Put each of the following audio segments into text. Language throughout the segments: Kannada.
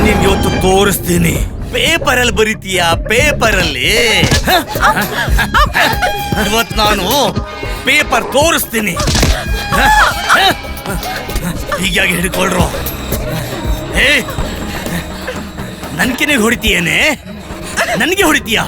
ನಿನ್ ಇವತ್ತು ತೋರಿಸ್ತೀನಿ. ಪೇಪರಲ್ಲಿ ಬರೀತೀಯ, ಪೇಪರಲ್ಲಿ. ಇವತ್ತು ನಾನು ಪೇಪರ್ ತೋರಿಸ್ತೀನಿ. ಹೀಗಾಗಿ ಹಿಡ್ಕೊಳ್ರು. ನನ್ಕೆನೆ ಹೊಡಿತೀಯೇನೆ? ನನಗೆ ಹೊಡಿತೀಯ?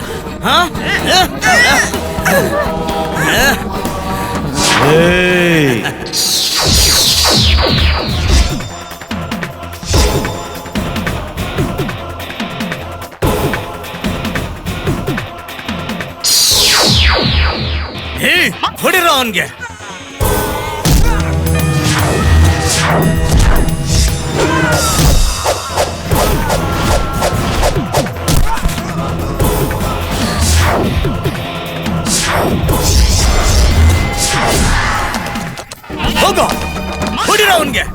ಹೊಡಿರೋ ಅವನ್ಗೆ. ಹೋಗೋ, ಹೊಡಿರೋ ಅವನ್ಗೆ.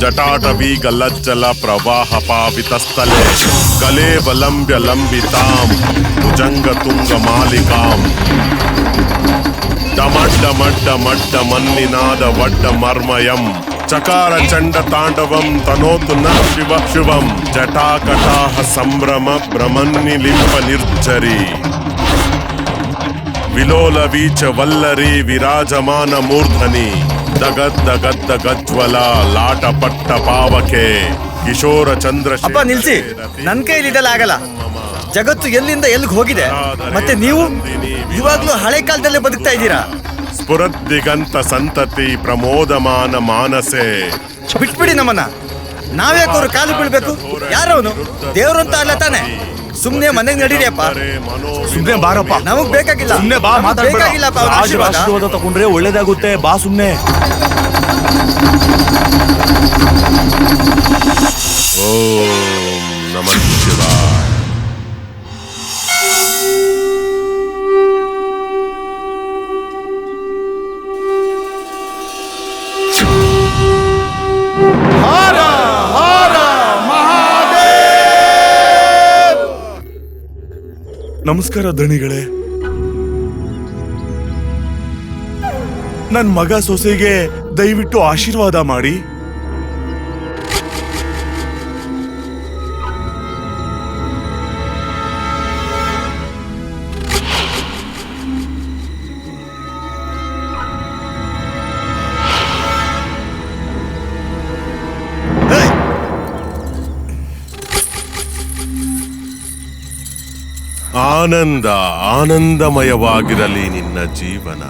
ಜಟಾಟವಿ ಗಲ್ಲಜ್ಜಲ ಪ್ರವಾಹ ಪಾವಿತಸ್ಥಲೆ ಕಲೇವಲಂಬ್ಯ ಲಂಬಿತಾಂ ಭುಜಂಗ ತುಂಗ ಮಾಲಿಕಾಂ ಡಮಡ್ಡ ಮನ್ನಿನಾದ ವಡ್ಡ ಮರ್ಮಯಂ ಚಕಾರ ಚಂಡ ತಾಂಡವಂ ತನೋತು ನ ಶಿವ ಶಿವಂ ಜಟಾಕಟಾಹ ಸಂಭ್ರಮ ಭ್ರಮನ್ನಿಲಿಂಪ ನಿರ್ಜರಿ ವಿಲೋಲ ವೀಚ ವಲ್ಲರಿ ವಿರಾಜಮಾನ ಮೂರ್ಧನಿ ದಗದ್ದ ಗಜ್ವಲ ಲಾಟ ಪಟ್ಟ ಪಾವಕೆ ಕಿಶೋರ ಚಂದ್ರ. ಅಪ್ಪ ನಿಲ್ಸಿ, ನನ್ ಕೈಲಿ ಇದೆಲ್ಲ ಆಗಲ್ಲ. ಜಗತ್ತು ಎಲ್ಲಿಂದ ಎಲ್ಲಿಗೆ ಹೋಗಿದೆ, ಮತ್ತೆ ನೀವು ಇವಾಗ್ಲೂ ಹಳೆ ಕಾಲದಲ್ಲೇ ಬದುಕ್ತಾ ಇದ್ದೀರಾ. ಸ್ಫುರದ್ದಿಗಂತ ಸಂತತಿ ಪ್ರಮೋದಮಾನ ಮಾನಸೆ. ಬಿಟ್ಬಿಡಿ ನಮ್ಮನ್ನ, ನಾವ್ಯಾಕೆ ಅವ್ರ ಕಾಲು ಬೀಳ್ಬೇಕು? ಯಾರವನು? ದೇವ್ರು ಅಂತ ಅಲ್ಲ ತಾನೆ? ಸುಮ್ನೆ ಮನೆಗೆ ನಡೀರಿಯಪ್ಪ. ಸುಮ್ನೆ ಬಾರಪ್ಪ, ನಮಗ್ ಬೇಕಾಗಿಲ್ಲ. ಸುಮ್ನೆ ಬಾ, ಬೇಕಾಗಿಲ್ಲಪ್ಪ. ಆಶೀರ್ವಾದ ತಗೊಂಡ್ರೆ ಒಳ್ಳೇದಾಗುತ್ತೆ. ಬಾ ಸುಮ್ನೆ. ಓಂ ನಮಃ ಶಿವಾಯ. ನಮಸ್ಕಾರ ಧಣಿಗಳೇ. ನನ್ ಮಗ ಸೊಸೆಗೆ ದಯವಿಟ್ಟು ಆಶೀರ್ವಾದ ಮಾಡಿ. ಆನಂದಮಯವಾಗಿರಲಿ ನಿನ್ನ ಜೀವನ.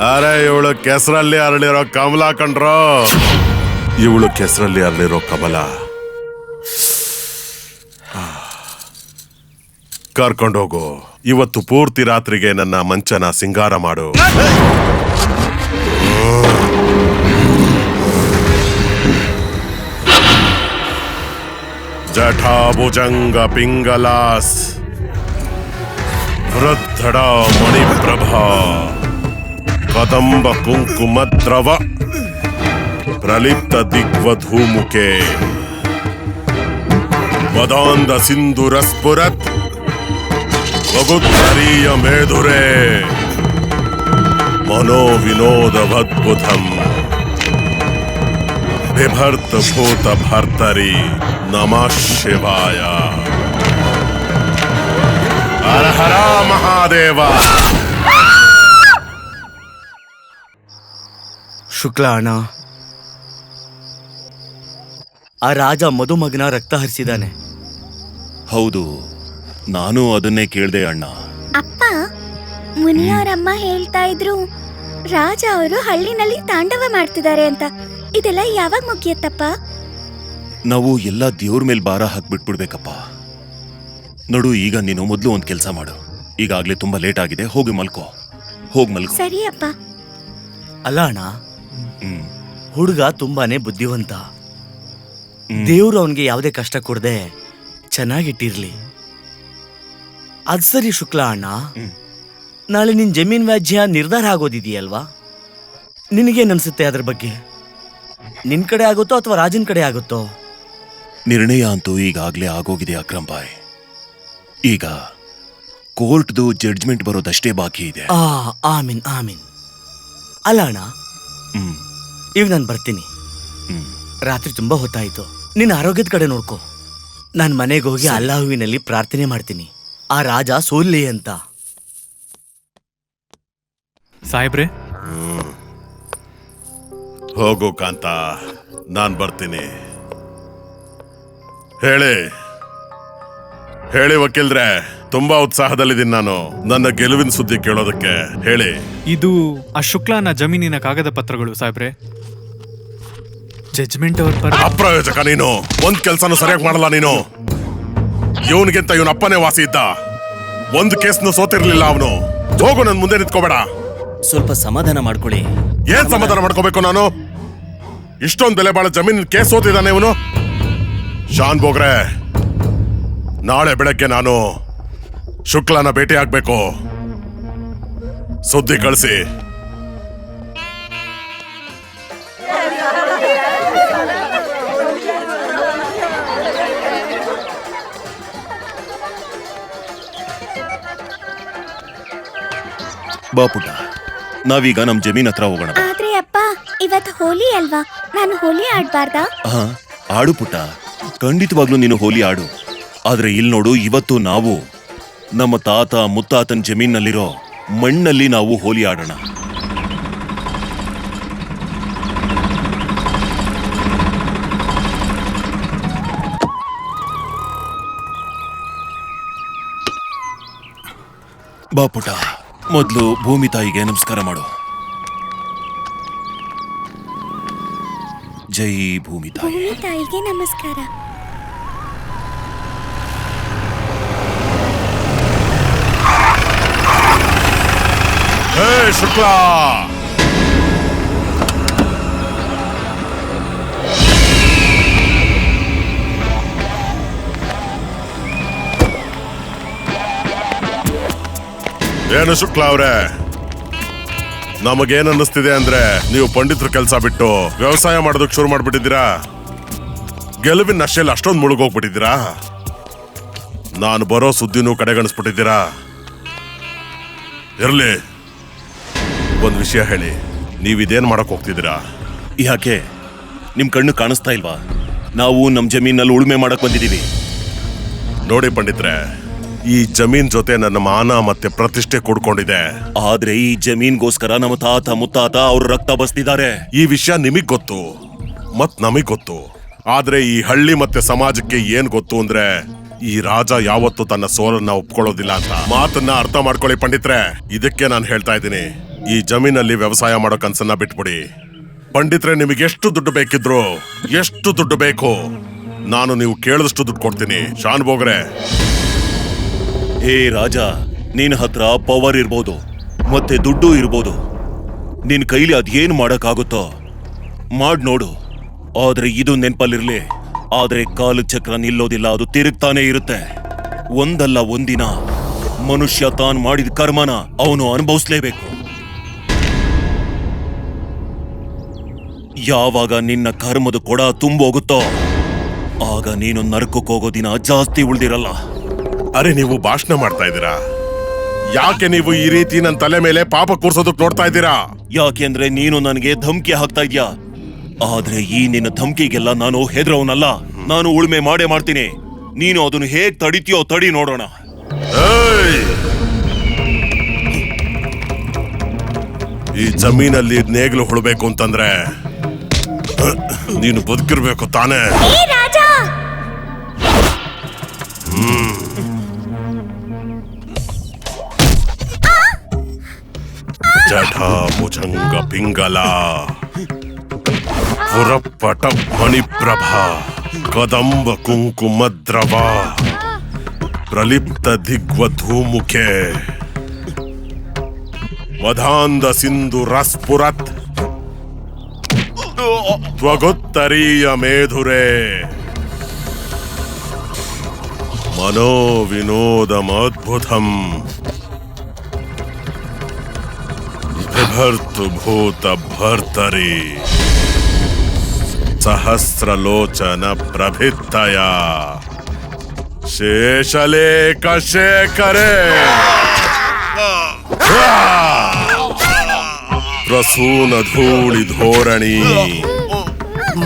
ಅರೆ, ಇವಳು ಕೆಸರಲ್ಲಿ ಅರಳಿರೋ ಕಮಲ ಕಂಡ್ರೋ. ಇವಳು ಕೆಸರಲ್ಲಿ ಅರಳಿರೋ ಕಮಲ. ಕರ್ಕೊಂಡೋಗು. ಇವತ್ತು ಪೂರ್ತಿ ರಾತ್ರಿಗೆ ನನ್ನ ಮಂಚನ ಸಿಂಗಾರ ಮಾಡು. ಜಠಾಭುಜಂಗ ಪಿಂಗಲಾಸ್ ವೃದ್ಧಡ ಮಣಿಪ್ರಭಾ ಕದಂಬ ಕುಂಕುಮದ್ರವ ಪ್ರಲಿಪ್ತ ದಿಗ್ವಧೂಮುಖೆ ವದಾಂಧ ಸಿಂಧುರಸ್ಫುರತ್ ವಗುತ್ತರೀಯ ಮೇಧುರೆ ಮನೋವಿನೋದವದ್ಭುತಂ ಬಿಭರ್ತ ಭೂತ ಭರ್ತರಿ ನಮಃ ಶಿವಾಯ. ಹರ ಹರ ಮಹಾದೇವ. ಶುಕ್ಲ ಅಣ್ಣ, ಆ ರಾಜ ಮದುಮಗನ ರಕ್ತ ಹರಿಸಿದಾನೆ. ಹೌದು, ನಾನು ಅದನ್ನೇ ಕೇಳ್ದೆ ಅಣ್ಣ. ಅಪ್ಪ, ಮುನಿಯವರಮ್ಮ ಹೇಳ್ತಾ ಇದ್ರು ರಾಜ ಅವರು ಹಳ್ಳಿನಲ್ಲಿ ತಾಂಡವ ಮಾಡ್ತಿದ್ದಾರೆ ಅಂತ. ಇದೆಲ್ಲ ಯಾವಾಗ ಮುಗಿಯತ್ತಪ್ಪ? ನಾವು ಎಲ್ಲ ದೇವ್ರ ಮೇಲೆ ಭಾರ ಹಾಕ್ಬಿಟ್ಬಿಡ್ಬೇಕಪ್ಪ. ನೋಡು, ಈಗ ನೀನು ಮೊದಲು ಒಂದು ಕೆಲಸ ಮಾಡು. ಈಗಾಗ್ಲೇ ತುಂಬಾ ಲೇಟ್ ಆಗಿದೆ, ಹೋಗಿ ಮಲ್ಕೋ. ಸರಿ ಅಪ್ಪ. ಅಲ್ಲ ಅಣ್ಣ, ಹ್ಮ್ ಹುಡುಗ ತುಂಬಾನೇ ಬುದ್ಧಿವಂತ. ದೇವ್ರು ಅವನ್ಗೆ ಯಾವುದೇ ಕಷ್ಟ ಕೊಡದೆ ಚೆನ್ನಾಗಿಟ್ಟಿರ್ಲಿ. ಅದ್ ಸರಿ ಶುಕ್ಲಾ ಅಣ್ಣ, ನಾಳೆ ನಿನ್ ಜಮೀನ್ ವ್ಯಾಜ್ಯ ನಿರ್ಧಾರ ಆಗೋದಿದೆಯಲ್ವಾ? ನಿನಗೇನನ್ಸುತ್ತೆ ಅದ್ರ ಬಗ್ಗೆ? ನಿನ್ ಕಡೆ ಆಗುತ್ತೋ ಅಥವಾ ರಾಜನ್ ಕಡೆ ಆಗುತ್ತೋ? ನಿರ್ಣಯ ಅಂತೂ ಈಗಾಗ್ಲೇ ಆಗೋಗಿದೆ ಅಕ್ರಮ್ ಬಾಯ್. ಈಗ ಕೋರ್ಟ್ದು ಜಡ್ಜ್ಮೆಂಟ್ ಬರೋದಷ್ಟೇ ಬಾಕಿ ಇದೆ. ಆಮೀನ್ ಆಮೀನ್. ಅಲ್ಲ ಅಣ್ಣ, ಹ್ಮ್ ಈಗ ನಾನು ಬರ್ತೀನಿ. ಹ್ಮ್ ರಾತ್ರಿ ತುಂಬಾ ಹೊತ್ತಾಯ್ತು. ನಿನ್ನ ಆರೋಗ್ಯದ ಕಡೆ ನೋಡ್ಕೋ. ನಾನು ಮನೆಗೆ ಹೋಗಿ ಅಲ್ಲಾಹುವಿನಲ್ಲಿ ಪ್ರಾರ್ಥನೆ ಮಾಡ್ತೀನಿ, ಆ ರಾಜ ಸೋಲ್ಲಿ ಅಂತ. ಸಾಹೇಬ್ರೆ, ಹೋಗು ಕಾಂತ, ನಾನ್ ಬರ್ತೀನಿ. ಹೇಳಿ ಹೇಳಿ ವಕೀಲ್ರೆ, ತುಂಬಾ ಉತ್ಸಾಹದಲ್ಲಿದ್ದೀನಿ ನಾನು ನನ್ನ ಗೆಲುವಿನ ಸುದ್ದಿ ಕೇಳೋದಕ್ಕೆ. ಹೇಳಿ. ಇದು ಆ ಶುಕ್ಲಾನ ಜಮೀನಿನ ಕಾಗದ ಪತ್ರಗಳು ಸಾಹೇಬ್ರೆ. ಜಡ್ಜ್ಮೆಂಟ್ ಅವ್ರ ಪರ. ಅಪ್ರಯೋಜಕ ನೀನು, ಒಂದ್ ಕೆಲ್ಸನೂ ಸರಿಯಾಗಿ ಮಾಡಲ್ಲ ನೀನು. ಇವನ್ಗಿಂತ ಇವನ ಅಪ್ಪನೇ ವಾಸಿ ಇದ್ದ. ಒಂದ್ ಕೇಸ್ನು ಸೋತಿರ್ಲಿಲ್ಲ ಅವನು. ಹೋಗು, ನನ್ ಮುಂದೆ ನಿಂತ್ಕೋಬೇಡ. ಸ್ವಲ್ಪ ಸಮಾಧಾನ ಮಾಡ್ಕೊಳ್ಳಿ. ಏನ್ ಸಮಾಧಾನ ಮಾಡ್ಕೋಬೇಕು ನಾನು? ಇಷ್ಟೊಂದ್ ಬೆಲೆ ಬಾಳ ಜಮೀನ್ ಕೇಸ್ ಸೋತಿದ್ದಾನೆ ಇವನು. ಶಾನ್ ಬೋಗ್ರೆ, ನಾಳೆ ಬೆಳಗ್ಗೆ ನಾನು ಶುಕ್ಲನ ಭೇಟಿ ಆಗ್ಬೇಕು. ಸುದ್ದಿ ಕಳಿಸಿ. ಬಾ ಪುಟ್ಟ, ನಾವೀಗ ನಮ್ ಜಮೀನ್ ಹತ್ರ ಹೋಗೋಣ. ಆದ್ರೆ ಅಪ್ಪ, ಇವತ್ತು ಹೋಲಿ ಅಲ್ವಾ? ನಾನು ಹೋಲಿ ಆಡ್ಬಾರ್ದಾ? ಹಾ, ಆಡು ಪುಟ್ಟ, ಖಂಡಿತವಾಗ್ಲೂ ನೀನು ಹೋಲಿ ಆಡು. ಆದ್ರೆ ಇಲ್ಲಿ ನೋಡು, ಇವತ್ತು ನಾವು ನಮ್ಮ ತಾತ ಮುತ್ತಾತನ ಜಮೀನಲ್ಲಿರೋ ಮಣ್ಣಲ್ಲಿ ನಾವು ಹೋಲಿ ಆಡೋಣ. ಬಾ ಪುಟ್ಟ, ಮೊದಲು ಭೂಮಿ ತಾಯಿಗೆ ನಮಸ್ಕಾರ ಮಾಡು. ಜೈ ಭೂಮಿ ತಾಯಿ. ಭೂಮಿ ತಾಯಿಗೆ ನಮಸ್ಕಾರ. ಹೇ ಶುಕ್ಲಾ, ಏನು ಶುಕ್ಲಾ ಅವ್ರೆ, ನಮಗೇನ್ ಅನ್ನಿಸ್ತಿದೆ ಅಂದ್ರೆ ನೀವು ಪಂಡಿತರ ಕೆಲಸ ಬಿಟ್ಟು ವ್ಯವಸಾಯ ಮಾಡೋದಕ್ಕೆ ಶುರು ಮಾಡ್ಬಿಟ್ಟಿದ್ದೀರಾ. ಗೆಲುವಿನ ನಶೆಯಲ್ಲಿ ಅಷ್ಟೊಂದು ಮುಳುಗೋಗ್ಬಿಟ್ಟಿದ್ದೀರಾ. ನಾನು ಬರೋ ಸುದ್ದಿನೂ ಕಡೆಗಣಿಸ್ಬಿಟ್ಟಿದ್ದೀರಾ. ಇರ್ಲಿ, ಒಂದ್ ವಿಷಯ ಹೇಳಿ, ನೀವಿದೇನ್ ಮಾಡಕ್ ಹೋಗ್ತಿದ್ದೀರಾ? ಯಾಕೆ ನಿಮ್ ಕಣ್ಣು ಕಾಣಿಸ್ತಾ ಇಲ್ವಾ? ನಾವು ನಮ್ ಜಮೀನಲ್ಲಿ ಉಳುಮೆ ಮಾಡಕ್ ಬಂದಿದೀವಿ. ನೋಡಿ ಪಂಡಿತ್ರೆ, ಈ ಜಮೀನ್ ಜೊತೆ ನನ್ನ ಮಾನ ಮತ್ತೆ ಪ್ರತಿಷ್ಠೆ ಕೂಡ್ಕೊಂಡಿದೆ. ಆದ್ರೆ ಈ ಜಮೀನ್ಗೋಸ್ಕರ ನಮ್ಮ ತಾತ ಮುತ್ತಾತ ಅವ್ರ ರಕ್ತ ಬಸ್ತಿದ್ದಾರೆ. ಈ ವಿಷಯ ನಿಮಗ್ ಗೊತ್ತು ಮತ್ ನಮಗ್ ಗೊತ್ತು. ಆದ್ರೆ ಈ ಹಳ್ಳಿ ಮತ್ತೆ ಸಮಾಜಕ್ಕೆ ಏನ್ ಗೊತ್ತು ಅಂದ್ರೆ ಈ ರಾಜ ಯಾವತ್ತೂ ತನ್ನ ಸೋಲನ್ನ ಒಪ್ಕೊಳ್ಳೋದಿಲ್ಲ ಅಂತ. ಮಾತನ್ನ ಅರ್ಥ ಮಾಡ್ಕೊಳ್ಳಿ ಪಂಡಿತ್ರೆ. ಇದಕ್ಕೆ ನಾನು ಹೇಳ್ತಾ ಇದ್ದೀನಿ, ಈ ಜಮೀನಲ್ಲಿ ವ್ಯವಸಾಯ ಮಾಡೋ ಕನ್ಸನ್ನ ಬಿಟ್ಬಿಡಿ. ಪಂಡಿತ್ರೆ, ನಿಮಗೆ ಎಷ್ಟು ದುಡ್ಡು ಬೇಕಿದ್ರು, ಎಷ್ಟು ದುಡ್ಡು ಬೇಕು, ನಾನು ನೀವು ಕೇಳಿದಷ್ಟು ದುಡ್ಡು ಕೊಡ್ತೀನಿ. ಶಾನ್ ಬೋಗ್ರೆ, ಹೇ ರಾಜ, ನಿನ್ ಹತ್ರ ಪವರ್ ಇರ್ಬೋದು, ಮತ್ತೆ ದುಡ್ಡು ಇರ್ಬೋದು. ನಿನ್ ಕೈಲಿ ಅದೇನ್ ಮಾಡಕ್ಕಾಗುತ್ತೋ ಮಾಡ್ ನೋಡು. ಆದ್ರೆ ಇದು ನೆನ್ಪಲ್ಲಿರ್ಲಿ, ಆದ್ರೆ ಕಾಲ ಚಕ್ರ ನಿಲ್ಲೋದಿಲ್ಲ, ಅದು ತಿರುಗ್ತಾನೆ ಇರುತ್ತೆ. ಒಂದಲ್ಲ ಒಂದಿನ ಮನುಷ್ಯ ತಾನು ಮಾಡಿದ ಕರ್ಮನ ಅವನು ಅನುಭವಿಸ್ಲೇಬೇಕು. ಯಾವಾಗ ನಿನ್ನ ಕರ್ಮದ ಕೊಡ ತುಂಬೋಗುತ್ತೋ ಆಗ ನೀನು ನರಕಕ್ಕೆ ಹೋಗೋ ದಿನ ಜಾಸ್ತಿ ಉಳ್ದಿರಲ್ಲ. ಅರೆ ನೀವು ಭಾಷಣ ಮಾಡ್ತಾ ಇದ್ದೀರಾ? ಯಾಕೆ ನೀವು ಈ ರೀತಿ ನನ್ನ ತಲೆ ಮೇಲೆ ಪಾಪ ಕೂರ್ಸೋದಕ್ ನೋಡ್ತಾ ಇದ್ದೀರಾ? ಯಾಕೆಂದ್ರೆ ನೀನು ನನಗೆ ಧಮ್ಕಿ ಹಾಕ್ತಾ ಇದ್ಯಾ. ಆದ್ರೆ ಈ ನಿನ್ನ ಧಮ್ಕಿಗೆಲ್ಲ ನಾನು ಹೆದ್ರವನಲ್ಲ. ನಾನು ಉಳುಮೆ ಮಾಡೇ ಮಾಡ್ತೀನಿ. ನೀನು ಅದನ್ನು ಹೇಗ್ ತಡಿತೀಯೋ ತಡಿ ನೋಡೋಣ. ಈ ಜಮೀನಲ್ಲಿ ನೇಗ್ಲು ಹುಳಬೇಕು ಅಂತಂದ್ರೆ ನೀನು ಬದುಕಿರ್ಬೇಕು ತಾನೇ. ಜಠಾ ಭುಜಂಗ ಪಿಂಗಲ ಪುರಪಟ ಮಣಿಪ್ರಭಾ ಕದಂಬ ಕುಂಕುಮದ್ರವ ಪ್ರಲಿಪ್ತ ದಿಗ್ವಧೂಮುಖೆ ಮಧಾಂಧ ಸಿಂಧು ರಸ್ಫುರತ್ ತ್ವಗುತ್ತರೀಯ ಮೇಧುರೆ ಮನೋ ವಿನೋದಮದ್ಭುತಂ ಬಿಭರ್ತು ಭೂತ ಭರ್ತರಿ ಸಹಸ್ರಲೋಚನ ಪ್ರಭಿತ್ತಯ ಶೇಷಲೇಖ ಶೇಖರೇ ಪ್ರಸೂನ ಧೂಳಿ ಧೋರಣಿ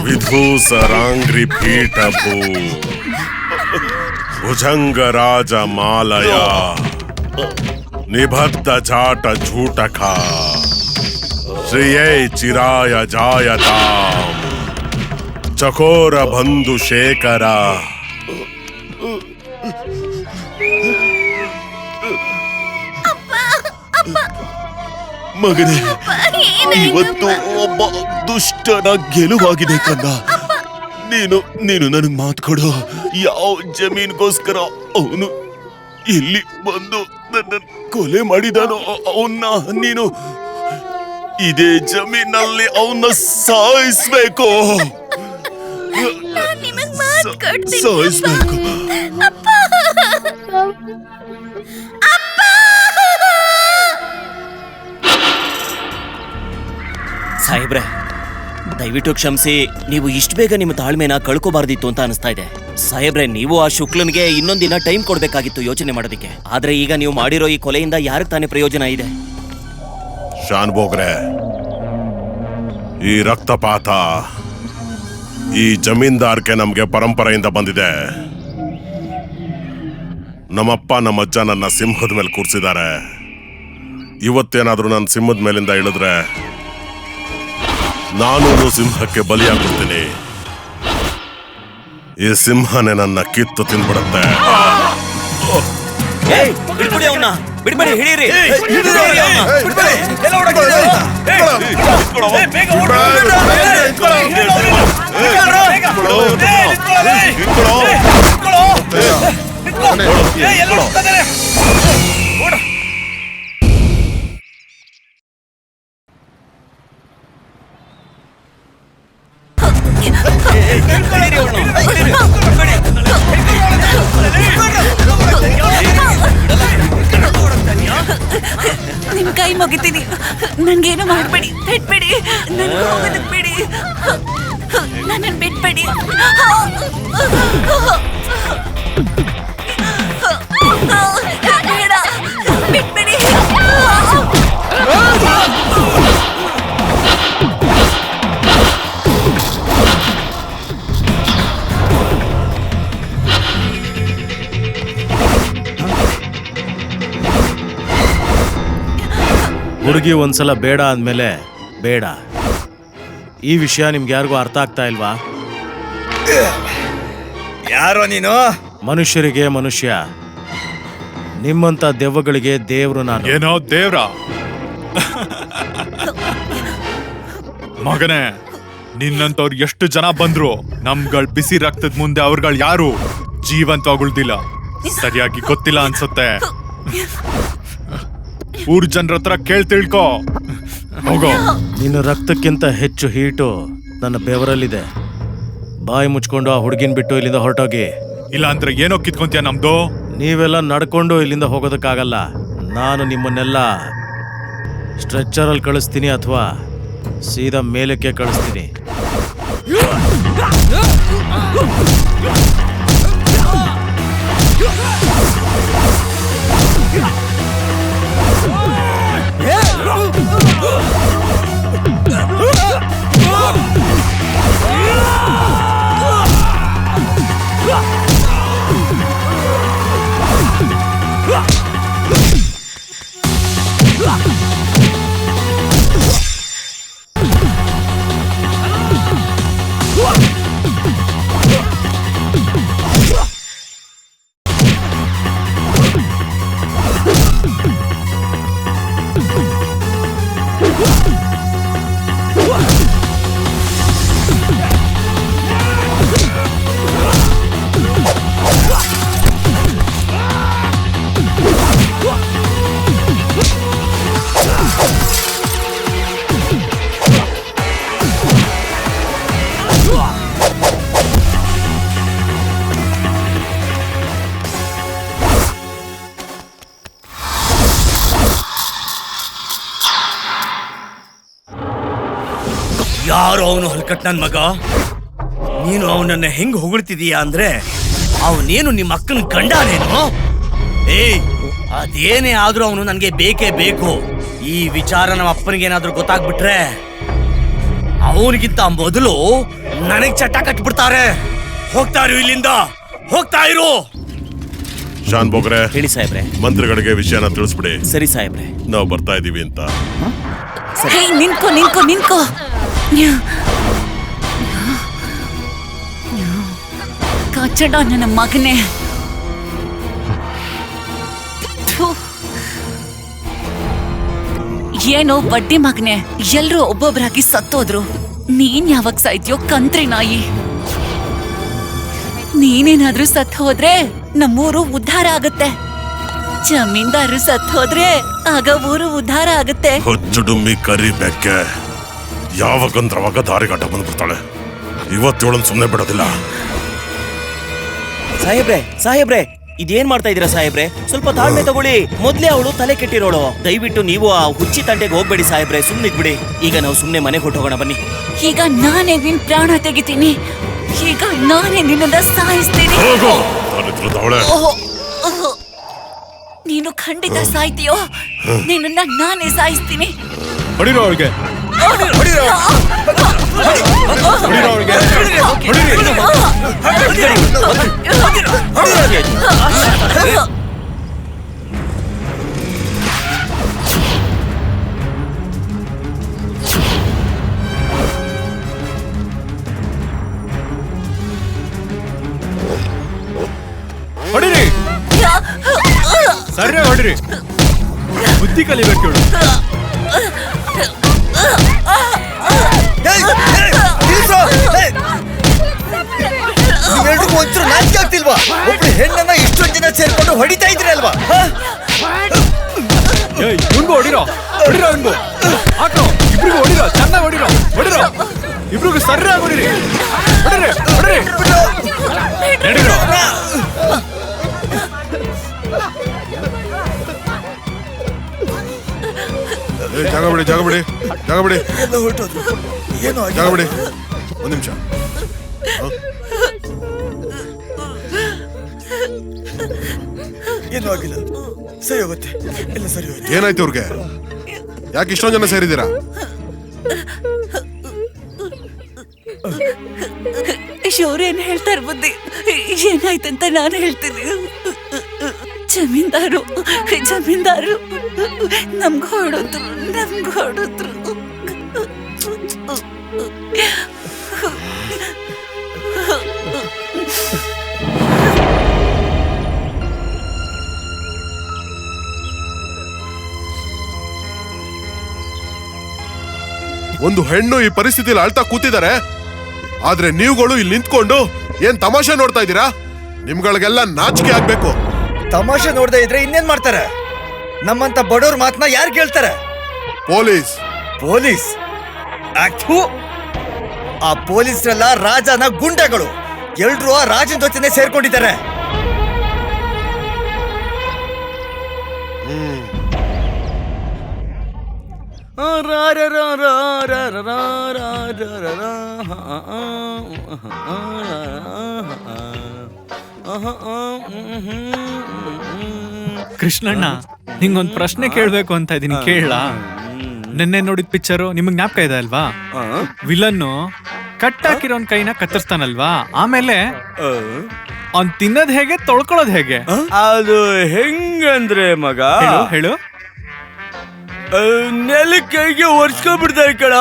ವಿಧೂಸರಾಂಗ್ರಿ ಪೀಠಭೂ ಭುಜಂಗರಾಜ ಮಾಲಯ ನಿಬದ್ಧ ಜಾಟ ಝೂಟಕ ಶ್ರಿಯೈ ಚಿರಾಯ ಜಾಯತಾಂ ಚಕೋರ ಬಂಧು ಶೇಖರ ಮಗನೇ, ಇವತ್ತು ಒಬ್ಬ ದುಷ್ಟನ ಗೆಲುವಾಗಿದೆ ಕಂದ. ನೀನು ನನಗ್ ಮಾತು ಕೊಡು. ಯಾವ ಜಮೀನ್ಗೋಸ್ಕರ ಅವನು ಇಲ್ಲಿ ಬಂದು ನನ್ನ ಕೊಲೆ ಮಾಡಿದಾನೋ ಅವನ್ನ ನೀನು ಇದೇ ಜಮೀನಲ್ಲಿ ಅವನ್ನ ಸಾಯಿಸ್ಬೇಕು. ಸಾಯಿಸ್ಬೇಕು. ಸಾಹೇಬ್ರೆ, ದಯವಿಟ್ಟು ಕ್ಷಮಿಸಿ. ನೀವು ಇಷ್ಟು ಬೇಗ ನಿಮ್ಮ ತಾಳ್ಮೆನ ಕಳ್ಕೋಬಾರ್ದಿತ್ತು ಅಂತ ಅನಿಸ್ತಾ ಇದೆ. ಸಾಹೇಬ್ರೆ, ನೀವು ಆ ಶುಕ್ಲನ್ಗೆ ಇನ್ನೊಂದಿನ ಟೈಮ್ ಕೊಡ್ಬೇಕಾಗಿತ್ತು ಯೋಚನೆ ಮಾಡೋದಕ್ಕೆ. ಆದ್ರೆ ಈಗ ನೀವು ಮಾಡಿರೋ ಈ ಕೊಲೆಯಿಂದ ಯಾರಿಗೆ ತಾನೇ ಪ್ರಯೋಜನ ಇದೆ? ಶಾನ್ಭೋಗ್ರೆ, ಈ ರಕ್ತಪಾತ ಈ ಜಮೀನ್ದಾರ್ಗೆ ನಮ್ಗೆ ಪರಂಪರೆಯಿಂದ ಬಂದಿದೆ. ನಮ್ಮಪ್ಪ ನಮ್ಮಜ್ಜ ನನ್ನ ಸಿಂಹದ ಮೇಲೆ ಕೂರ್ಸಿದ್ದಾರೆ. ಇವತ್ತೇನಾದ್ರೂ ನನ್ನ ಸಿಂಹದ ಮೇಲಿಂದ ಇಳಿದ್ರೆ ನಾನು ಸಿಂಹಕ್ಕೆ ಬಲಿಯಾಗ್ಬಿಡ್ತೀನಿ. ಈ ಸಿಂಹನೇ ನನ್ನ ಕಿತ್ತು ತಿಂದ್ಬಿಡುತ್ತೆ. ಬಿಡ್ಬಿಡಿ ಅವನ್ನ, ಬಿಡ್ಬೇಡಿ, ಹಿಡೀರಿ. ನಿಮ್ ಕೈ ಮುಗಿತೀನಿ, ನನ್ಗೇನು ಮಾಡ್ಬೇಡಿ, ಬಿಟ್ಬಿಡಿ, ನನ್ ಹೋಗೋದಕ್ ಬಿಡಿ, ನನ್ನ ಬಿಟ್ಬಿಡಿ. ಬೇಡ, ಬಿಟ್ಬಿಡಿ. ಹುಡುಗಿ ಒಂದ್ಸಲ ಬೇಡ ಅಂದ್ಮೇಲೆ ಬೇಡ. ಈ ವಿಷಯ ನಿಮ್ಗೆ ಯಾರಿಗೂ ಅರ್ಥ ಆಗ್ತಾ ಇಲ್ವಾ? ಯಾರೋ ನೀನು? ಮನುಷ್ಯರಿಗೆ ಮನುಷ್ಯ, ನಿಮ್ಮಂತ ದೆವ್ವಗಳಿಗೆ ದೇವ್ರು ನಾನು. ಏನೋ ದೇವ್ರ? ಮಗನೇ, ನಿನ್ನಂತವ್ರು ಎಷ್ಟು ಜನ ಬಂದ್ರು ನಮ್ಗಳ್ ಬಿಸಿ ರಕ್ತದ ಮುಂದೆ ಅವ್ರಗಳು ಯಾರು ಜೀವಂತವಾಗಿ ಉಳ್ದಿಲ್ಲ. ಸರಿಯಾಗಿ ಗೊತ್ತಿಲ್ಲ ಅನ್ಸುತ್ತೆ. ಊರ್ ಜನರ ಹತ್ರ ಕೇಳ್ ತಿಳ್ಕೊ. ಹೋಗೋ. ನಿನ್ನ ರಕ್ತಕ್ಕಿಂತ ಹೆಚ್ಚು ಹೀಟು ನನ್ನ ಬೆವರಲ್ಲಿದೆ. ಬಾಯಿ ಮುಚ್ಕೊಂಡು ಆ ಹುಡುಗಿನ ಬಿಟ್ಟು ಇಲ್ಲಿಂದ ಹೊರಟೋಗಿ. ಇಲ್ಲ ಅಂದ್ರೆ ಏನೋ ಕಿತ್ಕೊಂತೀಯ ನಮ್ದು? ನೀವೆಲ್ಲ ನಡ್ಕೊಂಡು ಇಲ್ಲಿಂದ ಹೋಗೋದಕ್ಕಾಗಲ್ಲ. ನಾನು ನಿಮ್ಮನ್ನೆಲ್ಲ ಸ್ಟ್ರೆಚ್ಚರಲ್ಲಿ ಕಳಿಸ್ತೀನಿ ಅಥವಾ ಸೀದಾ ಮೇಲಕ್ಕೆ ಕಳಿಸ್ತೀನಿ. ಯಾರು ಅವನು ಹಲ್ಕಟ್ ನನ್ ಮಗ? ನೀನು ಅವನನ್ನ ಹೆಂಗ್ ಹೊಗಳ್ತಿದೀಯ ಅಂದ್ರೆ ಅವನೇನು ನಿಮ್ಮ ಅಕ್ಕನ ಗಂಡನೇನು? ಏಯ್, ಅದೇನೇ ಆದ್ರೂ ಅವನು ನನ್ಗೆ ಬೇಕೇ ಬೇಕು. ಈ ವಿಚಾರ ನಮ್ಮ ಅಪ್ಪನಿಗೇನಾದ್ರೂ ಗೊತ್ತಾಗ್ಬಿಟ್ರೆ ಅವನಿಗಿಂತ ಮೊದಲು ನನಗ್ ಚಟ್ಟ ಕಟ್ಬಿಡ್ತಾರೆ. ಹೋಗ್ತಾ ಇರು ಇಲ್ಲಿಂದ, ಹೋಗ್ತಾ ಇರು. ಶಾನ್ ಬೋಗ್ರೆ, ಹೇಳಿ ಸಾಹೇಬ್ರೆ. ಮಂತ್ರಿಗಳಿಗೆ ವಿಷಯನ ತಿಳಿಸ್ಬಿಡಿ, ಸರಿ ಸಾಹೇಬ್ರೆ. ನಾವು ಬರ್ತಾ ಇದೀವಿ ಅಂತ. ಹೇ, ನಿನ್ಕೋ ನಿನ್ಕೋ ನಿನ್ಕೋ. ಕಚ್ಚಡ ನನ್ನ ಮಗನೇ. ಥು. ಏನೋ ಬಡ್ಡಿ ಮಗನೇ, ಎಲ್ರೂ ಒಬ್ಬೊಬ್ರಾಗಿ ಸತ್ತೋದ್ರು. ನೀನ್ ಯಾವಾಗ ಸಾಯ್ತೀಯೋ ಕಂತ್ರಿ ನಾಯಿ. ನೀನೇನಾದ್ರೂ ಸತ್ ಹೋದ್ರೆ ನಮ್ಮೂರು ಉದ್ಧಾರ ಆಗುತ್ತೆ. ಜಮೀನ್ದಾರರು ಸತ್ ಹೋದ್ರೆ ಆಗ ಊರು ಉದ್ಧಾರ ಆಗುತ್ತೆ. ಹುಚ್ಚುಡುಮ್ಮಿ ಕರಿ ಬೆಕ್ಕೆ ಯಾವಾಗಂದ್ರವಾಗ ದಾರಿಗಾಟ ಬಂದ್ಬಿಡ್ತಾಳೆ. ಇವತ್ತೇಳನ್ ಸುಮ್ಮನೆ ಬಿಡೋದಿಲ್ಲ. ಸಾಹೇಬ್ರೆ ಇದೇನ್ ಮಾಡ್ತಾ ಇದೀರಾ ಸಾಹೇಬ್ರೆ? ಸ್ವಲ್ಪ ತಾಳ್ಮೆ ತಗೊಳ್ಳಿ. ಮೊದ್ಲೇ ಅವಳು ತಲೆ ಕೆಟ್ಟಿರೋಳು. ದಯವಿಟ್ಟು ನೀವು ಆ ಹುಚ್ಚಿ ತಂಟೆಗೆ ಹೋಗ್ಬೇಡಿ ಸಾಹೇಬ್ರೆ, ಸುಮ್ನಿದ್ಬಿಡಿ. ಈಗ ನಾವು ಸುಮ್ನೆ ಮನೆಗೆ ಹೊಟ್ಟೋಗೋಣ ಬನ್ನಿ. ಈಗ ನಾನೇ ನಿನ್ ಪ್ರಾಣ ತೆಗಿತೀನಿ. ಈಗ ನಾನೇ ನಿನ್ನನ್ನ ಸಾಯಿಸ್ತೀನಿ. ಓಹೋ, ಓಹೋ. ನೀನು ಖಂಡಿತ ಸಾಯ್ತೀಯೋ? ನಿನ್ನನ್ನ ನಾನೇ ಸಾಯಿಸ್ತೀನಿ. ಹೊಡಿರೋ ಅವಳಿಗೆ. ಹೊಡಿರಿ, ಸರಿಯಾಗಿ ಹೊಡಿರಿ. ಬುದ್ಧಿ ಕಲಿಬೇಕು ಇವಳು. ನೀವೆಲ್ರಿಗೂ ಒಂಚೂರು ನಾಚಿಕೆ ಆಗ್ತಿಲ್ವಾ? ಒಬ್ಳು ಹೆಣ್ಣನ್ನ ಇಷ್ಟೊಂದು ಜನ ಸೇರ್ಕೊಂಡು ಹೊಡಿತಾ ಇದ್ರಿ ಅಲ್ವಾ? ಇವ್ನಿಗೂ ಹೊಡಿರೋ, ಹೊಡಿರೋ ಇವ್ನಿಗೂ. ಹಾಕೋ, ಇಬ್ರಿಗೂ ಹೊಡಿರೋ, ಚೆನ್ನಾಗಿ ಹೊಡಿರೋ, ಹೊಡಿರೋ. ಇಬ್ರಿಗೂ ಸರಿಯಾಗಿ ಹೊಡಿರಿ. ಹೊಡಿರಿ, ಹೊಡಿರಿ, ನಡೀರೋ. ಜಾಗ ಬಿಡಿ, ಜಾಗ ಬಿಡಿ, ಜಾಗ ಬಿಡಿ, ಎಲ್ಲ ಹೊರಟೋದ್ರು. ಏನೋ ಜಾಗ ಬಿಡಿ. ಒಂದ್ ನಿಮಿಷ. ಏನೂ ಆಗಿಲ್ಲ, ಸರಿ ಹೋಗುತ್ತೆ, ಎಲ್ಲ ಸರಿ ಹೋಯ್ತು. ಏನಾಯ್ತು ಇವ್ರಿಗೆ? ಯಾಕೆ ಇಷ್ಟೊಂದು ಜನ ಸೇರಿದ್ದೀರಾ? ಶೌರ್ಯನ್ ಹೇಳ್ತಾರೆ ಬುದ್ಧಿ. ಏನಾಯ್ತಂತ ನಾನು ಹೇಳ್ತೀನಿ. ಜಮೀನ್ದಾರು ನಮ್ಗೆ ಹೊಡೆದ್ರು. ಒಂದು ಹೆಣ್ಣು ಈ ಪರಿಸ್ಥಿತಿಯಲ್ಲಿ ಅಳ್ತಾ ಕೂತಿದ್ದಾರೆ, ಆದ್ರೆ ನೀವುಗಳು ಇಲ್ಲಿ ನಿಂತ್ಕೊಂಡು ಏನ್ ತಮಾಷೆ ನೋಡ್ತಾ ಇದ್ದೀರಾ? ನಿಮ್ಗಳಿಗೆಲ್ಲ ನಾಚಿಕೆ ಆಗ್ಬೇಕು. ತಮಾಷೆ ನೋಡ್ದೆ ಇದ್ರೆ ಇನ್ನೇನ್ ಮಾಡ್ತಾರೆ? ನಮ್ಮಂತ ಬಡವ್ರ ಮಾತನ್ನ ಯಾರು ಕೇಳ್ತಾರೆ? Police act. ಆ ಪೊಲೀಸ್ರೆಲ್ಲ ರಾಜನ ಗುಂಡಗಳು. ಎಲ್ರು ಆ ರಾಜನ ಜೊತೆನೆ ಸೇರ್ಕೊಂಡಿದ್ದಾರೆ. ಕೃಷ್ಣಣ್ಣ, ನಿಂಗೊಂದ್ ಪ್ರಶ್ನೆ ಕೇಳ್ಬೇಕು ಅಂತ ಇದೀನಿ, ಕೇಳಲಾ? ನೆನ್ನೆ ನೋಡಿದ ಪಿಕ್ಚರು ನಿಮಗ್ ಜ್ಞಾಪಕ ಇದೆ ಅಲ್ವಾ? ವಿಲನ್ನು ಕಟ್ ಹಾಕಿರೋನ್ ಕೈನ ಕತ್ತರಿಸ್ತಾನಲ್ವಾ, ಆಮೇಲೆ ಅವ್ನ್ ತಿನ್ನೋದ್ ಹೇಗೆ, ತೊಳ್ಕೊಳ್ಳೋದ್ ಹೇಗೆ? ಅದು ಹೆಂಗಂದ್ರೆ ಮಗ, ಹೇಳು. ನೆಲಕ್ಕೆ ಒರ್ಸ್ಕೊಂಡ್ಬಿಡ್ತಾರೆ ಕಡ.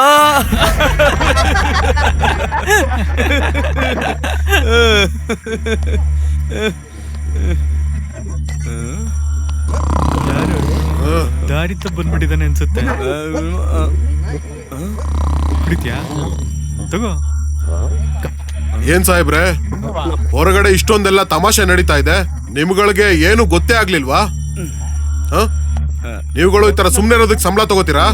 ದಾರಿ ಬಂದ್ಬಿಟ್ಟಿದ್ದಾನೆ ಅನ್ಸುತ್ತೆ. ಕುಡಿತ್ಯಾ? ತಗೋ. ಏನ್ ಸಾಹೇಬ್ರೆ, ಹೊರಗಡೆ ಇಷ್ಟೊಂದೆಲ್ಲ ತಮಾಷೆ ನಡೀತಾ ಇದೆ, ನಿಮ್ಗಳಿಗೆ ಏನು ಗೊತ್ತೇ ಆಗ್ಲಿಲ್ವಾ? ನೀವುಗಳು ಈ ತರ ಸುಮ್ನೆ ಇರೋದಕ್ಕೆ ಸಂಬಳ ತಗೋತೀರಾ?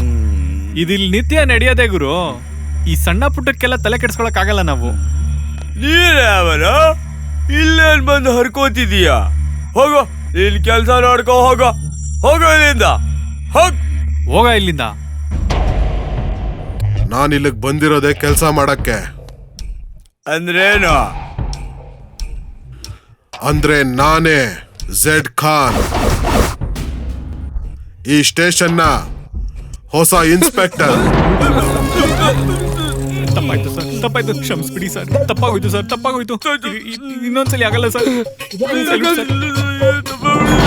ಇದಿಲ್ ನಿತ್ಯ ನಡೆಯೋದೇ ಗುರು. ಈ ಸಣ್ಣ ಪುಟ್ಟಕ್ಕೆಲ್ಲ ತಲೆ ಕೆಡ್ಸ್ಕೊಳಕ್ ಆಗಲ್ಲ ನಾವು. ನೀನು ಇಲ್ಲೇನ್ ಬಂದು ಹರ್ಕೋತಿದೀಯ? ಹೋಗೋ, ನಿನ್ ಕೆಲ್ಸ ನೋಡ್ಕೋ. ಹೋಗೋ ಇಲ್ಲಿಂದ, ಹೋಗ ಇಲ್ಲಿಂದ. ನಾನು ಇಲ್ಲಿಗೆ ಬಂದಿರೋದೇ ಕೆಲಸ ಮಾಡಕ್ಕೆ. ಅಂದ್ರೇನು? ಅಂದ್ರೆ ನಾನೇ ಝೆಡ್ ಖಾನ್, ಈ ಸ್ಟೇಷನ್ನ ಹೊಸ ಇನ್ಸ್ಪೆಕ್ಟರ್. ತಪ್ಪಾಯ್ತು ಸರ್, ತಪ್ಪಾಯ್ತು, ಕ್ಷಮಿಸ್ಬಿಡಿ ಸರ್, ತಪ್ಪಾಗೋಯ್ತು ಸರ್, ತಪ್ಪಾಗೋಯ್ತು. ಇನ್ನೊಂದ್ಸಲಿ ಆಗಲ್ಲ ಸರ್.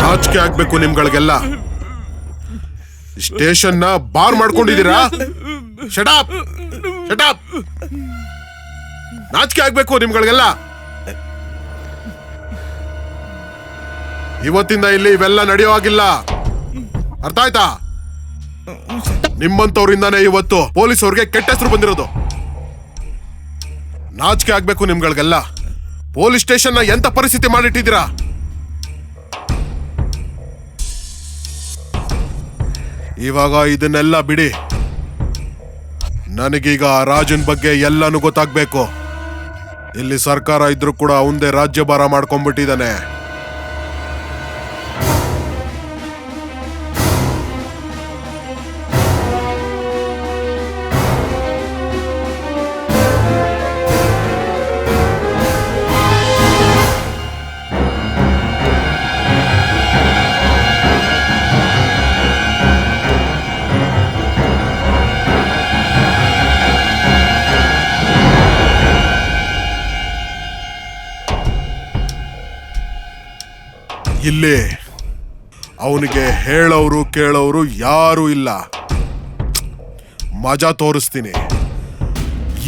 ನಾಚಿಕೆ ಆಗ್ಬೇಕು ನಿಮ್ಗಳಿಗೆಲ್ಲ. ಸ್ಟೇಷನ್ನ ಬಾರ್ ಮಾಡ್ಕೊಂಡಿದ್ದೀರಾ? Shut up shut up. ನಾಚಿಕೆ ಆಗ್ಬೇಕು ನಿಮ್ಗಳಿಗೆಲ್ಲ. ಇವತ್ತಿಂದ ಇಲ್ಲಿ ಇವೆಲ್ಲ ನಡೆಯೋ ಆಗಿಲ್ಲ, ಅರ್ಥ ಆಯ್ತಾ? ನಿಮ್ಮಂತವ್ರಿಂದಾನೇ ಇವತ್ತು ಪೊಲೀಸ್ ಅವ್ರಿಗೆ ಕೆಟ್ಟ ಹೆಸರು ಬಂದಿರೋದು. ನಾಚಿಕೆ ಆಗ್ಬೇಕು ನಿಮ್ಗಳಿಗೆಲ್ಲ. ಪೊಲೀಸ್ ಸ್ಟೇಷನ್ ಎಂತ ಪರಿಸ್ಥಿತಿ ಮಾಡಿಟ್ಟಿದ್ದೀರಾ? ಇವಾಗ ಇದನ್ನೆಲ್ಲ ಬಿಡಿ. ನನಗೀಗ ರಾಜನ್ ಬಗ್ಗೆ ಎಲ್ಲಾನು ಗೊತ್ತಾಗ್ಬೇಕು. ಇಲ್ಲಿ ಸರ್ಕಾರ ಇದ್ರೂ ಕೂಡ ಅವಂದೇ ರಾಜ್ಯಭಾರ ಮಾಡ್ಕೊಂಡ್ಬಿಟ್ಟಿದ್ದಾನೆ. ಇಲ್ಲಿ ಅವನಿಗೆ ಹೇಳೋರು ಕೇಳೋರು ಯಾರು ಇಲ್ಲ. ಮಜಾ ತೋರಿಸ್ತೀನಿ.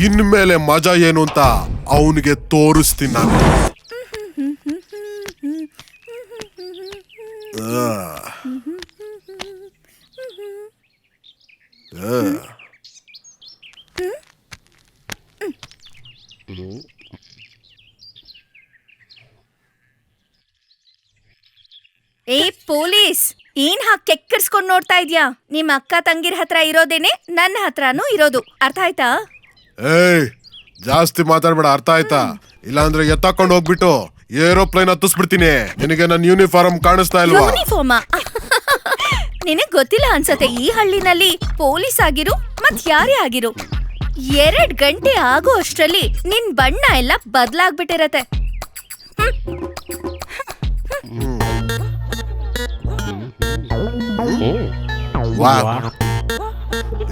ಇನ್ಮೇಲೆ ಮಜಾ ಏನು ಅಂತ ಅವನಿಗೆ ತೋರಿಸ್ತೀನಿ ನಾನು. ಏ ಪೊಲೀಸ್, ಏನ್ ಹಾಕಿ ಕೆಕ್ಕರ್ಸ್ಕೊಂಡ್ ನೋಡ್ತಾ ಇದ್ಯಾ? ನಿಮ್ ಅಕ್ಕ ತಂಗಿರ ಹತ್ರ ಇರೋದೇನೆ ನನ್ನ ಹತ್ರನೂ ಇರೋದು, ಅರ್ಥ ಆಯ್ತಾ? ಏಯ್, ಜಾಸ್ತಿ ಮಾತಾಡ್ಬೇಡ, ಅರ್ಥ ಆಯ್ತಾ? ಇಲ್ಲಾಂದ್ರೆ ಎತ್ತಾಕೊಂಡು ಹೋಗ್ಬಿಟ್ಟು ಏರೋಪ್ಲೇನ್ ಹತ್ತಿಸ್ಬಿಡ್ತೀನಿ. ನಿನಗೆ ನನ್ನ ಯೂನಿಫಾರ್ಮ್ ಕಾಣಿಸ್ತಾ ಇಲ್ವಾ? ಯೂನಿಫಾರ್ಮ? ನಿನಗ್ ಗೊತ್ತಿಲ್ಲ ಅನ್ಸತ್ತೆ, ಈ ಹಳ್ಳಿನಲ್ಲಿ ಪೊಲೀಸ್ ಆಗಿರು ಮತ್ ಯಾರೇ ಆಗಿರು 2 ಗಂಟೆ ಆಗೋ ಅಷ್ಟ್ರಲ್ಲಿ ನಿನ್ ಬಣ್ಣ ಎಲ್ಲ ಬದ್ಲಾಗ್ಬಿಟ್ಟಿರತ್ತೆ.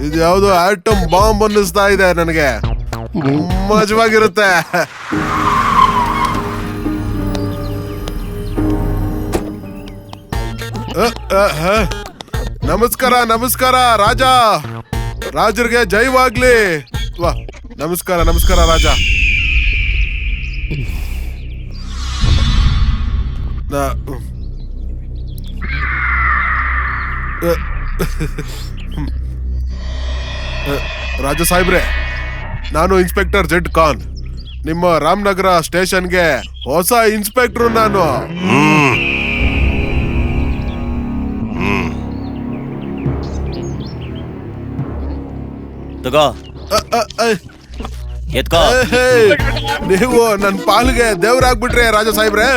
ಇದು ಯಾವ್ದೋ ಆಟಮ್ ಬಾಂಬ್ ಅನ್ನಿಸ್ತಾ ಇದೆ ನನಗೆ. ಮಜವಾಗಿರುತ್ತೆ. ನಮಸ್ಕಾರ ನಮಸ್ಕಾರ ರಾಜ. ರಾಜರಿಗೆ ಜೈವಾಗ್ಲಿ. ವಾ, ನಮಸ್ಕಾರ ನಮಸ್ಕಾರ ರಾಜ. ರಾಜ ಸಾಹೇಬ್ರೆ, ನಾನು ಇನ್ಸ್ಪೆಕ್ಟರ್ ಝೆಡ್ ಖಾನ್. ನಿಮ್ಮ ರಾಮನಗರ ಸ್ಟೇಷನ್ಗೆ ಹೊಸ ಇನ್ಸ್ಪೆಕ್ಟರ್ ನಾನು. ತಗೋ ಎತ್ಕೋ. ನೀವು ನನ್ನ ಪಾಲಿಗೆ ದೇವ್ರಾಗ್ಬಿಟ್ರೆ ರಾಜ ಸಾಹೇಬ್ರೆ.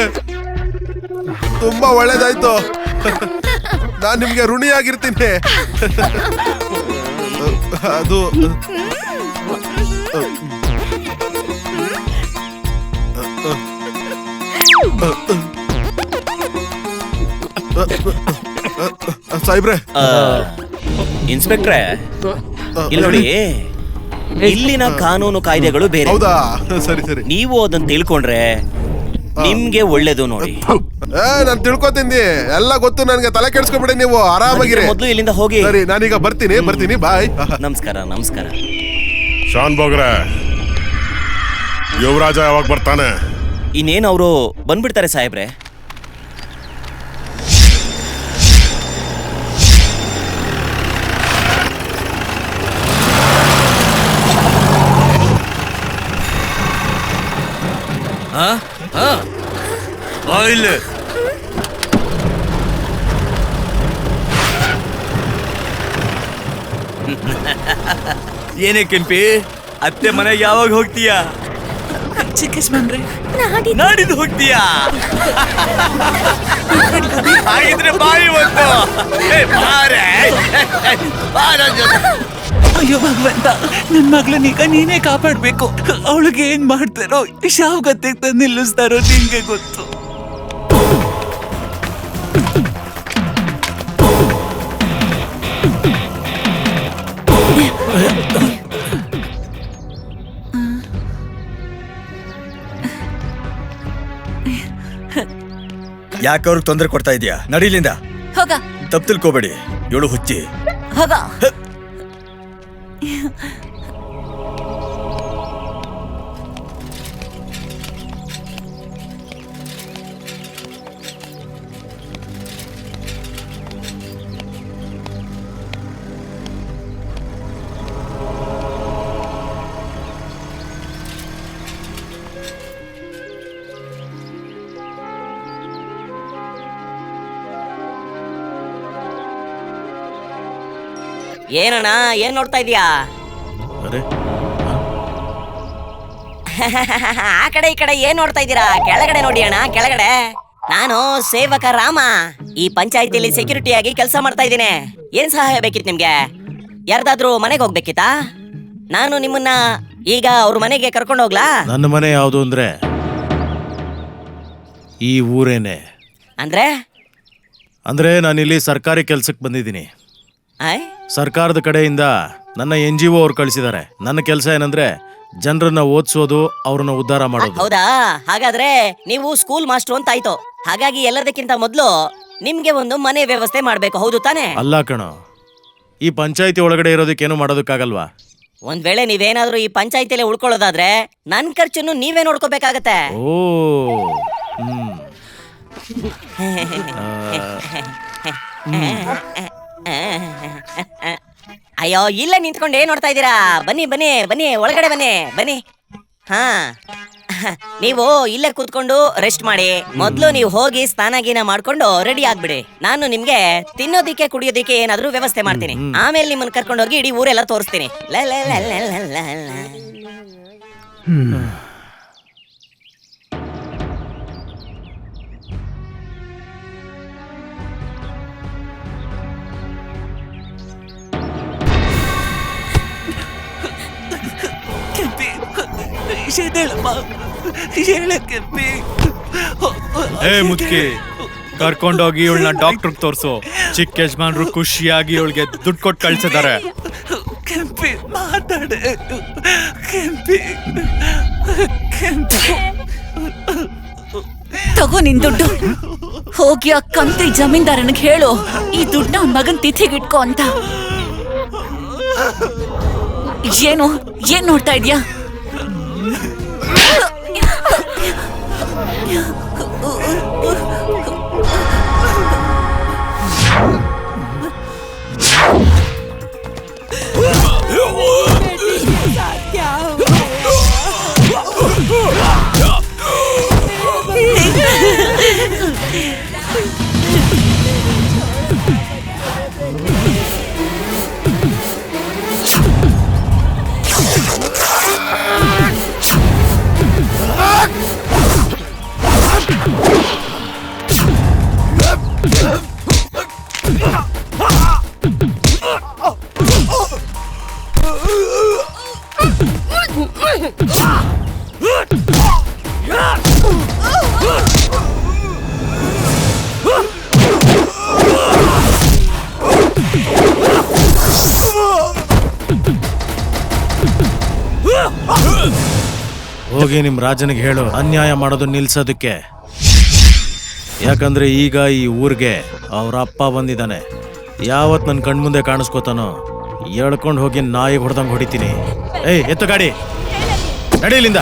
ತುಂಬಾ ಒಳ್ಳೇದಾಯ್ತು. ನಾನ್ ನಿಮ್ಗೆ ಋಣಿಯಾಗಿರ್ತೀನಿ. ಅದು ಸಾಹೇಬ್ರೆ. ಇನ್ಸ್ಪೆಕ್ಟ್ರೆ, ಇಲ್ಲಿ ನೋಡಿ, ಇಲ್ಲಿನ ಕಾನೂನು ಕಾಯ್ದೆಗಳು ಬೇರೆ. ಹೌದಾ? ಸರಿ ಸರಿ. ನೀವು ಅದನ್ನ ತಿಳ್ಕೊಂಡ್ರೆ ನಿಮ್ಗೆ ಒಳ್ಳೇದು ನೋಡಿ. ನಾನು ತಿಳ್ಕೊತೀನಿ, ಎಲ್ಲ ಗೊತ್ತು ನನ್ಗೆ. ತಲೆ ಕೆಡ್ಸ್ಕೊಬಿಡಿ, ನೀವು ಆರಾಮಾಗಿರಿ. ಮೊದಲು ಇಲ್ಲಿಂದ ಹೋಗಿ. ಸರಿ, ನಾನೀಗ ಬರ್ತೀನಿ. ಬಾಯ್. ನಮಸ್ಕಾರ ನಮಸ್ಕಾರ. ಶಾನ್ ಬೋಗ್ರೆ, ಯುವರಾಜ ಯಾವಾಗ ಬರ್ತಾನೆ? ಇನ್ನೇನು ಅವರು ಬಂದ್ಬಿಡ್ತಾರೆ ಸಾಹೇಬ್ರೆ. ಆಯಿಲ್ ಏನೇ ಕೆಂಪಿ, ಅತ್ತೆ ಮನೆಗೆ ಯಾವಾಗ ಹೋಗ್ತೀಯಾ? ಚಿಕ್ಕಸ್ಮಂದ್ರೆ ನಾಡಿದ್ದು ಹೋಗ್ತೀಯಾ? ಹಾಗಿದ್ರೆ ಬಾಯಿ ಬಂತು. ಅಯ್ಯೋ ಭಗವಂತ, ನನ್ ಮಗಳನ್ನೀಗ ನೀನೇ ಕಾಪಾಡ್ಬೇಕು. ಅವಳಿಗೆ ಏನ್ ಮಾಡ್ತಾರೋ, ಶಾವ್ ಗದ್ದೆಗೆ ತಂದು ನಿಲ್ಲಿಸ್ತಾರೋ ನಿಂಗೆ ಗೊತ್ತು. ಯಾಕೆ ಅವ್ರಿಗೆ ತೊಂದರೆ ಕೊಡ್ತಾ ಇದೀಯಾ? ನಡೀಲಿಂದ. ಹೋಗ ತಪ್ಪು ತಿಳ್ಕೋಬೇಡಿ, ಇವಳು ಹುಚ್ಚಿ. ಹೋಗ. ಏನಣ್ಣ, ಏನ್ ನೋಡ್ತಾ ಇದೀಯಾ? ಅರೆ ಆ ಕಡೆ ಈ ಕಡೆ ಏನ್ ನೋಡ್ತಾ ಇದ್ದೀರಾ? ಕೆಳಗಡೆ ನೋಡಿ ಅಣ್ಣ, ಕೆಳಗಡೆ. ನಾನು ಸೇವಕ ರಾಮ, ಈ ಪಂಚಾಯತಿಲಿ ಸೆಕ್ಯೂರಿಟಿ ಆಗಿ ಕೆಲಸ ಮಾಡ್ತಾ ಇದ್ದೀನಿ. ಏನ್ ಸಹಾಯ ಬೇಕಿತ್ತು ನಿಮ್ಗೆ? ಯಾರ್ದಾದ್ರೂ ಮನೆಗೆ ಹೋಗ್ಬೇಕಿತ್ತಾ? ನಾನು ನಿಮ್ಮನ್ನ ಈಗ ಅವ್ರ ಮನೆಗೆ ಕರ್ಕೊಂಡು ಹೋಗ್ಲಾ? ನನ್ನ ಮನೆ ಯಾವುದು ಅಂದ್ರೆ ಈ ಊರೇನೆ. ಅಂದ್ರೆ ನಾನಿಲ್ಲಿ ಸರ್ಕಾರಿ ಕೆಲ್ಸಕ್ಕೆ ಬಂದಿದ್ದೀನಿ. ಸರ್ಕಾರದ ಕಡೆಯಿಂದ ನನ್ನ NGO ಅವ್ರು ಕಳಿಸಿದ್ದಾರೆ. ನನ್ನ ಕೆಲಸ ಏನಂದ್ರೆ ಜನರನ್ನ ಓದಿಸೋದು, ಅವ್ರನ್ನ ಉದ್ಧಾರ ಮಾಡೋದು. ಹೌದಾ? ಹಾಗಾದ್ರೆ ನೀವು ಸ್ಕೂಲ್ ಮಾಸ್ಟರ್ ಅಂತ ಆಯ್ತು. ಹಾಗಾಗಿ ಎಲ್ಲದಕ್ಕಿಂತ ಮೊದಲು ನಿಮ್ಗೆ ಒಂದು ಮನೆ ವ್ಯವಸ್ಥೆ ಮಾಡ್ಬೇಕು, ಹೌದು ತಾನೆ? ಅಲ್ಲ ಕಣೋ, ಈ ಪಂಚಾಯತಿ ಒಳಗಡೆ ಇರೋದಕ್ಕೇನು ಮಾಡೋದಕ್ಕಾಗಲ್ವಾ? ಒಂದ್ ವೇಳೆ ನೀವೇನಾದ್ರೂ ಈ ಪಂಚಾಯತಿಲಿ ಉಳ್ಕೊಳ್ಳೋದಾದ್ರೆ ನನ್ ಖರ್ಚನ್ನು ನೀವೇ ನೋಡ್ಕೋಬೇಕಾಗತ್ತೆ. ಓ ಅಯ್ಯೋ, ಇಲ್ಲೇ ನಿಂತ್ಕೊಂಡು ಏನ್ ನೋಡ್ತಾ ಇದ್ದೀರಾ? ಬನ್ನಿ ಬನ್ನಿ ಬನ್ನಿ, ಒಳಗಡೆ ಬನ್ನಿ ಬನ್ನಿ. ಹಾ, ನೀವು ಇಲ್ಲೇ ಕೂತ್ಕೊಂಡು ರೆಸ್ಟ್ ಮಾಡಿ. ಮೊದ್ಲು ನೀವು ಹೋಗಿ ಸ್ನಾನ ಗೀನ ಮಾಡ್ಕೊಂಡು ರೆಡಿ ಆಗ್ಬಿಡಿ. ನಾನು ನಿಮ್ಗೆ ತಿನ್ನೋದಿಕ್ಕೆ ಕುಡಿಯೋದಿಕ್ಕೆ ಏನಾದ್ರೂ ವ್ಯವಸ್ಥೆ ಮಾಡ್ತೀನಿ. ಆಮೇಲೆ ನಿಮ್ಮನ್ನ ಕರ್ಕೊಂಡು ಹೋಗಿ ಇಡೀ ಊರೆಲ್ಲ ತೋರಿಸ್ತೀನಿ. ಮುದ್ಕಿ, ಕರ್ಕೊಂಡೋಗಿ ಇವಳನ್ನ ಡಾಕ್ಟರ್ ತೋರ್ಸು. ಚಿಕ್ಕ ಯಜಮಾನ್ರು ಖುಷಿಯಾಗಿ ಇವಳಿಗೆ ದುಡ್ಡು ಕೊಟ್ಟು ಕಳ್ಸಿದ್ದಾರೆ. ಕೆಂಪಿ ಮಾತಾಡೆ. ಕೆಂಪಿ ತಗೋ ನಿನ್ ದುಡ್ಡು. ಹೋಗಿ ಆ ಕಂತ್ರಿ ಜಮೀನ್ದಾರನಿಗೆ ಹೇಳು, ಈ ದುಡ್ಡನ್ನ ಅವ್ನ ಮಗನ್ ತಿಥಿಗಿಟ್ಕೋ ಅಂತ. ಏನ್ ನೋಡ್ತಾ ಇದ್ಯಾ? ಹೋಗಿ ನಿಮ್ ರಾಜನಿಗೆ ಹೇಳು ಅನ್ಯಾಯ ಮಾಡೋದು ನಿಲ್ಸೋದಕ್ಕೆ. ಯಾಕಂದ್ರೆ ಈಗ ಈ ಊರಿಗೆ ಅವ್ರ ಅಪ್ಪ ಬಂದಿದ್ದಾನೆ. ಯಾವತ್ ನನ್ ಕಣ್ಮುಂದೆ ಕಾಣಿಸ್ಕೋತಾನೋ ಎಳ್ಕೊಂಡು ಹೋಗಿ ನಾಯಿಗೆ ಹೊಡೆದಂಗ್ ಹೊಡಿತೀನಿ. ಏಯ್, ಎತ್ತು ಗಾಡಿ, ನಡೀಲಿಂದ.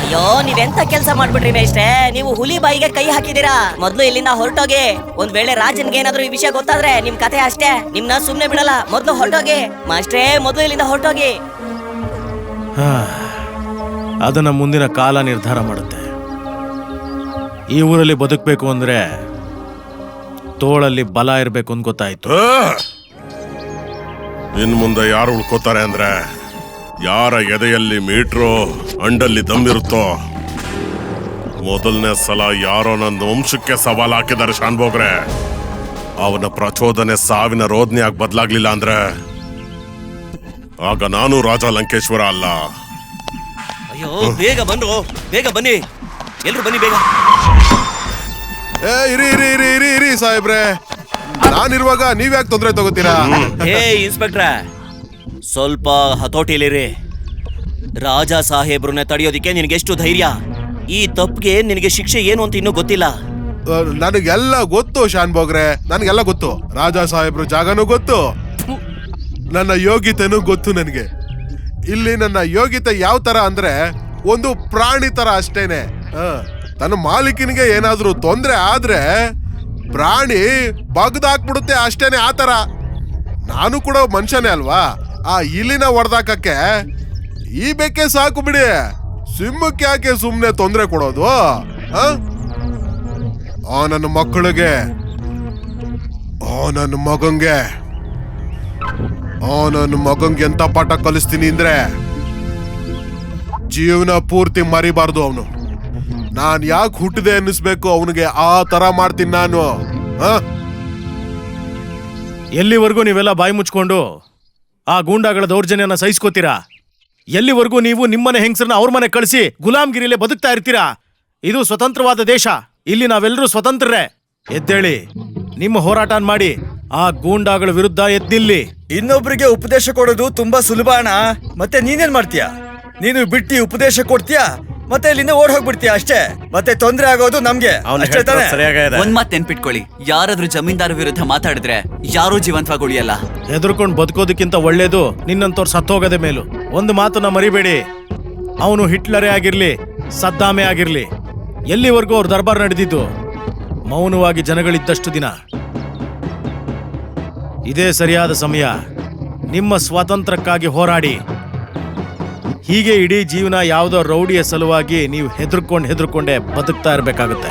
ಅಯ್ಯೋ, ನೀವೆಂತ ಕೆಲಸ ಮಾಡ್ಬಿಟ್ರಿ ಮೇಷ್ಟ್ರೆ? ನೀವು ಹುಲಿ ಬಾಯಿಗೆ ಕೈ ಹಾಕಿದೀರಾ. ಮೊದ್ಲು ಇಲ್ಲಿಂದ ಹೊರಟೋಗಿ. ಒಂದ್ ವೇಳೆ ರಾಜನ್ಗೆ ಏನಾದ್ರೂ ಈ ವಿಷಯ ಗೊತ್ತಾದ್ರೆ ನಿಮ್ ಕಥೆ ಅಷ್ಟೇ. ನಿಮ್ನ ಸುಮ್ನೆ ಬಿಡಲ್ಲ. ಮೊದ್ಲು ಹೊರಟೋಗಿ ಮಾಸ್ಟ್ರೇ, ಮೊದ್ಲು ಇಲ್ಲಿಂದ ಹೊರಟೋಗಿ. ಅದನ್ನ ಮುಂದಿನ ಕಾಲ ನಿರ್ಧಾರ ಮಾಡುತ್ತೆ. ಈ ಊರಲ್ಲಿ ಬದುಕಬೇಕು ಅಂದ್ರೆ ತೋಳಲ್ಲಿ ಬಲ ಇರ್ಬೇಕು ಅಂತ ಗೊತ್ತಾಯ್ತು. ಇನ್ ಮುಂದೆ ಯಾರು ಉಳ್ಕೋತಾರೆ ಅಂದ್ರೆ ಯಾರ ಎದೆಯಲ್ಲಿ ಮೀಟ್ರೋ ಅಂಡಲ್ಲಿ ದಮ್ಮಿರುತ್ತೋ. ಮೊದಲನೇ ಸಲ ಯಾರೋ ನನ್ನ ವಂಶಕ್ಕೆ ಸವಾಲ್ ಹಾಕಿದ್ದಾರೆ ಶಾನ್ಭೋಗ್ರೆ. ಅವನ ಪ್ರಚೋದನೆ ಸಾವಿನ ರೋದನೆಯಾಗಿ ಬದಲಾಗ್ಲಿಲ್ಲ ಅಂದ್ರೆ ಆಗ ನಾನು ರಾಜ ಲಂಕೇಶ್ವರ ಅಲ್ಲ. ಅಯ್ಯೋ ಬೇಗ ಬಂದ್ರು, ಬೇಗ ಬನ್ನಿ, ಎಲ್ರು ಬನ್ನಿ ಬೇಗ. ಇರಿ ಸಾಹೇಬ್ರೆ, ನಾನಿರುವಾಗ ನೀವ್ಯಾಕೆ ತೊಂದರೆ ತಗೋತೀರಾ? ಹೇ ಇನ್ಸ್ಪೆಕ್ಟ್ರೆ, ಸ್ವಲ್ಪ ಹತೋಟಿಲಿರಿ. ರಾಜ ಸಾಹೇಬ್ರನ್ನ ತಡೆಯೋದಿಕ್ಕೆ ನಿನಗೆಷ್ಟು ಧೈರ್ಯ? ಈ ತಪ್ಪಿಗೆ ನಿನಗೆ ಶಿಕ್ಷೆ ಏನು ಅಂತ ಇನ್ನೂ ಗೊತ್ತಿಲ್ಲ. ನನಗೆಲ್ಲ ಗೊತ್ತು ಶಾನ್ ಬೋಗ್ರೆ, ನನಗೆಲ್ಲ ಗೊತ್ತು. ರಾಜ ಸಾಹೇಬ್ರು ಜಾಗನೂ ಗೊತ್ತು, ನನ್ನ ಯೋಗ್ಯತೆನೂ ಗೊತ್ತು ನನಗೆ. ಇಲ್ಲಿ ನನ್ನ ಯೋಗ್ಯತೆ ಯಾವ ತರ ಅಂದ್ರೆ ಒಂದು ಪ್ರಾಣಿ ತರ ಅಷ್ಟೇನೆ. ತನ್ನ ಮಾಲೀಕನಿಗೆ ಏನಾದ್ರೂ ತೊಂದ್ರೆ ಆದ್ರೆ ಪ್ರಾಣಿ ಬಗ್ದಾಕ್ಬಿಡುತ್ತೆ ಅಷ್ಟೇನೆ, ಆ ತರ. ನಾನು ಕೂಡ ಮನುಷ್ಯನೇ ಅಲ್ವಾ? ಆ ಇಲಿನ ಹೊಡೆದಾಕಕ್ಕೆ ಈ ಬೇಕೆ ಸಾಕು ಬಿಡಿ. ಸಿಂಹಕ್ಕೆ ಯಾಕೆ ಸುಮ್ನೆ ತೊಂದರೆ ಕೊಡೋದು? ನನ್ನ ಮಕ್ಕಳಿಗೆ, ನನ್ನ ಮಗಂಗೆ ಎಂತ ಪಾಠ ಕಲಿಸ್ತೀನಿ ಅಂದ್ರೆ ಜೀವನ ಪೂರ್ತಿ ಮರಿಬಾರ್ದು. ಅವನು ನಾನ್ ಯಾಕೆ ಹುಟ್ಟಿದೆ ಅನ್ನಿಸ್ಬೇಕು ಅವನಿಗೆ, ಆ ತರ ಮಾಡ್ತೀನಿ ನಾನು. ಎಲ್ಲಿವರೆಗೂ ನೀವೆಲ್ಲ ಬಾಯಿ ಮುಚ್ಕೊಂಡು ಆ ಗೂಂಡಾಗಳ ದೌರ್ಜನ್ಯನ ಸಹಿಸ್ಕೋತೀರಾ? ಎಲ್ಲಿವರೆಗೂ ನೀವು ನಿಮ್ಮನೆ ಹೆಂಗಸರನ್ನ ಅವ್ರ ಮನೆ ಕಳಿಸಿ ಗುಲಾಮ್ಗಿರಿಲೆ ಬದುಕ್ತಾ ಇರ್ತೀರಾ? ಇದು ಸ್ವತಂತ್ರವಾದ ದೇಶ, ಇಲ್ಲಿ ನಾವೆಲ್ಲರೂ ಸ್ವತಂತ್ರರೇ. ಎದ್ದೇಳಿ, ನಿಮ್ಮ ಹೋರಾಟ ಮಾಡಿ ಆ ಗೂಂಡಾಗಳ ವಿರುದ್ಧ ಎದ್ದಿಲ್ಲಿ. ಇನ್ನೊಬ್ರಿಗೆ ಉಪದೇಶ ಕೊಡೋದು ತುಂಬಾ ಸುಲಭ ಅಣ್ಣ. ಮತ್ತೆ ನೀನೇನ್ ಮಾಡ್ತೀಯ? ನೀನು ಬಿಟ್ಟಿ ಉಪದೇಶ ಕೊಡ್ತೀಯಾ, ಮತ್ತೆ ಇಲ್ಲಿಂದ ಓಡ್ ಹೋಗ್ಬಿಡ್ತೀಯ ಅಷ್ಟೇ. ಮತ್ತೆ ತೊಂದ್ರೆ ಆಗೋದು ನಮ್ಗೆ. ಒಂದ್ ಮಾತ್ ನೆನ್ಪಿಟ್ಕೊಳ್ಳಿ, ಯಾರಾದ್ರೂ ಜಮೀನ್ದಾರ ವಿರುದ್ಧ ಮಾತಾಡಿದ್ರೆ ಯಾರೂ ಜೀವಂತವಾಗಿ ಉಳಿಯಲ್ಲ. ಹೆದರ್ಕೊಂಡು ಬದುಕೋದಕ್ಕಿಂತ ಒಳ್ಳೇದು ನಿನ್ನಂತವ್ರು ಸತ್ತೋಗದೆ ಮೇಲು. ಒಂದು ಮಾತನ್ನ ಮರಿಬೇಡಿ, ಅವನು ಹಿಟ್ಲರೇ ಆಗಿರ್ಲಿ, ಸದ್ದಾಮೆ ಆಗಿರ್ಲಿ, ಎಲ್ಲಿವರೆಗೂ ಅವ್ರ ದರ್ಬಾರ್ ನಡೆದಿದ್ದು ಮೌನವಾಗಿ ಜನಗಳಿದ್ದಷ್ಟು ದಿನ. ಇದೇ ಸರಿಯಾದ ಸಮಯ. ನಿಮ್ಮ ಸ್ವಾತಂತ್ರ್ಯಕ್ಕಾಗಿ ಹೋರಾಡಿ. ಹೀಗೆ ಇಡೀ ಜೀವನ ಯಾವುದೋ ರೌಡಿಯ ಸಲುವಾಗಿ ನೀವು ಹೆದರ್ಕೊಂಡೇ ಬದುಕ್ತಾ ಇರ್ಬೇಕಾಗುತ್ತೆ.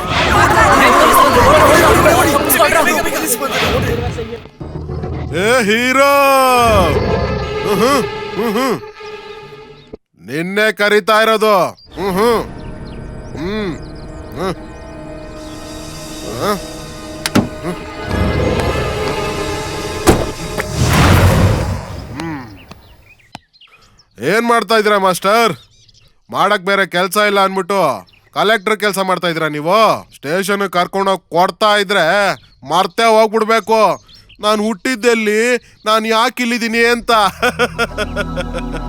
ಹೀರೋ, ನಿನ್ನೆ ಕರಿತಾ ಇರೋದು. ಏನ್ ಮಾಡ್ತಾ ಇದ್ದೀರಾ ಮಾಸ್ಟರ್? ಮಾಡಕ್ ಬೇರೆ ಕೆಲ್ಸ ಇಲ್ಲ ಅನ್ಬಿಟ್ಟು ಕಲೆಕ್ಟರ್ ಕೆಲಸ ಮಾಡ್ತಾ ಇದ್ದೀರಾ ನೀವು? ಸ್ಟೇಷನ್ ಕರ್ಕೊಂಡೋಗಿ ಕೊಡ್ತಾ ಇದ್ರೆ ಮರ್ತೇ ಹೋಗ್ಬಿಡ್ಬೇಕು ನಾನು ಹುಟ್ಟಿದ್ದೆಲ್ಲಿ, ನಾನು ಯಾಕೆ ಇಲ್ಲಿದ್ದೀನಿ ಅಂತ.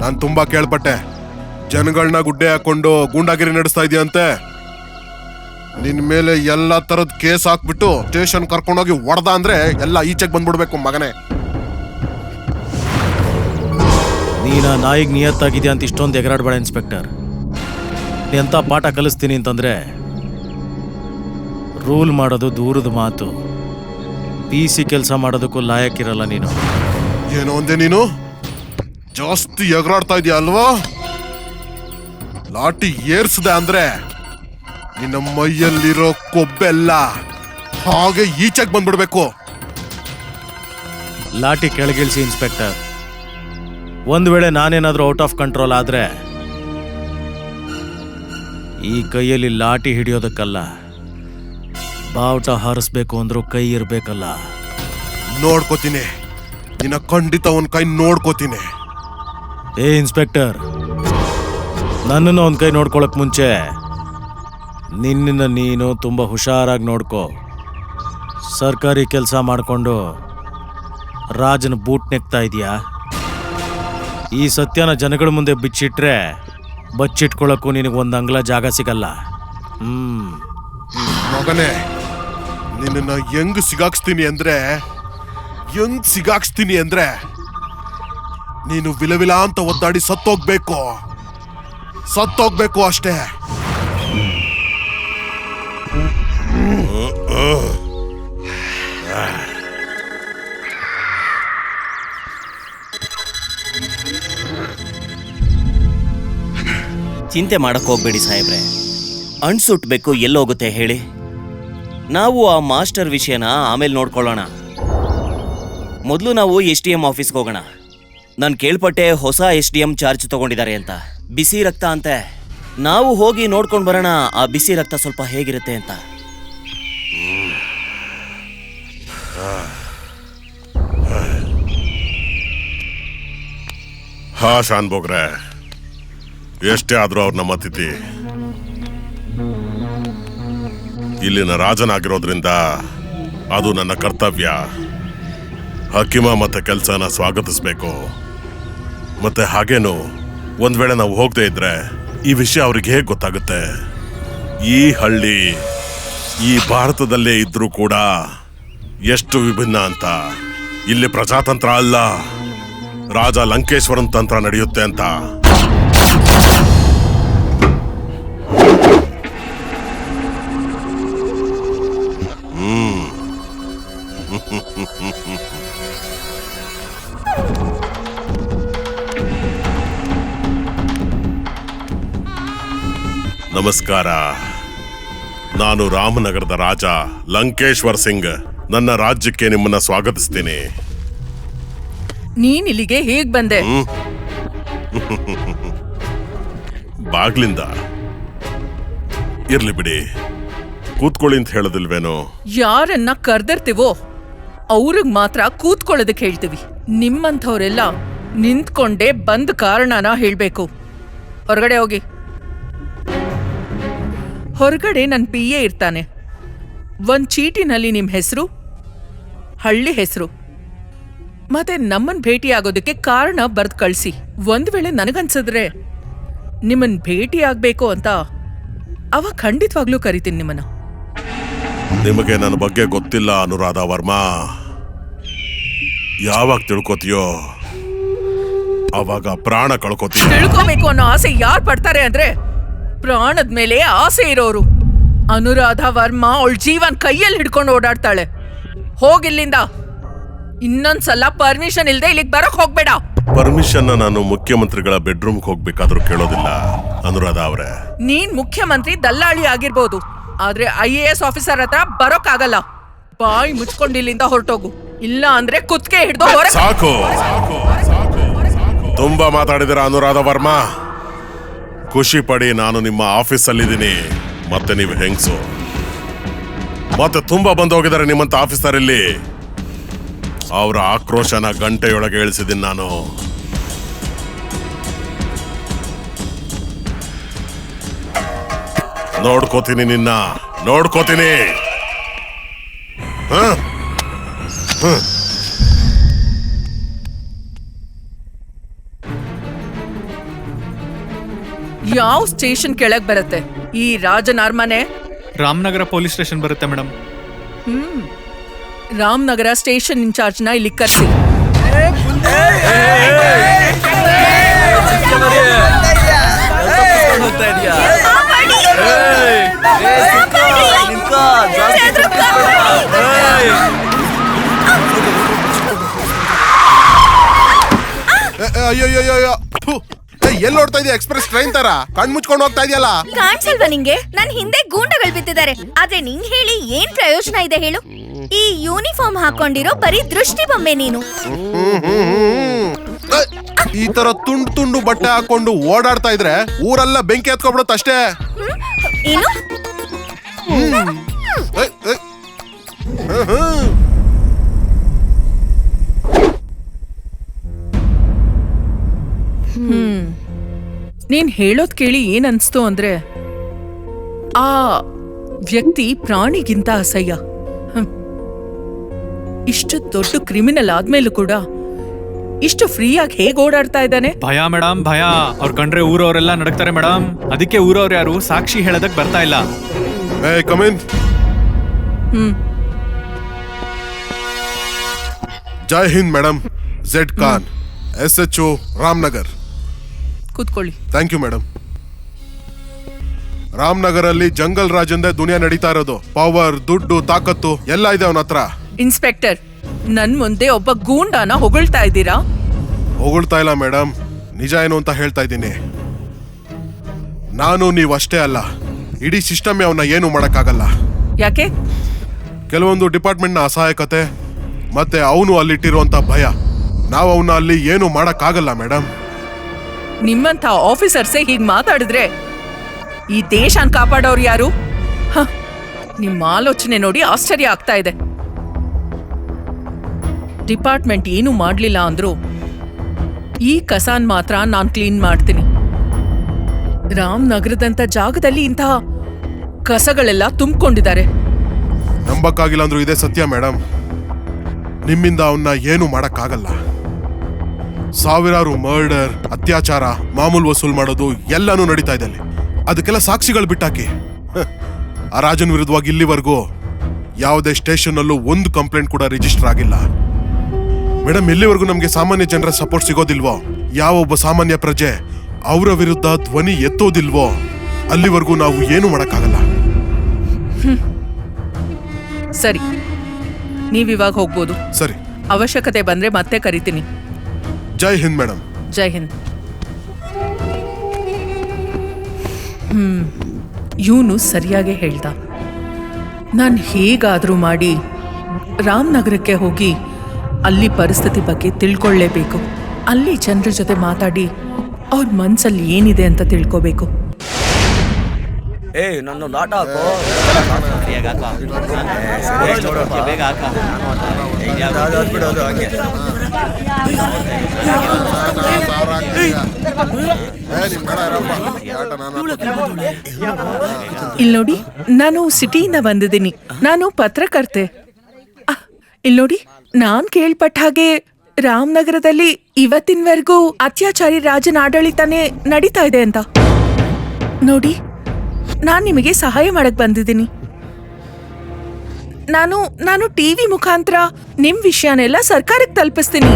ನಾನು ತುಂಬಾ ಕೇಳ್ಪಟ್ಟೆ, ಜನಗಳನ್ನ ಗುಡ್ಡೆ ಹಾಕೊಂಡು ಗೂಂಡಾಗಿರಿ ನಡೆಸ್ತಾ ಇದೆಯಂತೆ. ನಿನ್ ಮೇಲೆ ಎಲ್ಲಾ ತರದ್ ಕೇಸ್ ಹಾಕ್ಬಿಟ್ಟು ಸ್ಟೇಷನ್ ಕರ್ಕೊಂಡೋಗಿ ಹೊಡೆದ ಅಂದ್ರೆ ಎಲ್ಲ ಈಚೆಗೆ ಬಂದ್ಬಿಡ್ಬೇಕು ಮಗನೇ. ನೀನ ನಾಯಿಗೆ ನಿಯತ್ತಾಗಿದೆ ಅಂತ ಇಷ್ಟೊಂದು ಎಗರಾಡ್ಬೇಡ ಇನ್ಸ್ಪೆಕ್ಟರ್. ಎಂತ ಪಾಠ ಕಲಿಸ್ತೀನಿ ಅಂತಂದ್ರೆ, ರೂಲ್ ಮಾಡೋದು ದೂರದ ಮಾತು, PC ಕೆಲಸ ಮಾಡೋದಕ್ಕೂ ಲಾಯಕ್ಕಿರಲ್ಲ ನೀನು. ಏನೋ ಅಂದೆ ನೀನು? ಜಾಸ್ತಿ ಎಗರಾಡ್ತಾ ಇದೀಯ ಅಲ್ವಾ? ಲಾಠಿ ಏರ್ಸ್ದೆ ಅಂದ್ರೆ ನಿನ್ನ ಮೈಯಲ್ಲಿರೋ ಕೊಬ್ಬೆಲ್ಲ ಹಾಗೆ ಈಚೆಗೆ ಬಂದ್ಬಿಡ್ಬೇಕು. ಲಾಠಿ ಕೆಳಗಿಳಿಸಿ ಇನ್ಸ್ಪೆಕ್ಟರ್. ಒಂದು ವೇಳೆ ನಾನೇನಾದ್ರೂ ಔಟ್ ಆಫ್ ಕಂಟ್ರೋಲ್ ಆದ್ರೆ ಈ ಕೈಯಲ್ಲಿ ಲಾಠಿ ಹಿಡಿಯೋದಕ್ಕಲ್ಲ, ಬಾವುಟ ಹಾರಿಸ್ಬೇಕು ಅಂದ್ರೂ ಕೈ ಇರ್ಬೇಕಲ್ಲ. ನೋಡ್ಕೋತೀನಿ, ನಿನ್ನ ಖಂಡಿತ ಒಂದ್ ಕೈ ನೋಡ್ಕೋತೀನಿ. ಏ ಇನ್ಸ್ಪೆಕ್ಟರ್, ನನ್ನನ್ನು ಒಂದ್ ಕೈ ನೋಡ್ಕೊಳಕ್ ಮುಂಚೆ ನಿನ್ನ ನೀನು ತುಂಬಾ ಹುಷಾರಾಗಿ ನೋಡ್ಕೋ. ಸರ್ಕಾರಿ ಕೆಲಸ ಮಾಡ್ಕೊಂಡು ರಾಜನ ಬೂಟ್ ನೆಕ್ತಾ ಇದೀಯಾ? ಈ ಸತ್ಯನ ಜನಗಳ ಮುಂದೆ ಬಿಚ್ಚಿಟ್ರೆ ಬಚ್ಚಿಟ್ಕೊಳಕ್ಕೂ ನಿನಗೆ ಒಂದು ಅಂಗ್ಲ ಜಾಗ ಸಿಗಲ್ಲ. ಮಗನೇ, ನಿನ್ನ ಹೆಂಗ್ ಸಿಗಾಕ್ಸ್ತೀನಿ ಅಂದ್ರೆ ನೀನು ವಿಲವಿಲ ಅಂತ ಒದ್ದಾಡಿ ಸತ್ತೋಗ್ಬೇಕು ಅಷ್ಟೇ. ಚಿಂತೆ ಮಾಡಕ್ ಹೋಗ್ಬೇಡಿ ಸಾಹೇಬ್ರೆ, ಅಣ್ಸುಟ್ಬೇಕು ಎಲ್ಲೋಗುತ್ತೆ ಹೇಳಿ. ನಾವು ಆ ಮಾಸ್ಟರ್ ವಿಷಯನ ಆಮೇಲೆ ನೋಡ್ಕೊಳ್ಳೋಣ. ಮೊದಲು ನಾವು SDM ಆಫೀಸ್ಗೆ ಹೋಗೋಣ. ನಾನು ಕೇಳ್ಪಟ್ಟೆ ಹೊಸ SDM ಚಾರ್ಜ್ ತಗೊಂಡಿದ್ದಾರೆ ಅಂತ. ಬಿಸಿ ರಕ್ತ ಅಂತೆ. ನಾವು ಹೋಗಿ ನೋಡ್ಕೊಂಡು ಬರೋಣ ಆ ಬಿಸಿ ರಕ್ತ ಸ್ವಲ್ಪ ಹೇಗಿರುತ್ತೆ ಅಂತ. ಹಾ ಶಾನ್ಭೋಗ್ರೆ, ಎಷ್ಟೇ ಆದ್ರೂ ಅವ್ರ ನಮ್ಮ ಅತಿಥಿ. ಇಲ್ಲಿನ ರಾಜನಾಗಿರೋದ್ರಿಂದ ಅದು ನನ್ನ ಕರ್ತವ್ಯ. ಹಕೀಮ ಮತ್ತೆ ಕೆಲಸನ ಸ್ವಾಗತಿಸ್ಬೇಕು. ಮತ್ತೆ ಹಾಗೇನು ಒಂದ್ ವೇಳೆ ನಾವು ಹೋಗದೆ ಇದ್ರೆ ಈ ವಿಷಯ ಅವ್ರಿಗೆ ಹೇಗೆ ಗೊತ್ತಾಗುತ್ತೆ? ಈ ಹಳ್ಳಿ ಈ ಭಾರತದಲ್ಲೇ ಇದ್ರೂ ಕೂಡ ಎಷ್ಟು ವಿಭಿನ್ನ ಅಂತ. ಇಲ್ಲಿ ಪ್ರಜಾತಂತ್ರ ಅಲ್ಲ, ರಾಜ ಲಂಕೇಶ್ವರನ್ ತಂತ್ರ ನಡೆಯುತ್ತೆ ಅಂತ. ನಮಸ್ಕಾರ. ನಾನು ರಾಮನಗರದ ರಾಜ ಲಂಕೇಶ್ವರ್ ಸಿಂಗ್. ನನ್ನ ರಾಜ್ಯಕ್ಕೆ ನಿಮ್ಮನ್ನ ಸ್ವಾಗತಿಸ್ತೀನಿ. ನೀನ್ ಇಲ್ಲಿಗೆ ಹೇಗ್ ಬಂದೆ? ಬಾಗ್ಲಿಂದ. ಇರ್ಲಿ ಬಿಡಿ, ಕೂತ್ಕೊಳ್ಳಿ ಅಂತ ಹೇಳೋದಿಲ್ವೇನೋ? ಯಾರನ್ನ ಕರ್ದಿರ್ತೀವೋ ಅವ್ರಿಗ್ ಮಾತ್ರ ಕೂತ್ಕೊಳ್ಳೋದಕ್ಕೆ ಹೇಳ್ತೀವಿ. ನಿಮ್ಮಂಥವ್ರೆಲ್ಲ ನಿಂತ್ಕೊಂಡೇ ಬಂದ್ ಕಾರಣನ ಹೇಳ್ಬೇಕು. ಹೊರಗಡೆ ಹೋಗಿ. ಹೊರಗಡೆ ನನ್ PA ಇರ್ತಾನೆ. ಒಂದ್ ಚೀಟಿನಲ್ಲಿ ನಿಮ್ ಹೆಸರು, ಹಳ್ಳಿ ಹೆಸರು ಮತ್ತೆ ನಮ್ಮನ್ ಭೇಟಿ ಆಗೋದಕ್ಕೆ ಕಾರಣ ಬರ್ದ್ ಕಳ್ಸಿ. ಒಂದ್ ವೇಳೆ ನನಗನ್ಸಿದ್ರೆ ನಿಮ್ಮನ್ ಭೇಟಿ ಆಗ್ಬೇಕು ಅಂತ ಅವ ಖಂಡಿತವಾಗ್ಲೂ ಕರಿತೀನಿ ನಿಮ್ಮನ್ನ. ನಿಮಗೆ ನನ್ನ ಬಗ್ಗೆ ಗೊತ್ತಿಲ್ಲ ಅನುರಾಧ ವರ್ಮಾ. ಯಾವಾಗ ತಿಳ್ಕೊತೀಯೋ ಅವಾಗ ಪ್ರಾಣ ಕಳ್ಕೊತೀಯ. ತಿಳ್ಕೋಬೇಕು ಅನ್ನೋ ಆಸೆ ಯಾರ್ ಪಡ್ತಾರೆ ಅಂದ್ರೆ ಪ್ರಾಣದ ಮೇಲೆ ಆಸೆ ಇರೋರು. ಅನುರಾಧ ವರ್ಮಾ ಅವಳ ಜೀವನ್ ಕೈಯಲ್ಲಿ ಹಿಡ್ಕೊಂಡು ಓಡಾಡ್ತಾಳೆ. ಹೋಗಿಲ್ಲಿಂದ. ಇನ್ನೊಂದ್ಸಲ ಪರ್ಮಿಷನ್ ಇಲ್ದೆ ಇಲ್ಲಿಗೆ ಬರಕ್ ಹೋಗ್ಬೇಡ. ಪರ್ಮಿಷನ್ ನಾನು ಮುಖ್ಯಮಂತ್ರಿಗಳ ಬೆಡ್ರೂಮ್ಗೆ ಹೋಗ್ಬೇಕಾದ್ರೂ ಕೇಳೋದಿಲ್ಲ ಅನುರಾಧ ಅವರೇ. ನೀನ್ ಮುಖ್ಯಮಂತ್ರಿ ದಲ್ಲಾಳಿ ಆಗಿರ್ಬೋದು, ಆದ್ರೆ IAS ಆಫೀಸರ್ ಹತ್ರ ಬರೋಕ್ಕಾಗಲ್ಲ. ಬಾಯಿ ಮುಚ್ಕೊಂಡು ಇಲ್ಲಿಂದ ಹೊರಟೋಗು, ಇಲ್ಲ ಅಂದ್ರೆ ಕುತ್ಕೆ ಹಿಡ್ದು ಸಾಕು. ತುಂಬಾ ಮಾತಾಡಿದಿರ ಅನುರಾಧ ವರ್ಮಾ. ಖುಷಿ ಪಡಿ, ನಾನು ನಿಮ್ಮ ಆಫೀಸಲ್ಲಿದ್ದೀನಿ. ಮತ್ತೆ ನೀವು ಹೆಂಗ್ಸು. ಮತ್ತೆ ತುಂಬಾ ಬಂದು ಹೋಗಿದ್ದಾರೆ ನಿಮ್ಮಂತ ಆಫೀಸರ್ ಇಲ್ಲಿ. ಅವರ ಆಕ್ರೋಶನ ಗಂಟೆಯೊಳಗೆ ಇಳಿಸಿದ್ದೀನಿ ನಾನು. ನೋಡ್ಕೋತೀನಿ ನಿನ್ನ, ನೋಡ್ಕೋತೀನಿ. ಯಾವ ಸ್ಟೇಷನ್ ಕೆಳಗ್ ಬರುತ್ತೆ? ಈ ರಾಜನ್ ಅರಮನೆ ರಾಮನಗರ ಪೊಲೀಸ್ ಸ್ಟೇಷನ್ ಬರುತ್ತೆ ಮೇಡಮ್. ರಾಮನಗರ ಸ್ಟೇಷನ್ ಇನ್ಚಾರ್ಜ್ನ ಇಲ್ಲಿ ಕರ್ಸಿ. ಅಯ್ಯೋ, ಎಲ್ಲಿ ನೋಡ್ತಾ ಇದೀಯ? ಎಕ್ಸ್ಪ್ರೆಸ್ ಟ್ರೈನ್ ತರ ಕಣ್ ಮುಚ್ಕೊಂಡು ಹೋಗ್ತಾ ಇದೆಯಲ್ಲ. ಕಾಣಿಸಲ್ವಾ ನಿಂಗೆ? ನನ್ ಹಿಂದೆ ಗೂಂಡಗಳು ಬಿದ್ದಿದ್ದಾರೆ. ಆದ್ರೆ ನಿಂಗ್ ಹೇಳಿ ಏನ್ ಪ್ರಯೋಜನ ಇದೆ ಹೇಳು? ಈ ಯೂನಿಫಾರ್ಮ್ ಹಾಕೊಂಡಿರೋ ಬರೀ ದೃಷ್ಟಿ ಬೊಮ್ಮೆ ನೀನು. ಈ ತರ ತುಂಡು ತುಂಡು ಬಟ್ಟೆ ಹಾಕೊಂಡು ಓಡಾಡ್ತಾ ಇದ್ರೆ ಊರೆಲ್ಲ ಬೆಂಕಿ ಹತ್ಕೊಬಿಡುತ್ತೆ ಅಷ್ಟೇ. ಏನು? ನೀನ್ ಹೇಳೋದ್ ಕೇಳಿ ಏನ್ ಅನ್ಸ್ತು ಅಂದ್ರೆ ಆ ವ್ಯಕ್ತಿ ಪ್ರಾಣಿಗಿಂತ ಅಸಹ್ಯ. ಇಷ್ಟು ದೊಡ್ಡ ಕ್ರಿಮಿನಲ್ ಆದ್ಮೇಲೂ ಕೂಡ ಇಷ್ಟು ಫ್ರೀಯಾಗಿ ಹೇಗ್ ಓಡಾಡ್ತಾ ಇದ್ದಾನೆ? ಭಯ ಮೇಡಮ್, ಭಯ. ಅವ್ರ ಕಂಡ್ರೆ ಊರವರೆಲ್ಲ ನಡಕ್ತಾರೆ ಮೇಡಮ್. ಅದಕ್ಕೆ ಊರವ್ರು ಯಾರು ಸಾಕ್ಷಿ ಹೇಳೋದಕ್ ಬರ್ತಾ ಇಲ್ಲ. Jai Hind madam. Z Khan, SHO Ramanagar. ಕೂತ್ಕೊಳ್ಳಿ. Thank you madam. ರಾಮನಗರಲ್ಲಿ ಜಂಗಲ್ ರಾಜಂದೇ ದುನಿಯಾ ನಡೀತಾ ಇರೋದು. ಪವರ್, ದುಡ್ಡು, ತಾಕತ್ತು ಎಲ್ಲ ಇದೆ ಅವನ ಹತ್ರ. ಇನ್ಸ್ಪೆಕ್ಟರ್, ನನ್ ಮುಂದೆ ಒಬ್ಬ ಗೂಂಡಾನ ಹೊಗಳ್ತಾ ಇದ್ದೀರಾ? ಹೊಗಳ್ತಾ ಇಲ್ಲ ಮೇಡಮ್, ನಿಜ ಏನು ಅಂತ ಹೇಳ್ತಾ ಇದ್ದೀನಿ. ನಾನು ನೀವಷ್ಟೇ ಅಲ್ಲ, ಇಡೀ ಸಿಸ್ಟಮ್ ಅವನ್ನ ಏನು ಮಾಡಕ್ಕಾಗಲ್ಲ. ಯಾಕೆ? ಕೆಲವೊಂದು ಡಿಪಾರ್ಟ್ಮೆಂಟ್ನ ಅಸಹಾಯಕತೆ ಮತ್ತೆ ಅವನು ಅಲ್ಲಿಟ್ಟಿರುವಂತ ಭಯ. ನಾವು ಅವನ್ನ ಅಲ್ಲಿ ಏನು ಮಾಡಕ್ಕಾಗಲ್ಲ ಮೇಡಮ್. ನಿಮ್ಮಂಥ ಆಫೀಸರ್ಸೇ ಹೀಗ್ ಮಾತಾಡಿದ್ರೆ ಈ ದೇಶನ್ ಕಾಪಾಡೋರು ಯಾರು? ನಿಮ್ಮ ಆಲೋಚನೆ ನೋಡಿ ಆಶ್ಚರ್ಯ ಆಗ್ತಾ ಇದೆ. ಡಿಪಾರ್ಟ್ಮೆಂಟ್ ಏನು ಮಾಡ್ಲಿಲ್ಲ ಅಂದ್ರು ಈ ಕಸಾನ್ ಮಾತ್ರ ನಾನ್ ಕ್ಲೀನ್ ಮಾಡ್ತೀನಿ. ರಾಮನಗರದಂತ ಜಾಗದಲ್ಲಿ ಇಂತಹ ಕಸಗಳೆಲ್ಲ ತುಂಬಿಕೊಂಡಿದ್ದಾರೆ. ನಂಬಕ್ಕಾಗಿಲ್ಲ ಅಂದ್ರೂ ಇದೇ ಸತ್ಯ ಮೇಡಮ್. ನಿಮ್ಮಿಂದ ಅವನ್ನ ಏನು ಮಾಡಕ್ಕಾಗಲ್ಲ. ಸಾವಿರಾರು ಮರ್ಡರ್, ಅತ್ಯಾಚಾರ, ಮಾಮೂಲು ವಸೂಲ್ ಮಾಡೋದು ಎಲ್ಲಾನು ನಡೀತಾ ಇದೆ ಅಲ್ಲಿ. ಅದಕ್ಕೆಲ್ಲ ಸಾಕ್ಷಿಗಳು ಬಿಟ್ಟಾಕಿ. ಆ ರಾಜನ್ ವಿರುದ್ಧವಾಗಿ ಇಲ್ಲಿವರೆಗೂ ಯಾವುದೇ ಸ್ಟೇಷನ್ ಅಲ್ಲೂ ಒಂದು ಕಂಪ್ಲೇಂಟ್ ಕೂಡ ರಿಜಿಸ್ಟರ್ ಆಗಿಲ್ಲ. ಮೇಡಮ್, ಎಲ್ಲಿವರೆಗೂ ನಮ್ಗೆ ಸಾಮಾನ್ಯ ಜನರ ಸಪೋರ್ಟ್ ಸಿಗೋದಿಲ್ವೋ, ಯಾವ ಒಬ್ಬ ಸಾಮಾನ್ಯ ಪ್ರಜೆ ಅವರ ವಿರುದ್ಧ ಧ್ವನಿ ಎತ್ತೋದಿಲ್ವೋ, ಅಲ್ಲಿವರೆಗೂ ನಾವು ಏನು ಮಾಡಕ್ಕಾಗಲ್ಲ. ಸರಿ, ನೀವಿವಾಗ ಹೋಗ್ಬೋದು. ಸರಿ, ಅವಶ್ಯಕತೆ ಬಂದ್ರೆ ಮತ್ತೆ ಕರಿತೀನಿ. ಜೈ ಹಿಂದ್ ಮೇಡಮ್. ಜೈ ಹಿಂದ್. ಇವನು ಸರಿಯಾಗಿ ಹೇಳ್ದ. ನಾನು ಹೇಗಾದ್ರೂ ಮಾಡಿ ರಾಮನಗರಕ್ಕೆ ಹೋಗಿ ಅಲ್ಲಿ ಪರಿಸ್ಥಿತಿ ಬಗ್ಗೆ ತಿಳ್ಕೊಳ್ಳೇಬೇಕು. ಅಲ್ಲಿ ಜನರ ಜೊತೆ ಮಾತಾಡಿ ಅವ್ರ ಮನ್ಸಲ್ಲಿ ಏನಿದೆ ಅಂತ ತಿಳ್ಕೋಬೇಕು. ನನ್ನೊಂದು ಆಟ ಹಾಕೋ. ಇಲ್ಲಿ ನೋಡಿ, ನಾನು ಸಿಟಿಯಿಂದ ಬಂದಿದ್ದೀನಿ. ನಾನು ಪತ್ರಕರ್ತೆ. ಇಲ್ಲಿ ನೋಡಿ, ನಾನ್ ಕೇಳ್ಪಟ್ಟ ಹಾಗೆ ರಾಮನಗರದಲ್ಲಿ ಇವತ್ತಿನವರೆಗೂ ಅತ್ಯಾಚಾರಿ ರಾಜನ ಆಡಳಿತನೇ ನಡೀತಾ ಇದೆ ಅಂತ. ನೋಡಿ, ನಾನ್ ನಿಮಗೆ ಸಹಾಯ ಮಾಡಕ್ ಬಂದಿದ್ದೀನಿ. ನಾನು ಟಿವಿ ಮುಖಾಂತರ ನಿಮ್ ವಿಷಯನೆಲ್ಲ ಸರ್ಕಾರಕ್ಕೆ ತಲುಪಿಸ್ತೀನಿ.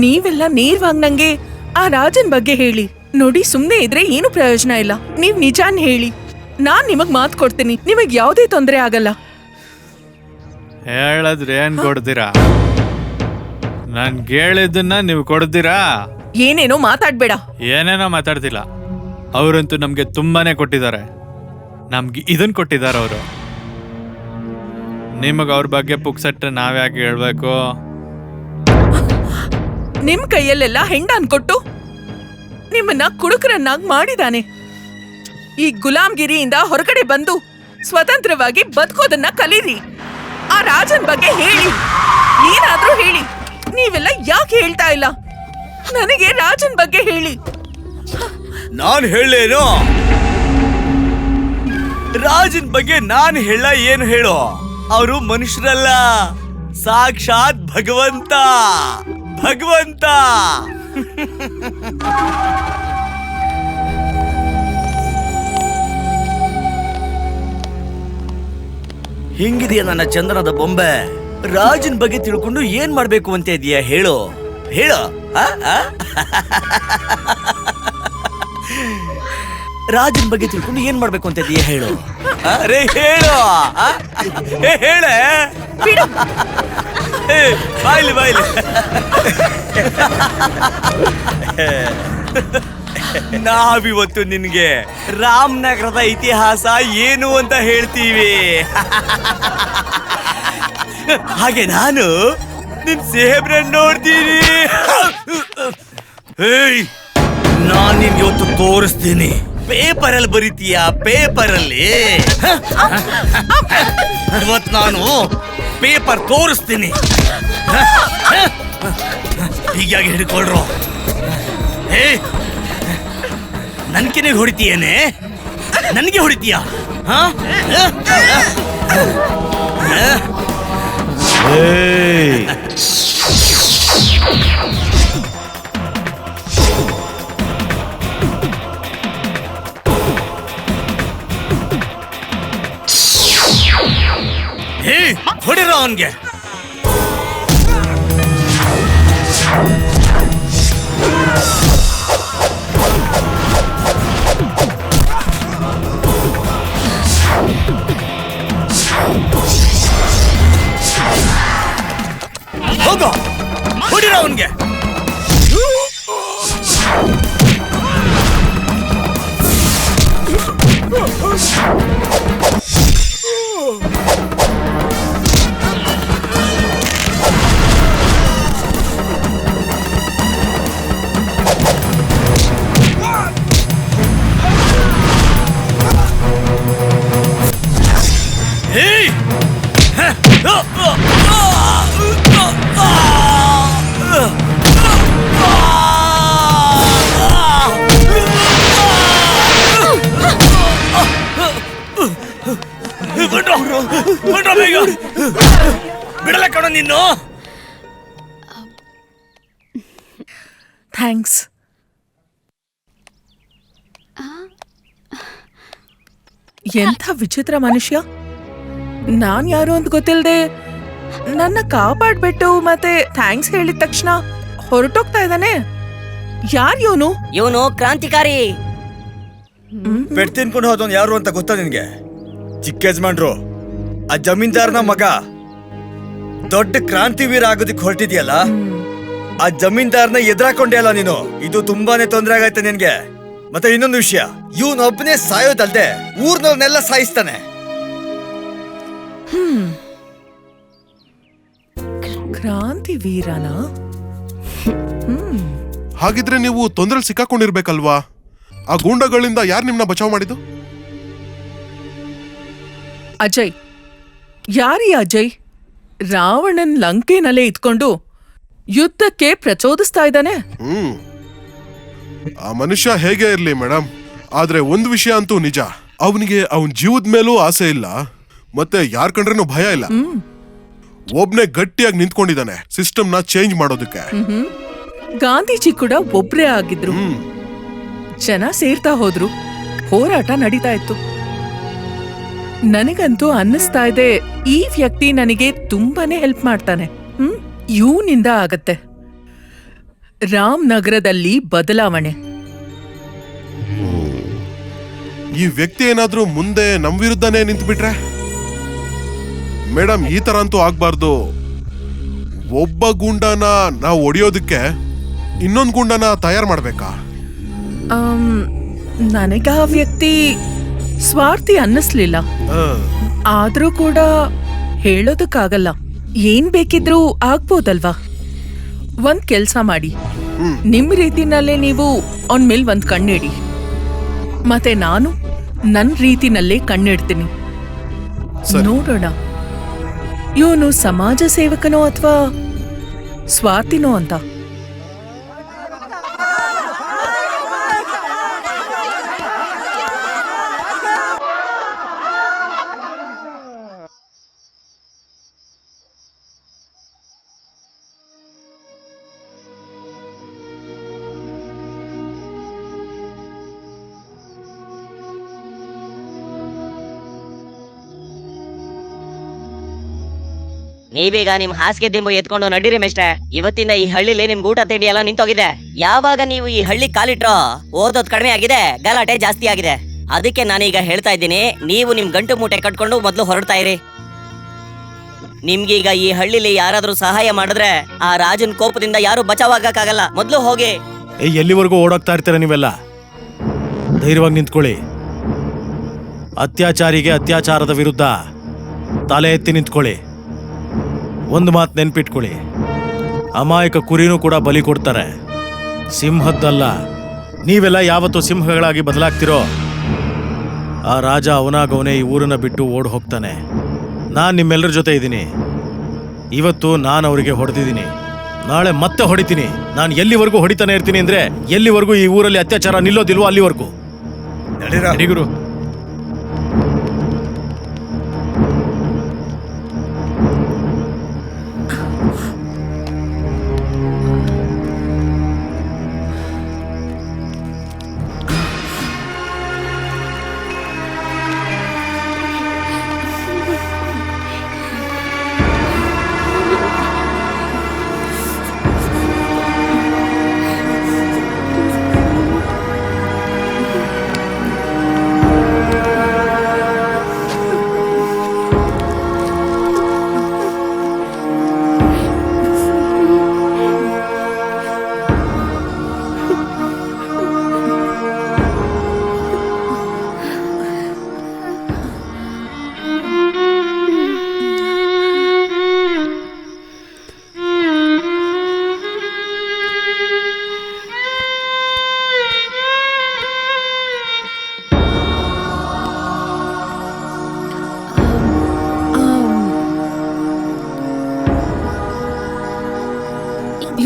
ನೀವೆಲ್ಲ ನೇರವಾಗಿ ನಂಗೆ ಆ ರಾಜನ್ ಬಗ್ಗೆ ಹೇಳಿ. ನೋಡಿ, ಸುಮ್ನೆ ಇದ್ರೆ ಏನು ಪ್ರಯೋಜನ ಇಲ್ಲ. ನೀವ್ ನಿಜಾನ್ ಹೇಳಿ, ನಾನ್ ನಿಮಗ್ ಮಾತು ಕೊಡ್ತೀನಿ. ನಿಮಗ್ ಯಾವುದೇ ತೊಂದರೆ ಆಗಲ್ಲ. ಹೇಳಿದ್ರೆ ಏನ್ ಕೊಡ್ತೀರಾ? ನಾನ್ ಕೇಳಿದ್ದನ್ನ ನೀವು ಕೊಡ್ತೀರಾ? ಏನೇನೋ ಮಾತಾಡ್ಬೇಡ. ಏನೇನೋ ಮಾತಾಡ್ತಿಲ್ಲ. ಅವರಂತೂ ನಮ್ಗೆ ತುಂಬಾನೇ ಕೊಟ್ಟಿದ್ದಾರೆ. ನಮ್ಗೆ ಇದನ್ ಕೊಟ್ಟಿದ್ದಾರೆ ಅವರು. ನಿಮಗ್ ಅವ್ರ ಬಗ್ಗೆ ಪುಕ್ಸಟ್ಟ ನಾವ್ಯಾಕೆ ಹೇಳ್ಬೇಕು? ನಿಮ್ ಕೈಯಲ್ಲೆಲ್ಲ ಹೆಂಡ ಅನ್ಕೊಟ್ಟು ನಿಮ್ಮನ್ನ ಕುಡುಕರನ್ನಾಗಿ ಮಾಡಿದಾನೆ. ಈ ಗುಲಾಮ್ಗಿರಿಯಿಂದ ಹೊರಗಡೆ ಬಂದು ಸ್ವತಂತ್ರವಾಗಿ ಬದುಕೋದನ್ನ ಕಲೀರಿ. ಆ ರಾಜನ್ ಬಗ್ಗೆ ಹೇಳಿ, ಏನಾದ್ರೂ ಹೇಳಿ. ನೀವೆಲ್ಲ ಯಾಕೆ ಹೇಳ್ತಾ ಇಲ್ಲ? ನನಗೆ ರಾಜನ್ ಬಗ್ಗೆ ಹೇಳಿ. ನಾನ್ ಹೇಳೇನು? ರಾಜನ್ ಬಗ್ಗೆ ನಾನು ಹೇಳ ಏನು ಹೇಳೋ? ಅವರು ಮನುಷ್ಯರಲ್ಲ, ಸಾಕ್ಷಾತ್ ಭಗವಂತ. ಭಗವಂತ ಹಿಂಗಿದೆಯಾ ನನ್ನ ಚಂದನದ ಬೊಂಬೆ? ರಾಜನ್ ಬಗ್ಗೆ ತಿಳ್ಕೊಂಡು ಏನ್ ಮಾಡ್ಬೇಕು ಅಂತ ಇದೀಯಾ? ಹೇಳು ಹೇಳು. ರಾಜನ್ ಬಗ್ಗೆ ತಿಳ್ಕೊಂಡು ಏನ್ ಮಾಡ್ಬೇಕು ಅಂತ ಇದೀಯಾ? ಹೇಳು. ಅರೆ ಹೇಳು. ಹೇಳೆ. ಬಾಯ್ಲಿ ಬಾಯ್ಲಿ. ನಾವಿವತ್ತು ನಿನ್ಗೆ ರಾಮನಗರದ ಇತಿಹಾಸ ಏನು ಅಂತ ಹೇಳ್ತೀವಿ. ಹಾಗೆ ನಾನು ನಿನ್ ಸೇಬ್ರನ್ನ ನೋಡ್ತೀನಿ. ನಾನ್ ನಿನ್ಗೆ ಇವತ್ತು ತೋರಿಸ್ತೀನಿ. ಪೇಪರಲ್ಲಿ ಬರೀತೀಯ, ಪೇಪರಲ್ಲಿ. ಇವತ್ತು ನಾನು ಪೇಪರ್ ತೋರಿಸ್ತೀನಿ. ಹೀಗಾಗಿ ಹಿಡ್ಕೊಳ್ರು. ನನ್ಗೆ ಹೊಡಿತೀಯೇನೆ? ನನ್ಗೆ ಹೊಡಿತೀಯ? ಹೊಡಿರೋ ಅವನ್ಗೆ. ಹೋಗೋ, ಹೊಡಿರೋ ಅವನ್ಗೆ. ಬಿಡಲ್ಲ ಕಣೋ ನಿನ್ನು. ಥ್ಯಾಂಕ್ಸ್. ಎಂಥ ವಿಚಿತ್ರ ಮನುಷ್ಯ. ನಾನ್ ಯಾರು ಅಂತ ಗೊತ್ತಿಲ್ಲದೆ ನನ್ನ ಕಾಪಾಡ್ಬಿಟ್ಟು ಮತ್ತೆ ಥ್ಯಾಂಕ್ಸ್ ಹೇಳಿದ ತಕ್ಷಣ ಹೊರಟೋಗ್ತಾ ಇದ್ದಾನೆ. ಯಾರು ಇವನು? ಇವನು ಕ್ರಾಂತಿಕಾರಿ. ಪೆಟ್ ತಿನ್ಕೊಂಡು ಹೋದವನು ಯಾರು ಅಂತ ಗೊತ್ತಾ ನಿನ್ಗೆ? ಚಿಕ್ಕ ಯಜಮಾನ್ರು, ಆ ಜಮೀನ್ದಾರನ ಮಗ. ದೊಡ್ಡ ಕ್ರಾಂತಿವೀರ ಆಗೋದಿಕ್ ಹೊರಟಿದ್ಯಲ್ಲ, ಆ ಜಮೀನ್ದಾರನ ಎದುರಾಕೊಂಡೆ ಅಲ್ಲ ನೀನು. ಇದು ತುಂಬಾನೇ ತೊಂದರೆ ಆಗೈತೆ ನಿನ್ಗೆ. ಮತ್ತೆ ಇನ್ನೊಂದು ವಿಷಯ, ಇವನೊಬ್ಬನೇ ಸಾಯೋದಲ್ದೆ ಊರ್ನವ್ರನ್ನೆಲ್ಲ ಸಾಯಿಸ್ತಾನೆ. ಕ್ರಾಂತಿ ವೀರನ? ಹಾಗಿದ್ರೆ ನೀವು ತೊಂದರೆ ಸಿಕ್ಕಾಕೊಂಡಿರ್ಬೇಕಲ್ವಾ? ಆ ಗೂಂಡಗಳಿಂದ ಯಾರು ನಿಮ್ನ ಬಚಾವ್ ಮಾಡಿದ್ದು? ಅಜಯ್. ಯಾರೀ ಅಜಯ್? ರಾವಣನ್ ಲಂಕೆನಲ್ಲೇ ಇದ್ಕೊಂಡು ಯುದ್ಧಕ್ಕೆ ಪ್ರಚೋದಿಸ್ತಾ ಇದ್ದಾನೆ. ಆ ಮನುಷ್ಯ ಹೇಗೆ ಇರ್ಲಿ ಮೇಡಮ್, ಆದ್ರೆ ಒಂದು ವಿಷಯ ಅಂತೂ ನಿಜ, ಅವನಿಗೆ ಅವನ್ ಜೀವದ ಮೇಲೂ ಆಸೆ ಇಲ್ಲ, ಮತ್ತೆ ಯಾರ್ ಕಂಡ್ರೇನು ಭಯ ಇಲ್ಲ. ಒಬ್ನೇ ಗಟ್ಟಿಯಾಗಿ ನಿಂತ್ಕೊಂಡಿದ್ದಾನೆ ಸಿಸ್ಟಮ್ ನ ಚೇಂಜ್ ಮಾಡೋದಕ್ಕೆ. ಗಾಂಧೀಜಿ ಕೂಡ ಒಬ್ರೇ ಆಗಿದ್ರು. ಜನ ಸೇರ್ತಾ ಹೋದ್ರು, ಹೋರಾಟ ನಡೀತಾ ಇತ್ತು. ನನಗಂತೂ ಅನ್ನಿಸ್ತಾ ಇದೆ ಈ ವ್ಯಕ್ತಿ ನನಗೆ ತುಂಬಾನೇ ಹೆಲ್ಪ್ ಮಾಡ್ತಾನೆ. ಇವನಿಂದ ಆಗತ್ತೆ ರಾಮನಗರದಲ್ಲಿ ಬದಲಾವಣೆ. ಈ ವ್ಯಕ್ತಿ ಏನಾದ್ರೂ ಮುಂದೆ ನಮ್ ವಿರುದ್ಧನೇ ನಿಂತು ಬಿಟ್ರೆ? ಮೇಡಮ್, ಈ ತರ ಅಂತೂ ಆಗ್ಬಾರ್ದು. ಒಬ್ಬ ಗುಂಡನ ನಾವು ಹೊಡಿಯೋದಕ್ಕೆ ಇನ್ನೊಂದು ಗುಂಡನ ತಯಾರು ಮಾಡ್ಬೇಕಾ? ನನಗ ಆ ವ್ಯಕ್ತಿ ಸ್ವಾರ್ಥಿ ಅನ್ನಿಸ್ಲಿಲ್ಲ. ಆದ್ರೂ ಕೂಡ ಹೇಳೋದಕ್ಕಾಗಲ್ಲ. ಏನ್ ಬೇಕಿದ್ರೂ ಆಗ್ಬೋದಲ್ವಾ? ಒಂದ್ ಕೆಲ್ಸ ಮಾಡಿ, ನಿಮ್ ರೀತಿನಲ್ಲೇ ನೀವು ಅವನ್ ಮೇಲ್ ಒಂದ್ ಕಣ್ಣಿಡಿ, ಮತ್ತೆ ನಾನು ನನ್ ರೀತಿನಲ್ಲೇ ಕಣ್ಣಿಡ್ತೀನಿ. ನೋಡೋಣ ಇವನು ಸಮಾಜ ಸೇವಕನೋ ಅಥವಾ ಸ್ವಾರ್ಥಿನೋ ಅಂತ. ನೀವೀಗ ನಿಮ್ ಹಾಸಿಗೆ ದಿಂಬು ಎತ್ಕೊಂಡು ನಡೀರಿ ಮೆಸ್ಟ್ರೆ. ಇವತ್ತಿಂದ ಈ ಹಳ್ಳಿಲಿ ನಿಮ್ಗೆ ಊಟ ತಿಂಡಿ ಎಲ್ಲ ನಿಂತೋಗಿದೆ. ಯಾವಾಗ ನೀವು ಈ ಹಳ್ಳಿ ಕಾಲಿಟ್ರೋ ಓದೋದ್ ಕಡಿಮೆ ಆಗಿದೆ, ಗಲಾಟೆ ಜಾಸ್ತಿ ಆಗಿದೆ. ಅದಕ್ಕೆ ನಾನೀಗ ಹೇಳ್ತಾ ಇದ್ದೀನಿ, ನೀವು ನಿಮ್ ಗಂಟು ಮೂಟೆ ಕಟ್ಕೊಂಡು ಮೊದ್ಲು ಹೊರಡ್ತಾ ಇರಿ. ನಿಮ್ಗೀಗ ಈ ಹಳ್ಳಿಲಿ ಯಾರಾದ್ರೂ ಸಹಾಯ ಮಾಡಿದ್ರೆ ಆ ರಾಜನ್ ಕೋಪದಿಂದ ಯಾರು ಬಚಾವಾಗಕ್ಕಾಗಲ್ಲ. ಮೊದ್ಲು ಹೋಗಿ. ಎಲ್ಲಿವರೆಗೂ ಓಡೋಗ್ತಾ ಇರ್ತೀರ ನೀವೆಲ್ಲ? ಧೈರ್ಯವಾಗಿ ನಿಂತ್ಕೊಳ್ಳಿ. ಅತ್ಯಾಚಾರಿಗೆ ಅತ್ಯಾಚಾರದ ವಿರುದ್ಧ ತಲೆ ಎತ್ತಿ ನಿಂತ್ಕೊಳ್ಳಿ. ಒಂದು ಮಾತು ನೆನ್ಪಿಟ್ಕೊಳ್ಳಿ, ಅಮಾಯಕ ಕುರಿನೂ ಕೂಡ ಬಲಿ ಕೊಡ್ತಾರೆ, ಸಿಂಹದ್ದಲ್ಲ. ನೀವೆಲ್ಲ ಯಾವತ್ತೂ ಸಿಂಹಗಳಾಗಿ ಬದಲಾಗ್ತಿರೋ ಆ ರಾಜ ಅವನಾಗವನೇ ಈ ಊರನ್ನ ಬಿಟ್ಟು ಓಡ್ ಹೋಗ್ತಾನೆ. ನಾನು ನಿಮ್ಮೆಲ್ಲರ ಜೊತೆ ಇದ್ದೀನಿ. ಇವತ್ತು ನಾನು ಅವರಿಗೆ ಹೊಡೆದಿದ್ದೀನಿ, ನಾಳೆ ಮತ್ತೆ ಹೊಡಿತೀನಿ. ನಾನು ಎಲ್ಲಿವರೆಗೂ ಹೊಡಿತಾನೆ ಇರ್ತೀನಿ ಅಂದ್ರೆ ಎಲ್ಲಿವರೆಗೂ ಈ ಊರಲ್ಲಿ ಅತ್ಯಾಚಾರ ನಿಲ್ಲೋದಿಲ್ವೋ ಅಲ್ಲಿವರೆಗೂ. ಗುರು.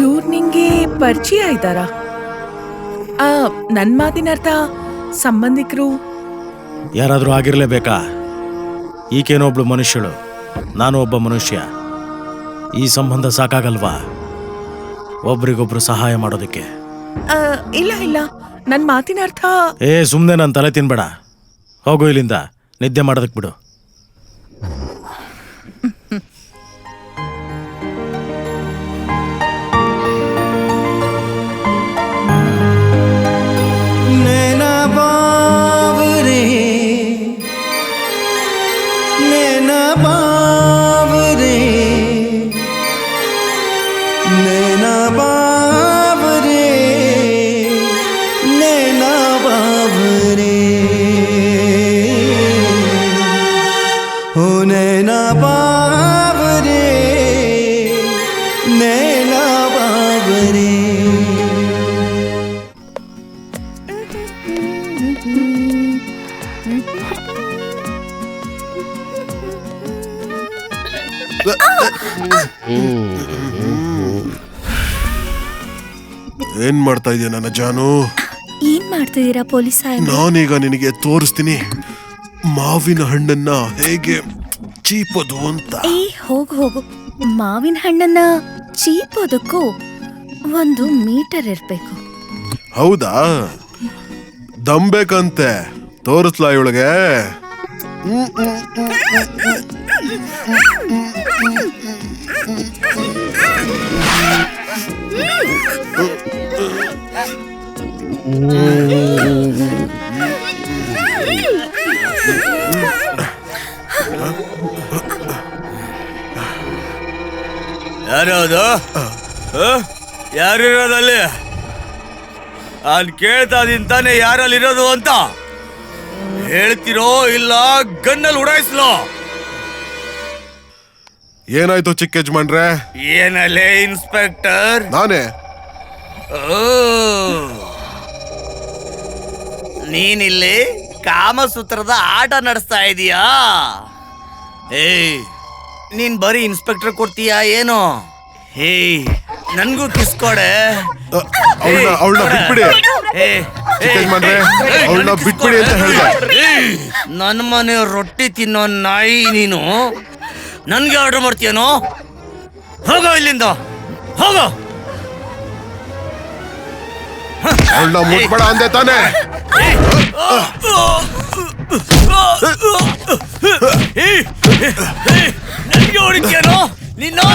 ಇವ್ರು ನಿಂಗೆ ಪರಿಚಯ ಇದ್ದಾರಾ? ನನ್ ಮಾತಿನ ಅರ್ಥ ಸಂಬಂಧಿಕರು ಯಾರಾದ್ರೂ ಆಗಿರ್ಲೇಬೇಕಾ? ಈಕೇನೊಬ್ಳು ಮನುಷ್ಯಳು, ನಾನು ಒಬ್ಬ ಮನುಷ್ಯ. ಈ ಸಂಬಂಧ ಸಾಕಾಗಲ್ವಾ ಒಬ್ರಿಗೊಬ್ರು ಸಹಾಯ ಮಾಡೋದಕ್ಕೆ? ಇಲ್ಲ ಇಲ್ಲ, ನನ್ ಮಾತಿನ ಅರ್ಥ. ಸುಮ್ಮನೆ ನನ್ನ ತಲೆ ತಿನ್ಬೇಡ. ಹೋಗು ಇಲ್ಲಿಂದ, ನಿದ್ದೆ ಮಾಡೋದಕ್ಕೆ ಬಿಡು. ಏನ್ ಮಾಡ್ತಾ ಇದೀಯ ನನ್ನ ಜಾನು? ಏನ್ ಮಾಡ್ತಿದ್ದೀರಾ ಪೊಲೀಸ್ ಸಾಹೇಬ್ರೆ? ನಾನೀಗ ನಿನಗೆ ತೋರಿಸ್ತೀನಿ ಮಾವಿನ ಹಣ್ಣನ್ನ ಹೇಗೆ ಚೀಪೋದು ಅಂತ. ಹೋಗು ಹೋಗು, ಮಾವಿನ ಹಣ್ಣನ್ನ ಚೀಪೋದಕ್ಕೂ 1 ಮೀಟರ್ ಇರ್ಬೇಕು. ಹೌದಾ? ದಮ್ ಬೇಕಂತೆ, ತೋರಿಸ್ಲಾ ಇವಳಿಗೆ? ಯಾರದು? ಯಾರಿರೋದಲ್ಲಿ? ನಾನು ಕೇಳ್ತಾ ಇದೀನಿ ತಾನೆ ಯಾರಲ್ಲಿರೋದು ಅಂತ. ಹೇಳ್ತಿರೋ ಇಲ್ಲ ಗನ್ನಲ್ಲಿ ಉಡಾಯಿಸ್ಲೋ? ಏನಾಯ್ತು ಚಿಕ್ಕ ಯಜಮಾನ್ರೆ? ಏನಲ್ಲೇ ಇನ್ಸ್ಪೆಕ್ಟರ್? ನಾನೇ. ನೀನಿಲ್ಲಿ ಕಾಮಸೂತ್ರದ ಆಟ ನಡೆಸ್ತಾ ಇದೀಯಾ? ನೀನ್ ಬರೀ ಇನ್ಸ್ಪೆಕ್ಟರ್ ಕೊಡ್ತೀಯಾ ಏನು? ನನ್ಗೂ ಕಿಸ್ಕೊಡೆ. ಅವಳನ್ನ ಬಿಟ್ಬಿಡಿ ಯಜಮಾನ್ರೆ, ಅವಳನ್ನ ಬಿಟ್ಬಿಡಿ ಅಂತ ಹೇಳ್ದೆ. ನನ್ನ ಮನೆ ರೊಟ್ಟಿ ತಿನ್ನೋ ನಾಯಿ ನೀನು ನನ್ಗೆ ಆರ್ಡರ್ ಮಾಡ್ತೀಯನೋ? ಹೋಗೋ ಇಲ್ಲಿಂದ, ಹೋಗೋ. ಅವಳನ್ನ ಮುಟ್ಬೇಡ ಅಂದೆ ತಾನೆ? ನನ್ಗೆ ಹೊಡಿತೀಯನೋ ನೀನು?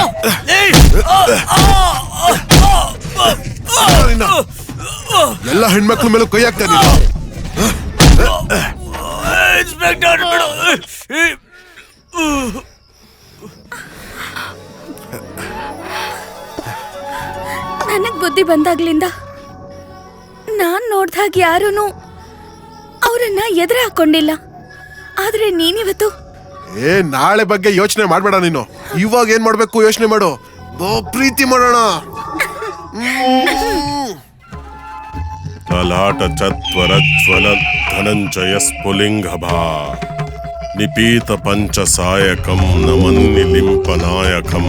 ಎಲ್ಲ ಹೆಣ್ಮಕ್ಳ ಮೇಲೂ ಕೈ ಹಾಕ್ತಾ ನೀನು. ಇನ್ಸ್ಪೆಕ್ಟರ್ ನನಗ್ ಬುದ್ಧಿ ಬಂದಾಗ್ಲಿಂದ ನಾನ್ ನೋಡ್ದಾಗ ಯಾರೂನು ಅವರನ್ನ ಎದುರು ಹಾಕೊಂಡಿಲ್ಲ. ಆದ್ರೆ ನೀನಿವತ್ತು ನಾಳೆ ಬಗ್ಗೆ ಯೋಚನೆ ಮಾಡ್ಬೇಡ ನೀನು. ಇವಾಗ ಏನ್ ಮಾಡ್ಬೇಕು ಯೋಚನೆ ಮಾಡು. ಪ್ರೀತಿ ಮಾಡೋಣ. ಲಲಾಟ ಚತ್ವರ ಜ್ವಲ ಧನಂಜಯ ಸ್ಫುಲಿಂಗಭಾ ನಿಪೀತ ಪಂಚ ಸಾಯಕಂ ನಮನ್ನಿ ಲಿಂಪನಾಯಕಂ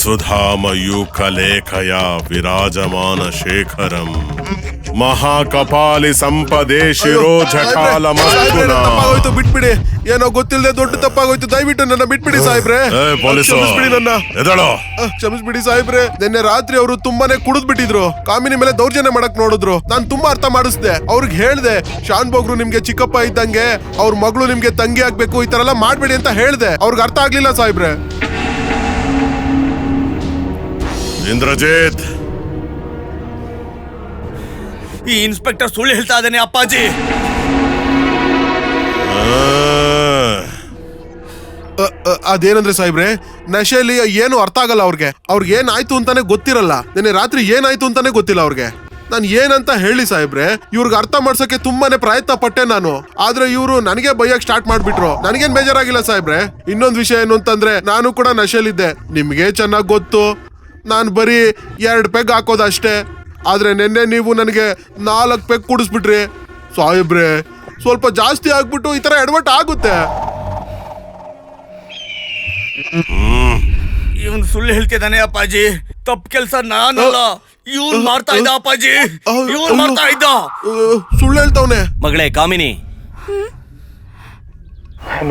ಸುಧಾಮಯೂಕಲೇಖಯ ವಿರಾಜಮಾನ ಶೇಖರಂ ಮಹಾಕಪಾಲಿ ಸಂಪದೇ ಶಿರೋಜಕಾಲ ಮಸ್ತುನ. ಬಿಟ್ಬಿಡಿ, ಏನೋ ಗೊತ್ತಿಲ್ಲದೆ ದೊಡ್ಡ ತಪ್ಪಾಗೋಯ್ತು. ದಯವಿಟ್ಟು ನನ್ನ ಬಿಟ್ಬಿಡಿ ಸಾಹೇಬ್ರೆ. ಕ್ಷಮಿಸ್ಬಿಡಿ ನನ್ನ. ಕ್ಷಮಿಸ್ಬಿಡಿ ಸಾಹೇಬ್ರೆ. ನಿನ್ನೆ ರಾತ್ರಿ ಅವರು ತುಂಬಾನೇ ಕುಡಿದ್ ಬಿಟ್ಟಿದ್ರು. ಕಾಮಿನಿ ಮೇಲೆ ದೌರ್ಜನ್ಯ ಮಾಡಕ್ ನೋಡಿದ್ರು. ನಾನ್ ತುಂಬಾ ಅರ್ಥ ಮಾಡಿಸ್ದೆ. ಅವ್ರಿಗೆ ಹೇಳ್ದೆ, ಶಾನ್ ಬೋಗ್ರು ನಿಮ್ಗೆ ಚಿಕ್ಕಪ್ಪ ಇದ್ದಂಗೆ, ಅವ್ರ ಮಗಳು ನಿಮ್ಗೆ ತಂಗಿ ಆಗ್ಬೇಕು, ಈ ತರ ಎಲ್ಲ ಮಾಡ್ಬೇಡಿ ಅಂತ ಹೇಳ್ದೆ. ಅವ್ರಿಗೆ ಅರ್ಥ ಆಗ್ಲಿಲ್ಲ ಸಾಹೇಬ್ರೆ. ಇಂದ್ರಜಿತ್, ಈ ಇನ್ಸ್ಪೆಕ್ಟರ್ ಸುಳ್ಳು ಹೇಳ್ತಾ ಇದ್ದಾನೆ ಅಪ್ಪಾಜಿ. ಅದೇನಂದ್ರೆ ಸಾಹೇಬ್ರೆ, ನಶೆಯಲ್ಲಿ ಏನು ಅರ್ಥ ಆಗಲ್ಲ ಅವ್ರಿಗೆ. ಅವ್ರಿಗೆ ಏನಾಯ್ತು ಅಂತಾನೆ ಗೊತ್ತಿರಲ್ಲ. ನಿನ್ನೆ ರಾತ್ರಿ ಏನಾಯ್ತು ಅಂತಾನೆ ಗೊತ್ತಿಲ್ಲ ಅವ್ರಿಗೆ. ನಾನು ಏನಂತ ಹೇಳಿ ಸಾಹೇಬ್ರೆ? ಇವ್ರಿಗೆ ಅರ್ಥ ಮಾಡ್ಸಕ್ಕೆ ತುಂಬಾನೇ ಪ್ರಯತ್ನ ಪಟ್ಟೆ ನಾನು. ಆದ್ರೆ ಇವರು ನನಗೆ ಬೈಯಕ್ ಸ್ಟಾರ್ಟ್ ಮಾಡ್ಬಿಟ್ರು. ನನಗೇನ್ ಬೇಜಾರಾಗಿಲ್ಲ ಸಾಹೇಬ್ರೆ. ಇನ್ನೊಂದ್ ವಿಷಯ ಏನು ಅಂತಂದ್ರೆ, ನಾನು ಕೂಡ ನಶೆಲಿದ್ದೆ. ನಿಮ್ಗೆ ಚೆನ್ನಾಗ್ ಗೊತ್ತು. ನಾನು ಬರೀ 2 ಪೆಗ್ ಹಾಕೋದಷ್ಟೇ. ಆದ್ರೆ ನಿನ್ನೆ ನೀವು ನನಗೆ 4 ಪೆಗ್ ಕುಡಿಸ್ಬಿಟ್ರಿ ಸಾಹೇಬ್ರೆ. ಸ್ವಲ್ಪ ಜಾಸ್ತಿ ಆಗ್ಬಿಟ್ಟು ಈ ತರ ಎಡವಟ್ ಆಗುತ್ತೆ. ಇವನು ಸುಳ್ಳು ಹೇಳ್ತಿದ್ದಾನೆ ಅಪ್ಪಾಜಿ. ತಪ್ಪು ಕೆಲಸ ನಾನಲ್ಲ, ಇವನು ಮಾಡ್ತಾ ಇದ್ದ ಅಪ್ಪಾಜಿ. ಇವನು ಮಾಡ್ತಾ ಇದ್ದ. ಸುಳ್ಳು ಹೇಳ್ತವನೆ. ಮಗಳೇ ಕಾಮಿನಿ,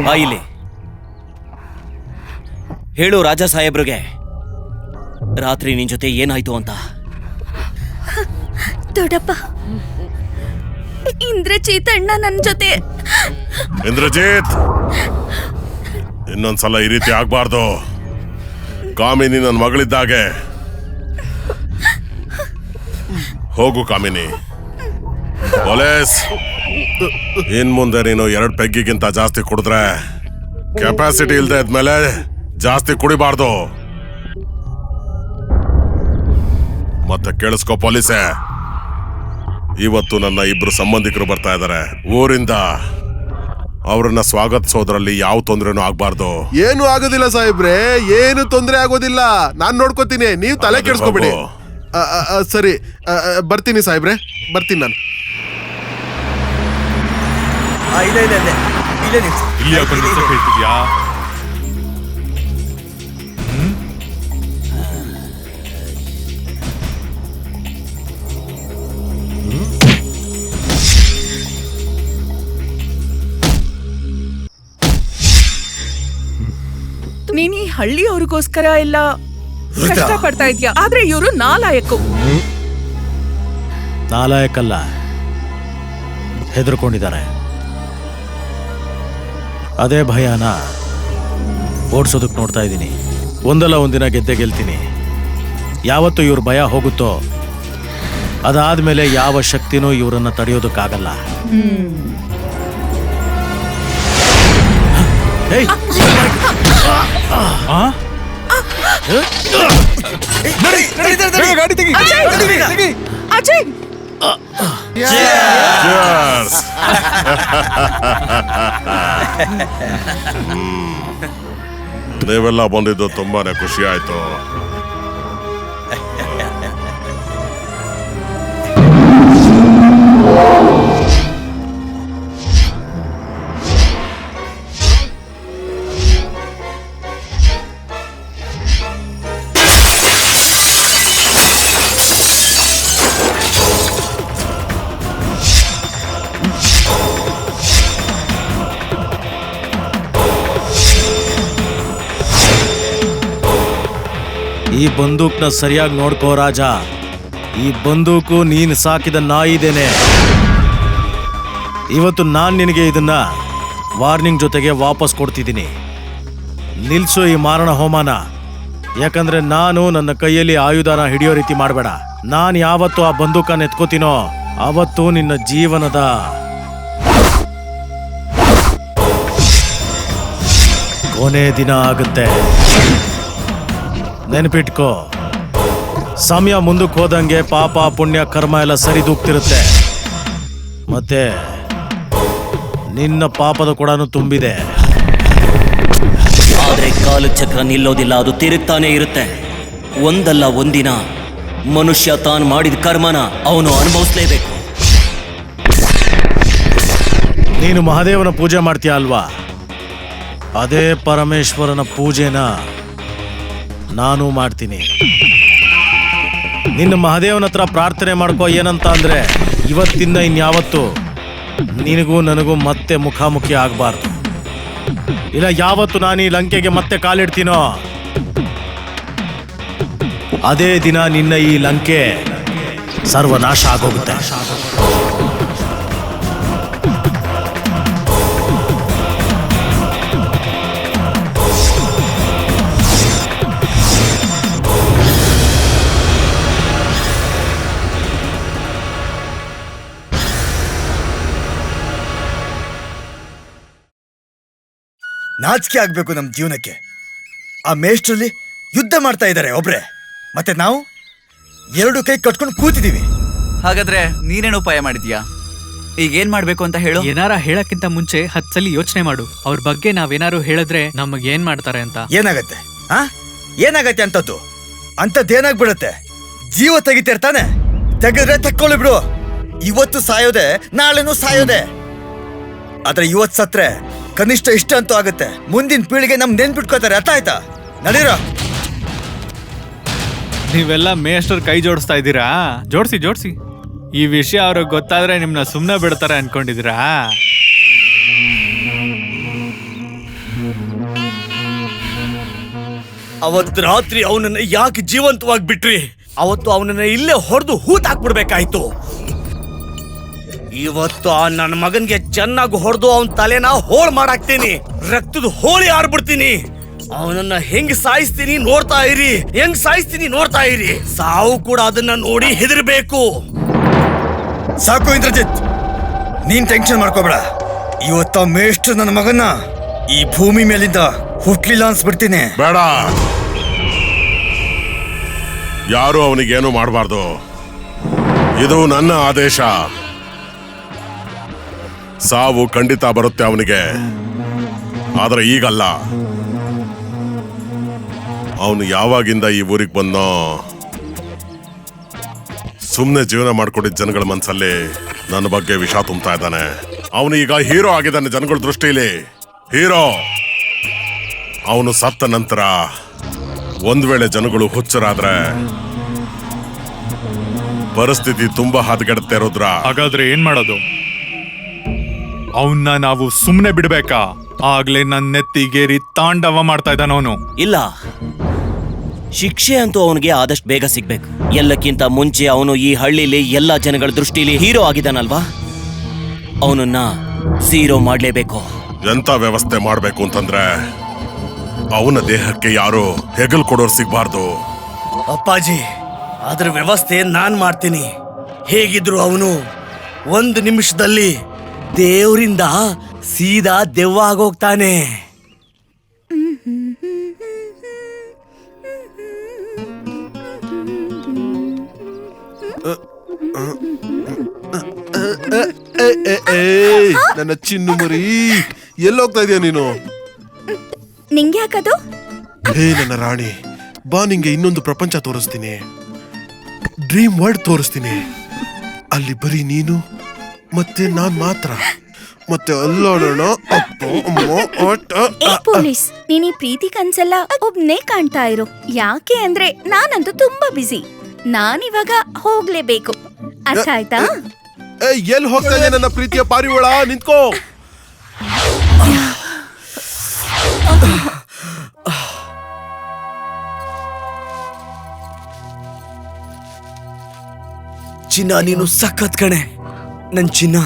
ಬಾ ಇಲ್ಲಿ. ಹೇಳು ರಾಜ ಸಾಹೇಬ್ರಿಗೆ ರಾತ್ರಿ ನಿನ್ ಜೊತೆ ಏನಾಯ್ತು ಅಂತ. ದೊಡ್ಡಪ್ಪ, ಇಂದ್ರಜಿತ್ ಅಣ್ಣ ನನ್ ಜೊತೆ. ಇಂದ್ರಜಿತ್, ಇನ್ನೊಂದ್ಸಲ ಈ ರೀತಿ ಆಗ್ಬಾರ್ದು. ಕಾಮಿನಿ ನನ್ನ ಮಗಳಿದ್ದಾಗೆ. ಹೋಗು ಕಾಮಿನಿ. ಪೊಲೀಸ್, ಇನ್ ಮುಂದೆ ನೀನು 2 ಪೆಗ್ಗಿಗಿಂತ ಜಾಸ್ತಿ ಕುಡಿದ್ರೆ ಕೆಪಾಸಿಟಿ ಇಲ್ದೆ ಇದ್ಮೇಲೆ ಜಾಸ್ತಿ ಕುಡಿಬಾರ್ದು. ಮತ್ತೆ ಕೇಳಿಸ್ಕೋ ಪೊಲೀಸೇ, ಇವತ್ತು ನನ್ನ 2 ಸಂಬಂಧಿಕರು ಬರ್ತಾ ಇದ್ದಾರೆ ಊರಿಂದ. ಅವ್ರನ್ನ ಸ್ವಾಗತಿಸೋದ್ರಲ್ಲಿ ಯಾವ ತೊಂದ್ರೆನೂ ಆಗ್ಬಾರ್ದು. ಏನು ಆಗೋದಿಲ್ಲ ಸಾಹೇಬ್ರೆ, ಏನು ತೊಂದರೆ ಆಗೋದಿಲ್ಲ. ನಾನ್ ನೋಡ್ಕೋತೀನಿ, ನೀವು ತಲೆ ಕೆಡಿಸ್ಕೋಬೇಡಿ. ಸರಿ, ಬರ್ತೀನಿ ಸಾಹೇಬ್ರೆ, ಬರ್ತೀನಿ ನಾನು. ಇಲ್ಲೇ ನಿಲ್ಸು. ಇಲ್ಲಿ ಯಾಕೆ ನಿಲ್ಸಕ್ ಹೇಳ್ತಿದ್ಯಾ? ನೀನ್ ಈ ಹಳ್ಳಿಯವ್ರಿಗೋಸ್ಕರ ಎಲ್ಲ ಕಷ್ಟ ಪಡ್ತಾ ಇದ್ಯಾ, ಆದ್ರೆ ಇವರು ನಾಲಾಯಕ್ಕು. ನಾಲಾಯಕಲ್ಲ, ಹೆದರ್ಕೊಂಡಿದ್ದಾರೆ. ಅದೇ ಭಯನ ಓಡಿಸೋದಕ್ಕೆ ನೋಡ್ತಾ ಇದ್ದೀನಿ. ಒಂದಲ್ಲ ಒಂದಿನ ಗೆದ್ದೆ ಗೆಲ್ತೀನಿ. ಯಾವತ್ತು ಇವ್ರ ಭಯ ಹೋಗುತ್ತೋ ಅದಾದ್ಮೇಲೆ ಯಾವ ಶಕ್ತಿನೂ ಇವರನ್ನ ತಡೆಯೋದಕ್ಕಾಗಲ್ಲ. ಏಯ್! ಅಜಯ್, Cheers! ನೀವೆಲ್ಲ ಬಂದಿದ್ದು ತುಂಬಾನೇ ಖುಷಿ ಆಯ್ತು. ಈ ಬಂದೂಕ್ನ ಸರಿಯಾಗಿ ನೋಡ್ಕೋ ರಾಜ. ಈ ಬಂದೂಕು ನೀನು ಸಾಕಿದ ನಾಯಿದೇನೆ. ಇವತ್ತು ನಾನು ನಿನಗೆ ಇದನ್ನ ವಾರ್ನಿಂಗ್ ಜೊತೆಗೆ ವಾಪಸ್ ಕೊಡ್ತಿದ್ದೀನಿ. ನಿಲ್ಸು ಈ ಮಾರಣ ಹೋಮಾನ. ಯಾಕಂದ್ರೆ ನಾನು ನನ್ನ ಕೈಯಲ್ಲಿ ಆಯುಧನ ಹಿಡಿಯೋ ರೀತಿ ಮಾಡಬೇಡ. ನಾನು ಯಾವತ್ತು ಆ ಬಂದೂಕನ್ನ ಎತ್ಕೋತೀನೋ ಅವತ್ತು ನಿನ್ನ ಜೀವನದ ಕೊನೆ ದಿನ ಆಗುತ್ತೆ. ನೆನಪಿಟ್ಕೋ, ಸಮಯ ಮುಂದಕ್ಕೆ ಹೋದಂಗೆ ಪಾಪ ಪುಣ್ಯ ಕರ್ಮ ಎಲ್ಲ ಸರಿದೂಗ್ತಿರುತ್ತೆ. ಮತ್ತೆ ನಿನ್ನ ಪಾಪದ ಕೊಡನು ತುಂಬಿದೆ. ಆದ್ರೆ ಕಾಲಚಕ್ರ ನಿಲ್ಲೋದಿಲ್ಲ, ಅದು ತಿರುಗ್ತಾನೆ ಇರುತ್ತೆ. ಒಂದಲ್ಲ ಒಂದಿನ ಮನುಷ್ಯ ತಾನು ಮಾಡಿದ ಕರ್ಮನ ಅವನು ಅನುಭವಿಸ್ಲೇಬೇಕು. ನೀನು ಮಹಾದೇವನ ಪೂಜೆ ಮಾಡ್ತೀಯ ಅಲ್ವಾ? ಅದೇ ಪರಮೇಶ್ವರನ ಪೂಜೆನ ನಾನು ಮಾಡ್ತೀನಿ. ನಿನ್ನ ಮಹಾದೇವನ ಹತ್ರ ಪ್ರಾರ್ಥನೆ ಮಾಡ್ಕೋ. ಏನಂತ ಅಂದ್ರೆ, ಇವತ್ತಿಂದ ಇನ್ಯಾವತ್ತು ನಿನಗೂ ನನಗೂ ಮತ್ತೆ ಮುಖಾಮುಖಿ ಆಗಬಾರ್ದು. ಇಲ್ಲ, ಯಾವತ್ತು ನಾನು ಈ ಲಂಕೆಗೆ ಮತ್ತೆ ಕಾಲಿಡ್ತೀನೋ ಅದೇ ದಿನ ನಿನ್ನ ಈ ಲಂಕೆ ಸರ್ವನಾಶ ಆಗೋಗುತ್ತೆ. ನಾಚಿಕೆ ಆಗ್ಬೇಕು ನಮ್ ಜೀವನಕ್ಕೆ. ಆ ಮೇಷ್ಟ್ರಲ್ಲಿ ಯುದ್ಧ ಮಾಡ್ತಾ ಇದ್ದಾರೆ ಒಬ್ರೆ, ಮತ್ತೆ ನಾವು 2 ಕೈ ಕಟ್ಕೊಂಡು ಕೂತಿದೀವಿ. ಹಾಗಾದ್ರೆ ನೀನೇನು ಉಪಾಯ ಮಾಡಿದ್ಯಾ? ಈಗ ಏನ್ ಮಾಡ್ಬೇಕು ಅಂತ ಹೇಳು. ಏನಾರ ಹೇಳಕ್ಕಿಂತ ಮುಂಚೆ 10 ಸಲ ಯೋಚನೆ ಮಾಡು. ಅವ್ರ ಬಗ್ಗೆ ನಾವೇನಾರು ಹೇಳಿದ್ರೆ ನಮಗ್ ಏನ್ ಮಾಡ್ತಾರೆ ಅಂತ. ಏನಾಗತ್ತೆ? ಏನಾಗತ್ತೆ ಅಂತದ್ದು? ಅಂತದ್ದೇನಾಗ್ಬಿಡತ್ತೆ? ಜೀವ ತೆಗಿತಿರ್ತಾನೆ, ತೆಗೆದ್ರೆ ತೆಕ್ಕೊಳ್ಳಿ ಬಿಡು. ಇವತ್ತು ಸಾಯೋದೆ, ನಾಳೆನೂ ಸಾಯೋದೆ. ಆದ್ರೆ ಇವತ್ತು ಸತ್ರೆ ಕನಿಷ್ಠ ಇಷ್ಟ ಅಂತೂ ಆಗುತ್ತೆ. ಮುಂದಿನ ಪೀಳಿಗೆ ನಮ್ ನೆನ್ಪಿಟ್ಕೋತಾರೆ. ಅರ್ಥ ಆಯ್ತಾ? ನಡೀರೋ. ನೀವೆಲ್ಲ ಮೇಸ್ಟರ್ ಕೈ ಜೋಡಿಸ್ತಾ ಇದ್ದೀರಾ? ಜೋಡ್ಸಿ. ಈ ವಿಷಯ ಅವ್ರಿಗೆ ಗೊತ್ತಾದ್ರೆ ನಿಮ್ನ ಸುಮ್ನೆ ಬಿಡ್ತಾರೆ ಅನ್ಕೊಂಡಿದ್ದೀರಾ? ಅವತ್ ರಾತ್ರಿ ಅವನನ್ನ ಯಾಕೆ ಜೀವಂತವಾಗಿ ಬಿಟ್ರಿ? ಅವತ್ತು ಅವನನ್ನ ಇಲ್ಲೇ ಹೊಡೆದು ಹೂತಾಕ್ಬಿಡ್ಬೇಕಾಯ್ತು. ಇವತ್ತು ಆ ನನ್ನ ಮಗನ್ಗೆ ಚೆನ್ನಾಗಿ ಹೊಡೆದು ಅವನ್ ತಲೆನ ಹೋಳ್ ಮಾಡಾಕ್ತೀನಿ, ರಕ್ತದ ಹೋಳಿ ಆಡ್ಬಿಡ್ತೀನಿ. ಅವನನ್ನ ಹೆಂಗ್ ಸಾಯಿಸ್ತೀನಿ ನೋಡ್ತಾ ಇರಿ, ಹೆಂಗ್ ಸಾಯಿಸ್ತೀನಿ ನೋಡ್ತಾ ಇರಿ. ಸಾವು ಕೂಡ ಅದನ್ನ ನೋಡಿ ಹೆದರ್ಬೇಕು. ಸಾಕು ಇಂದ್ರಜಿತ್, ನೀನ್ ಟೆನ್ಷನ್ ಮಾಡ್ಕೋಬೇಡ. ಇವತ್ತ ಮೇಷ್ಟ್ರು ನನ್ನ ಮಗನ್ನ ಈ ಭೂಮಿ ಮೇಲಿಂದ ಹುಟ್ಲಿಲ್ಲ ಅನ್ಸ್ಬಿಡ್ತೀನಿ. ಬೇಡ, ಯಾರು ಅವನಿಗೇನು ಮಾಡಬಾರ್ದು. ಇದು ನನ್ನ ಆದೇಶ. ಸಾವು ಖಂಡಿತ ಬರುತ್ತೆ ಅವನಿಗೆ, ಆದ್ರೆ ಈಗಲ್ಲ. ಅವನು ಯಾವಾಗಿಂದ ಈ ಊರಿಗೆ ಬಂದೋ ಸುಮ್ಮನೆ ಜೀವನ ಮಾಡ್ಕೊಂಡಿದ್ದ ಜನಗಳ ಮನಸ್ಸಲ್ಲಿ ನನ್ನ ಬಗ್ಗೆ ವಿಷ ತುಂಬ್ತಾ ಇದ್ದಾನೆ. ಅವನು ಈಗ ಹೀರೋ ಆಗಿದ್ದಾನೆ ಜನಗಳ ದೃಷ್ಟಿಲಿ, ಹೀರೋ. ಅವನು ಸತ್ತ ನಂತರ ಒಂದ್ ವೇಳೆ ಜನಗಳು ಹುಚ್ಚರಾದ್ರೆ ಪರಿಸ್ಥಿತಿ ತುಂಬಾ ಹದಗೆಡುತ್ತೆ ರುದ್ರ. ಹಾಗಾದ್ರೆ ಏನ್ ಮಾಡೋದು? ಅವನ್ನ ನಾವು ಸುಮ್ನೆ ಬಿಡ್ಬೇಕಾ? ಆಗ್ಲೇ ನನ್ನ ನೆತ್ತಿಗೇರಿ ತಾಂಡವ ಮಾಡ್ತಾ ಇದ್ದಾನ ಅವನು. ಇಲ್ಲ, ಶಿಕ್ಷೆ ಅಂತೂ ಅವನಿಗೆ ಆದಷ್ಟು ಬೇಗ ಸಿಗ್ಬೇಕು. ಎಲ್ಲಕ್ಕಿಂತ ಮುಂಚೆ ಅವನು ಈ ಹಳ್ಳಿಲಿ ಎಲ್ಲ ಜನಗಳ ದೃಷ್ಟಿಲಿ ಹೀರೋ ಆಗಿದ್ದಾನಲ್ವಾ, ಅವನನ್ನ ಝೀರೋ ಮಾಡ್ಲೇಬೇಕು. ಎಂತ ವ್ಯವಸ್ಥೆ ಮಾಡ್ಬೇಕು ಅಂತಂದ್ರೆ ಅವನ ದೇಹಕ್ಕೆ ಯಾರು ಹೆಗಲ್ ಕೊಡೋರು ಸಿಗ್ಬಾರ್ದು. ಅಪ್ಪಾಜಿ, ಅದ್ರ ವ್ಯವಸ್ಥೆ ನಾನ್ ಮಾಡ್ತೀನಿ. ಹೇಗಿದ್ರು ಅವನು 1 ನಿಮಿಷದಲ್ಲಿ ದೇವರಿಂದ ಸೀದಾ ದೆವ್ವ ಆಗೋಗ್ತಾನೆ. ನನ್ನ ಚಿನ್ನು ಮರಿ, ಎಲ್ಲೋಗ್ತಾ ಇದೀಯ ನೀನು? ನಿಂಗೆ ಯಾಕದು? ಹೇ ನನ್ನ ರಾಣಿ, ಬಾ, ನಿಂಗೆ ಇನ್ನೊಂದು ಪ್ರಪಂಚ ತೋರಿಸ್ತೀನಿ. ಡ್ರೀಮ್ ವರ್ಲ್ಡ್ ತೋರಿಸ್ತೀನಿ. ಅಲ್ಲಿ ಬರೀ ನೀನು ಮತ್ತೆ ನಾನ್ ಮಾತ್ರ. ಮತ್ತೆ ಅಲ್ಲೋಡೋಣ. ಪೊಲೀಸ್, ನೀನ್ ಈ ಪ್ರೀತಿ ಕನ್ಸೆಲ್ಲ ಒಬ್ನೇ ಕಾಣ್ತಾ ಇರು. ಯಾಕೆ ಅಂದ್ರೆ ನಾನಂತೂ ತುಂಬಾ ಬಿಸಿ. ನಾನಿವಾಗ ಹೋಗ್ಲೇಬೇಕು, ಅರ್ಥ ಆಯ್ತಾ? ಎಲ್ಲಿ ಹೋಗ್ತಾ ಇದೆ ನನ್ನ ಪ್ರೀತಿಯ ಪಾರಿವಾಳ? ನಿಂತ್ಕೋ. ಚಿನ್ನ, ನೀನು ಸಖತ್ ಕಣೆ ನನ್ ಚಿನ್ನ.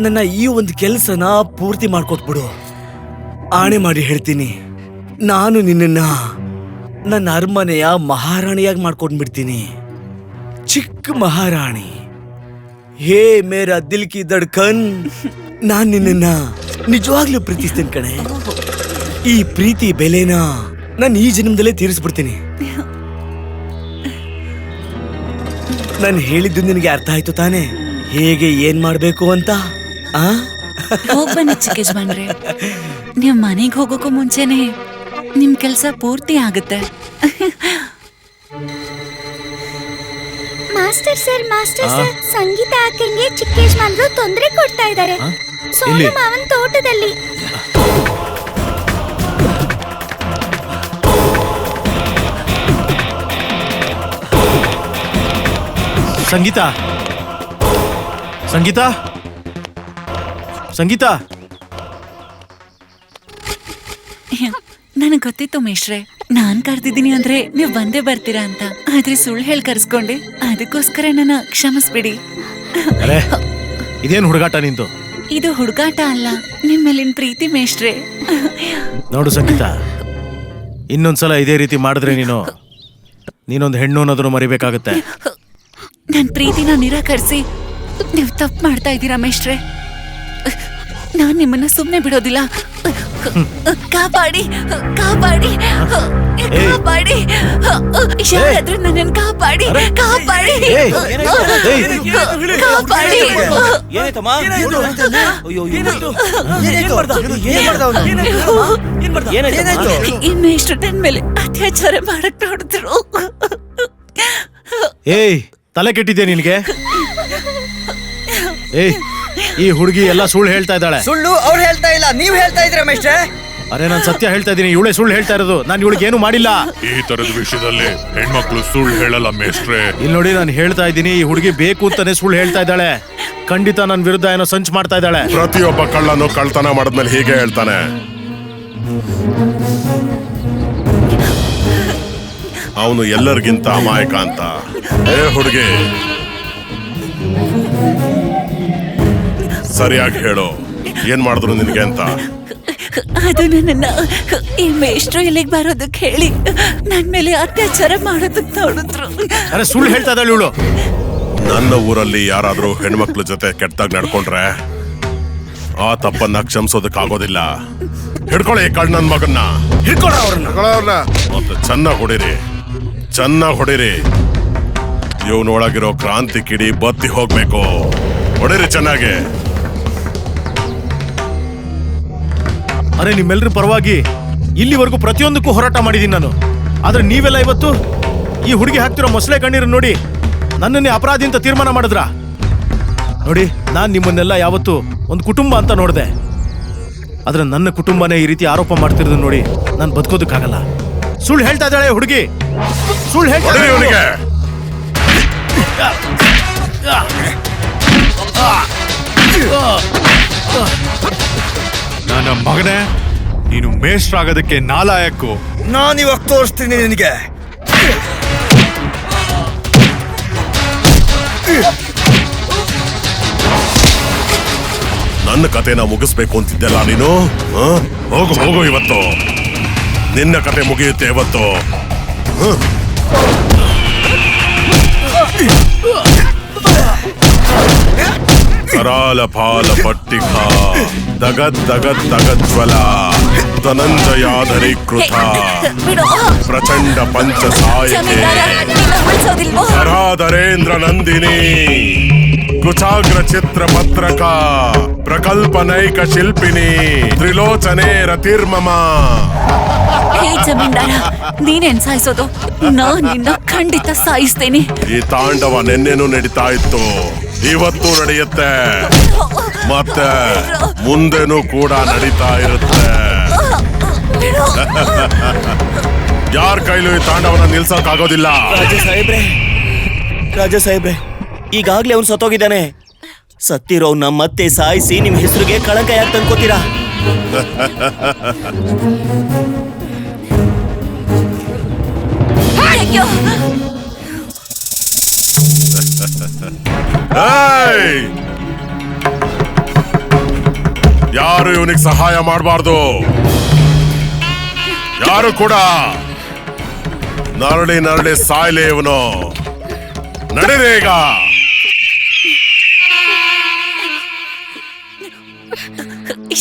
ನನ್ನ ಈ ಒಂದು ಕೆಲಸನ ಪೂರ್ತಿ ಮಾಡ್ಕೊಟ್ಬಿಡು. ಆಣೆ ಮಾಡಿ ಹೇಳ್ತೀನಿ, ನಾನು ನಿನ್ನ ನನ್ನ ಅರಮನೆಯ ಮಹಾರಾಣಿಯಾಗಿ ಮಾಡ್ಕೊಂಡ್ಬಿಡ್ತೀನಿ. ಚಿಕ್ಕ ಮಹಾರಾಣಿ. ಹೇ ಮೇರಾ ದಿಲ್ ಕಿ ಧಡ್ಕನ್, ನಾನ್ ನಿನ್ನ ನಿಜವಾಗ್ಲೂ ಪ್ರೀತಿಸ್ತೇನೆ ಕಣೆ. ಈ ಪ್ರೀತಿ ಬೆಲೆನ ನಾನು ಈ ಜನ್ಮದಲ್ಲೇ ತೀರಿಸ್ಬಿಡ್ತೀನಿ. ನಾನು ಹೇಳಿದ್ದು ನಿನಗೆ ಅರ್ಥ ಆಯ್ತು ತಾನೆ? ಹೇಗೆ ಏನ್ ಮಾಡ್ಬೇಕು ಅಂತ? ಹೋಗ್ಬನ್ನಿ ಚಿಕ್ಕ ಯಜಮಾನ್ರೆ, ನೀವ್ ಮನೆಗೆ ಹೋಗೋಕ್ಕೂ ಮುಂಚೆನೆ ನಿಮ್ ಕೆಲ್ಸ ಪೂರ್ತಿ ಆಗುತ್ತೆ. ಮಾಸ್ಟರ್ ಸರ್, ಸಂಗೀತ ಅಕ್ಕಂಗೆ ಚಿಕ್ಕ ಯಜಮಾನ್ರು ತೊಂದರೆ ಕೊಡ್ತಾ ಇದ್ದಾರೆ. ಸೋನು ಮಾವನ್ ತೋಟದಲ್ಲಿ. ಸಂಗೀತ, ಸಂಗೀತ, ಸಂಗೀತ. ನನಗ್ ಗೊತ್ತಿತ್ತು ಮೇಷ್ಟ್ರೆ, ನಾನ್ ಕರ್ದಿದ್ದೀನಿ ಅಂದ್ರೆ ನೀವ್ ಬಂದೇ ಬರ್ತೀರಾ ಅಂತ. ಆದ್ರೆ ಸುಳ್ಳು ಹೇಳಿ ಕರ್ಸ್ಕೊಂಡೆ, ಅದಕ್ಕೋಸ್ಕರ ನನ್ನ ಕ್ಷಮಿಸ್ಬಿಡಿ. ಅರೆ, ಇದೇನ್ ಹುಡುಗಾಟ ನಿಂದು? ಇದು ಹುಡುಗಾಟ ಅಲ್ಲ, ನಿಮ್ ಮೇಲಿನ ಪ್ರೀತಿ ಮೇಷ್ಟ್ರೆ. ನೋಡು ಸಂಗೀತ, ಇನ್ನೊಂದ್ಸಲ ಇದೇ ರೀತಿ ಮಾಡಿದ್ರೆ ನೀನೊಂದು ಹೆಣ್ಣು ಅನ್ನೋದನ್ನು ಮರಿಬೇಕಾಗತ್ತೆ. ನನ್ ಪ್ರೀತಿನ ನಿರಾಕರಿಸಿ ನೀವು ತಪ್ಪು ಮಾಡ್ತಾ ಇದ್ದೀರಾ ಮೇಷ್ಟ್ರೆ. ನಾನ್ ನಿಮ್ಮನ್ನ ಸುಮ್ನೆ ಬಿಡೋದಿಲ್ಲ. ಕಾಪಾಡಿ, ಕಾಪಾಡಿ, ಕಾಪಾಡಿ, ಯಾರಾದ್ರೂ ನನ್ನನ್ನು ಕಾಪಾಡಿ, ಕಾಪಾಡಿ, ಕಾಪಾಡಿ. ಈ ಮೇಷ್ಟ್ರು ನನ್ ಮೇಲೆ ಅತ್ಯಾಚಾರ ಮಾಡಕ್ ನೋಡಿದ್ರು. ಏಯ್, ತಲೆ ಕೆಟ್ಟಿದ್ಯಾ ನಿನ್ಗೆ? ಏಯ್, ಈ ಹುಡುಗಿ ಎಲ್ಲ ಸುಳ್ಳು ಹೇಳ್ತಾ ಇದ್ದಾಳೆ. ಸುಳ್ಳು ಅವ್ರು ಹೇಳ್ತಾ ಇಲ್ಲ, ನೀವ್ ಹೇಳ್ತಾ ಇದ್ರ ಮೇಷ್ಟ್ರೆ. ಅರೆ, ನಾನು ಸತ್ಯ ಹೇಳ್ತಾ ಇದ್ದೀನಿ, ಇವಳೇ ಸುಳ್ಳು ಹೇಳ್ತಾ ಇರೋದು. ನಾನು ಇವಳಿಗೆ ಏನು ಮಾಡಿಲ್ಲ. ಈ ತರದ ವಿಷಯದಲ್ಲಿ ಹೆಣ್ಮಕ್ಳು ಸುಳ್ಳು ಹೇಳಲ್ಲ ಮೇಷ್ಟ್ರೆ. ಇಲ್ಲಿ ನೋಡಿ, ನಾನು ಹೇಳ್ತಾ ಇದ್ದೀನಿ, ಈ ಹುಡುಗಿ ಬೇಕು ಅಂತಾನೆ ಸುಳ್ಳು ಹೇಳ್ತಾ ಇದ್ದಾಳೆ. ಖಂಡಿತ ನನ್ನ ವಿರುದ್ಧ ಏನೋ ಸಂಚು ಮಾಡ್ತಾ ಇದ್ದಾಳೆ. ಪ್ರತಿಯೊಬ್ಬ ಕಳ್ಳನು ಕಳ್ತನ ಮಾಡಿದ್ಮೇಲೆ ಹೀಗೆ ಹೇಳ್ತಾನೆ. ಅವನು ಎಲ್ಲರಿಗಿಂತ ಅಮಾಯಕ ಅಂತ. ಏ ಹುಡುಗಿ, ಸರಿಯಾಗಿ ಹೇಳು, ಏನ್ ಮಾಡಿದ್ರು ನಿನಗೆ ಅಂತ. ಅದು ನನ್ನನ್ನ ಈ ಮೇಷ್ಟ್ರು ಇಲ್ಲಿಗೆ ಬರೋದಕ್ಕೆ ಹೇಳಿ ನನ್ ಮೇಲೆ ಅತ್ಯಾಚಾರ ಮಾಡೋದಕ್ಕೆ ನೋಡಿದ್ರು. ಅರೆ ಸುಳ್ಳು ಹೇಳ್ತಾ ಇದ್ದಾಳೆ ಇವಳು. ನನ್ನ ಊರಲ್ಲಿ ಯಾರಾದ್ರೂ ಹೆಣ್ಮಕ್ಳ ಜೊತೆ ಕೆಟ್ಟದಾಗ ನಡ್ಕೊಂಡ್ರೆ ಆ ತಪ್ಪನ್ನ ಕ್ಷಮಿಸೋದಕ್ಕಾಗೋದಿಲ್ಲ. ಹಿಡ್ಕೊಳ್ಳಿ ಕಳ್ಳನ ಮಗನ್ನ, ಹಿಡ್ಕೊಳ್ಳ ಮತ್ತೆ ಚೆನ್ನಾಗಿ ಹೊಡಿರಿ, ಚೆನ್ನಾಗಿ ಹೊಡಿರಿ. ಇವನೊಳಗಿರೋ ಕ್ರಾಂತಿ ಕಿಡಿ ಬತ್ತಿ ಹೋಗ್ಬೇಕು. ಹೊಡಿರಿ ಚೆನ್ನಾಗಿ. ಅರೆ ನಿಮ್ಮೆಲ್ಲರ ಪರವಾಗಿ ಇಲ್ಲಿವರೆಗೂ ಪ್ರತಿಯೊಂದಕ್ಕೂ ಹೋರಾಟ ಮಾಡಿದ್ದೀನಿ ನಾನು. ಆದ್ರೆ ನೀವೆಲ್ಲ ಇವತ್ತು ಈ ಹುಡುಗಿ ಹಾಕ್ತಿರೋ ಮೊಸಳೆ ಕಣ್ಣೀರು ನೋಡಿ ನನ್ನನ್ನೇ ಅಪರಾಧಿ ಅಂತ ತೀರ್ಮಾನ ಮಾಡಿದ್ರ. ನೋಡಿ, ನಾನ್ ನಿಮ್ಮನ್ನೆಲ್ಲ ಯಾವತ್ತು ಒಂದು ಕುಟುಂಬ ಅಂತ ನೋಡಿದೆ. ಆದ್ರೆ ನನ್ನ ಕುಟುಂಬನೇ ಈ ರೀತಿ ಆರೋಪ ಮಾಡ್ತಿರೋದು ನೋಡಿ ನಾನು ಬದುಕೋದಕ್ಕಾಗಲ್ಲ. ಸುಳ್ಳು ಹೇಳ್ತಾ ಇದ್ದಾಳೆ ಹುಡುಗಿ, ಸುಳ್ಳು ಹೇಳ್ತಾ ಇದ್ದಾಳೆ ಇವನಿಗೆ. ನನ್ನ ಮಗನೇ, ನೀನು ಮೇಷ್ಟ್ರಾಗೋದಕ್ಕೆ ನಾಲಾಯಕ್ಕು. ನಾನಿವಾಗ ತೋರಿಸ್ತೀನಿ ನಿನಗೆ. ನನ್ನ ಕತೆನ ಮುಗಿಸ್ಬೇಕು ಅಂತಿದ್ದೆಲ್ಲ ನೀನು. ಹೋಗು ಹೋಗು, ಇವತ್ತು ನಿನ್ನ ಕತೆ ಮುಗಿಯುತ್ತೆ ಇವತ್ತು. ಕರಾಲ ಪಾಲ ಪಟ್ಟಿಕ ದಗದ್ ದಗದ್ ದಗಜ್ವಲ ಧನಂಜಯಾಧರಿ ಕೃತ ಪ್ರಚಂಡ ಪಂಚ ಸಾಯಿಧರೇಂದ್ರ ನಂದಿನಿ ಕುಚಾಗ್ರ ಚಿತ್ರ ಪತ್ರಕ ಪ್ರಕಲ್ಪನೈಕ ಶಿಲ್ಪಿನಿ ತ್ರಿಲೋಚನೆ ರತಿರ್ಮಮ. ಹೇ ಜಮೀನ್ದಾರ, ನೀನೇನ್ ಸಾಯಿಸೋದು? ನಾನ್ ನಿನ್ನ ಖಂಡಿತ ಸಾಯಿಸ್ತೇನೆ. ಈ ತಾಂಡವ ನೆನ್ನೆನೂ ನಡೀತಾ ಇತ್ತು, ಇವತ್ತು ನಡೆಯುತ್ತೆ, ಮತ್ತೆ ಮುಂದೆನೂ ಕೂಡ ನಡೀತಾ ಇರುತ್ತೆ. ಯಾರ ಕೈಲೂ ಈ ತಾಂಡವನ ನಿಲ್ಸಕ್ಕಾಗೋದಿಲ್ಲ. ರಾಜ ಸಾಹೇಬ್ರೆ, ಈಗಾಗ್ಲೇ ಅವ್ನು ಸತ್ತೋಗಿದ್ದಾನೆ. ಸತ್ತಿರೋವ್ನ ಮತ್ತೆ ಸಾಯಿಸಿ ನಿಮ್ ಹೆಸರಿಗೆ ಕಳಂಕ ಯಾಕೆ ತಂದ್ಕೋತೀರಾ? ಯಾರು ಇವನಿಗೆ ಸಹಾಯ ಮಾಡಬಾರ್ದು, ಯಾರು ಕೂಡ. ನರಳಿ ನರಳಿ ಸಾಯ್ಲೆ ಇವನು. ನಡೀರಿ ಈಗ.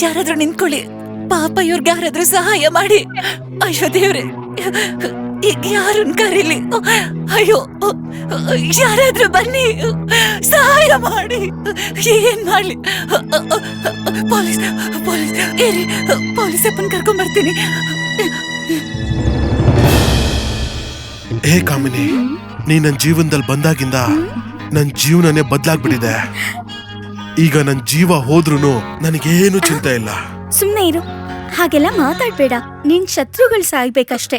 ಯಾರಾದ್ರೂ ನಿಂತ್ಕೊಳ್ಳಿ, ಪಾಪ ಇವ್ರಿಗೆ ಯಾರಾದ್ರೂ ಸಹಾಯ ಮಾಡಿ. ಅಯ್ಯೋ ದೇವ್ರೆ, ಈಗ ಯಾರನ್ನ ಕರೀಲಿ? ಅಯ್ಯೋ, ಯಾರಾದ್ರೂ ಬನ್ನಿ, ಸಹಾಯ ಮಾಡಿ. ಏನ್ ಮಾಡ್ಲಿ? ಪೊಲೀಸ್ ಪೊಲೀಸ್ ಏರಿ, ಪೊಲೀಸ್ ಅಪ್ಪನ್ ಕರ್ಕೊಂಡ್ ಬರ್ತೀನಿ. ಹೇ ಕಾಮಿನಿ, ನೀ ನನ್ನ ಜೀವನದಲ್ಲಿ ಬಂದಾಗಿಂದ ನನ್ನ ಜೀವನನೇ ಬದಲಾಗ್ಬಿಟ್ಟಿದೆ. ಈಗ ನನ್ನ ಜೀವ ಹೋದ್ರೂ ನನಗೇನು ಚಿಂತೆ ಇಲ್ಲ. ಸುಮ್ನೆ ಇರು, ಹಾಗೆಲ್ಲ ಮಾತಾಡ್ಬೇಡ. ನಿನ್ ಶತ್ರುಗಳು ಸಾಯ್ಬೇಕಷ್ಟೇ.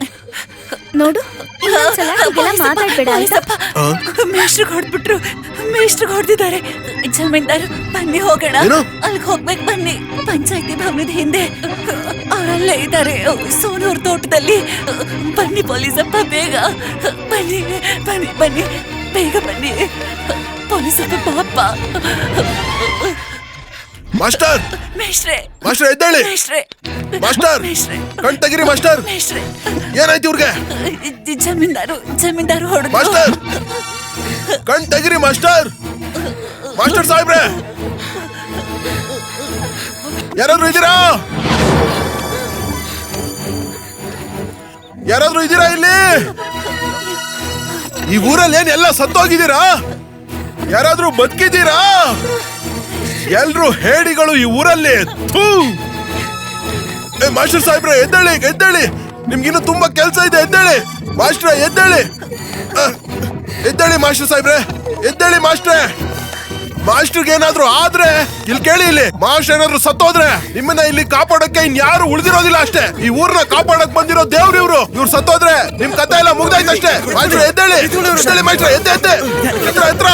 ನೋಡು, ಇನ್ನೊಂದ್ಸಲ ಹಾಗೆಲ್ಲ ಮಾತಾಡ್ಬೇಡ ಆಯ್ತಾ? ಮೇಷ್ಟ್ರಿಗೆ ಹೊಡೆದ್ಬಿಟ್ರು, ಮೇಷ್ಟ್ರಿಗೆ ಹೊಡೆದಿದ್ದಾರೆ. ಜಮೀನ್ದಾರ್ ಬನ್ನಿ ಹೋಗೋಣ, ಅಲ್ಲಿಗೆ ಹೋಗ್ಬೇಕು ಬನ್ನಿ. ಪಂಚಾಯತಿ ಭವನದ ಹಿಂದೆ ಅವರಲ್ಲೇ ಇದ್ದಾರೆ, ಸೋನೂರ್ ತೋಟದಲ್ಲಿ. ಬನ್ನಿ ಪೊಲೀಸಪ್ಪ, ಬೇಗ ಬನ್ನಿ ಬನ್ನಿ ಬನ್ನಿ, ಬೇಗ ಬನ್ನಿ ಪೊಲೀಸಪ್ಪ, ಪಾಪ. ಮಾಸ್ಟರ್, ಮೇಷ್ಟ್ರೆ, ಮಾಸ್ಟರ್ ಎದ್ದೇಳಿ. ಮೇಷ್ಟ್ರೆ, ಮಾಸ್ಟರ್, ಕಣ್ ತೆಗಿರಿ ಮಾಸ್ಟರ್. ಮೇಷ್ಟ್ರೆ, ಏನಾಯ್ತು ಇವ್ರಿಗೆ? ಜಮೀನ್ದಾರು ಹೊಡೆದ್ರು. ಮಾಸ್ಟರ್, ಕಣ್ ತೆಗಿರಿ ಮಾಸ್ಟರ್. ಮಾಸ್ಟರ್ ಸಾಹೇಬ್ರೆ, ಯಾರಾದ್ರೂ ಇದ್ದೀರಾ? ಯಾರಾದ್ರೂ ಇದ್ದೀರಾ ಇಲ್ಲಿ? ಈ ಊರಲ್ಲಿ ಏನ್ ಎಲ್ಲ ಸತ್ತೋಗಿದ್ದೀರಾ? ಯಾರಾದ್ರೂ ಬದುಕಿದ್ದೀರಾ? ಎಲ್ರು ಹೇಡಿಗಳು ಈ ಊರಲ್ಲಿ. ಥೂ! ಮಾಸ್ಟರ್ ಸಾಹೇಬ್ರೆ, ಎದ್ದೇಳಿ ಎದ್ದೇಳಿ, ನಿಮ್ಗಿನ್ನೂ ತುಂಬಾ ಕೆಲಸ ಇದೆ. ಎದ್ದೇಳಿ ಮಾಸ್ಟ್ರೆ, ಎದ್ದೇಳಿ ಎದ್ದೇಳಿ ಮಾಸ್ಟರ್ ಸಾಹೇಬ್ರೆ, ಎದ್ದೇಳಿ ಮಾಸ್ಟ್ರೆ. ಮಾಸ್ಟರ್ಗೆ ಏನಾದ್ರು ಆದ್ರೆ ಇಲ್ಲಿ ಕೇಳಿ, ಇಲ್ಲಿ ಮಾಸ್ಟರ್ ಏನಾದ್ರು ಸತ್ತೋದ್ರೆ ನಿಮ್ಮನ್ನ ಇಲ್ಲಿ ಕಾಪಾಡಕ್ಕೆ ಇನ್ಯಾರು ಉಳಿದಿರೋದಿಲ್ಲ ಅಷ್ಟೇ. ಈ ಊರ್ನ ಕಾಪಾಡಕ್ ಬಂದಿರೋ ದೇವ್ರು ಇವ್ರು. ಇವ್ರು ಸತ್ತೋದ್ರೆ ನಿಮ್ ಕತೆ ಎಲ್ಲ ಮುಗ್ದಾಯ್ತು ಅಷ್ಟೇ. ಮಾಸ್ಟ್ರೆ ಎದ್ದೇಳಿ, ಎದ್ದೇಳಿ ಮಾಸ್ಟ್ರೆ, ಎದ್ದೆ ಎದ್ದೆ ಎತ್ರ ಎತ್ರ.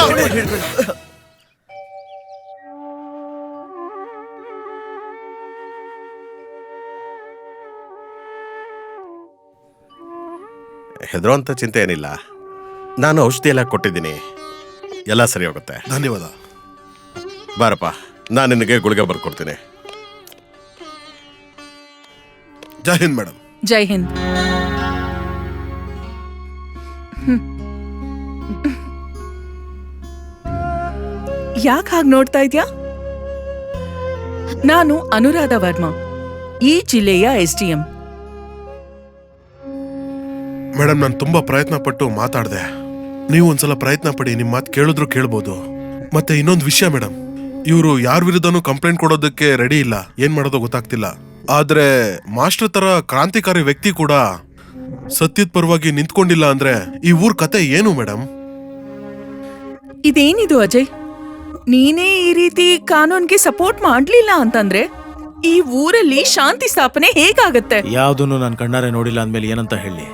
ಹೆದರುವಂತ ಚಿಂತೆ ಏನಿಲ್ಲ. ನಾನು ಔಷಧಿ ಎಲ್ಲ ಕೊಟ್ಟಿದ್ದೀನಿ, ಎಲ್ಲ ಸರಿ ಹೋಗುತ್ತೆ. ಧನ್ಯವಾದ. ಬಾರಪ್ಪ, ನಾನು ನಿನಗೆ ಗುಳಿಗೆ ಬರ್ಕೊಡ್ತೀನಿ. ಜೈ ಹಿಂದ್ ಮೇಡಮ್. ಜೈ ಹಿಂದ್. ಯಾಕೆ ಹಾಗೆ ನೋಡ್ತಾ ಇದ್ಯಾ? ನಾನು ಅನುರಾಧ ವರ್ಮಾ, ಈ ಜಿಲ್ಲೆಯ SDM. ಮೇಡಮ್, ನಾನು ತುಂಬಾ ಪ್ರಯತ್ನ ಪಟ್ಟು ಮಾತಾಡ್ದೆ. ನೀವು ಒಂದ್ಸಲ ಪ್ರಯತ್ನ ಪಡಿ, ನಿಮ್ ಮಾತು ಕೇಳಿದ್ರು ಕೇಳ್ಬೋದು. ಮತ್ತೆ ಇನ್ನೊಂದು ವಿಷಯ ಮೇಡಮ್, ಇವರು ಯಾರ ವಿರುದ್ಧನೂ ಕಂಪ್ಲೇಂಟ್ ಕೊಡೋದಕ್ಕೆ ರೆಡಿ ಇಲ್ಲ. ಏನ್ ಮಾಡೋದೋ ಗೊತ್ತಾಗ್ತಿಲ್ಲ. ಆದ್ರೆ ಮಾಸ್ಟರ್ ತರ ಕ್ರಾಂತಿಕಾರಿ ವ್ಯಕ್ತಿ ಕೂಡ ಸತ್ಯದ ಪರವಾಗಿ ನಿಂತ್ಕೊಂಡಿಲ್ಲ ಅಂದ್ರೆ ಈ ಊರ್ ಕತೆ ಏನು ಮೇಡಮ್? ಇದೇನಿದು ಅಜಯ್? ನೀನೇ ಈ ರೀತಿ ಕಾನೂನ್ಗೆ ಸಪೋರ್ಟ್ ಮಾಡ್ಲಿಲ್ಲ ಅಂತಂದ್ರೆ ಈ ಊರಲ್ಲಿ ಶಾಂತಿ ಸ್ಥಾಪನೆ ಹೇಗಾಗತ್ತೆ? ಯಾವ್ದನ್ನು ನಾನು ಕಣ್ಣಾರೆ ನೋಡಿಲ್ಲ ಅಂದ್ಮೇಲೆ ಏನಂತ ಹೇಳಿ?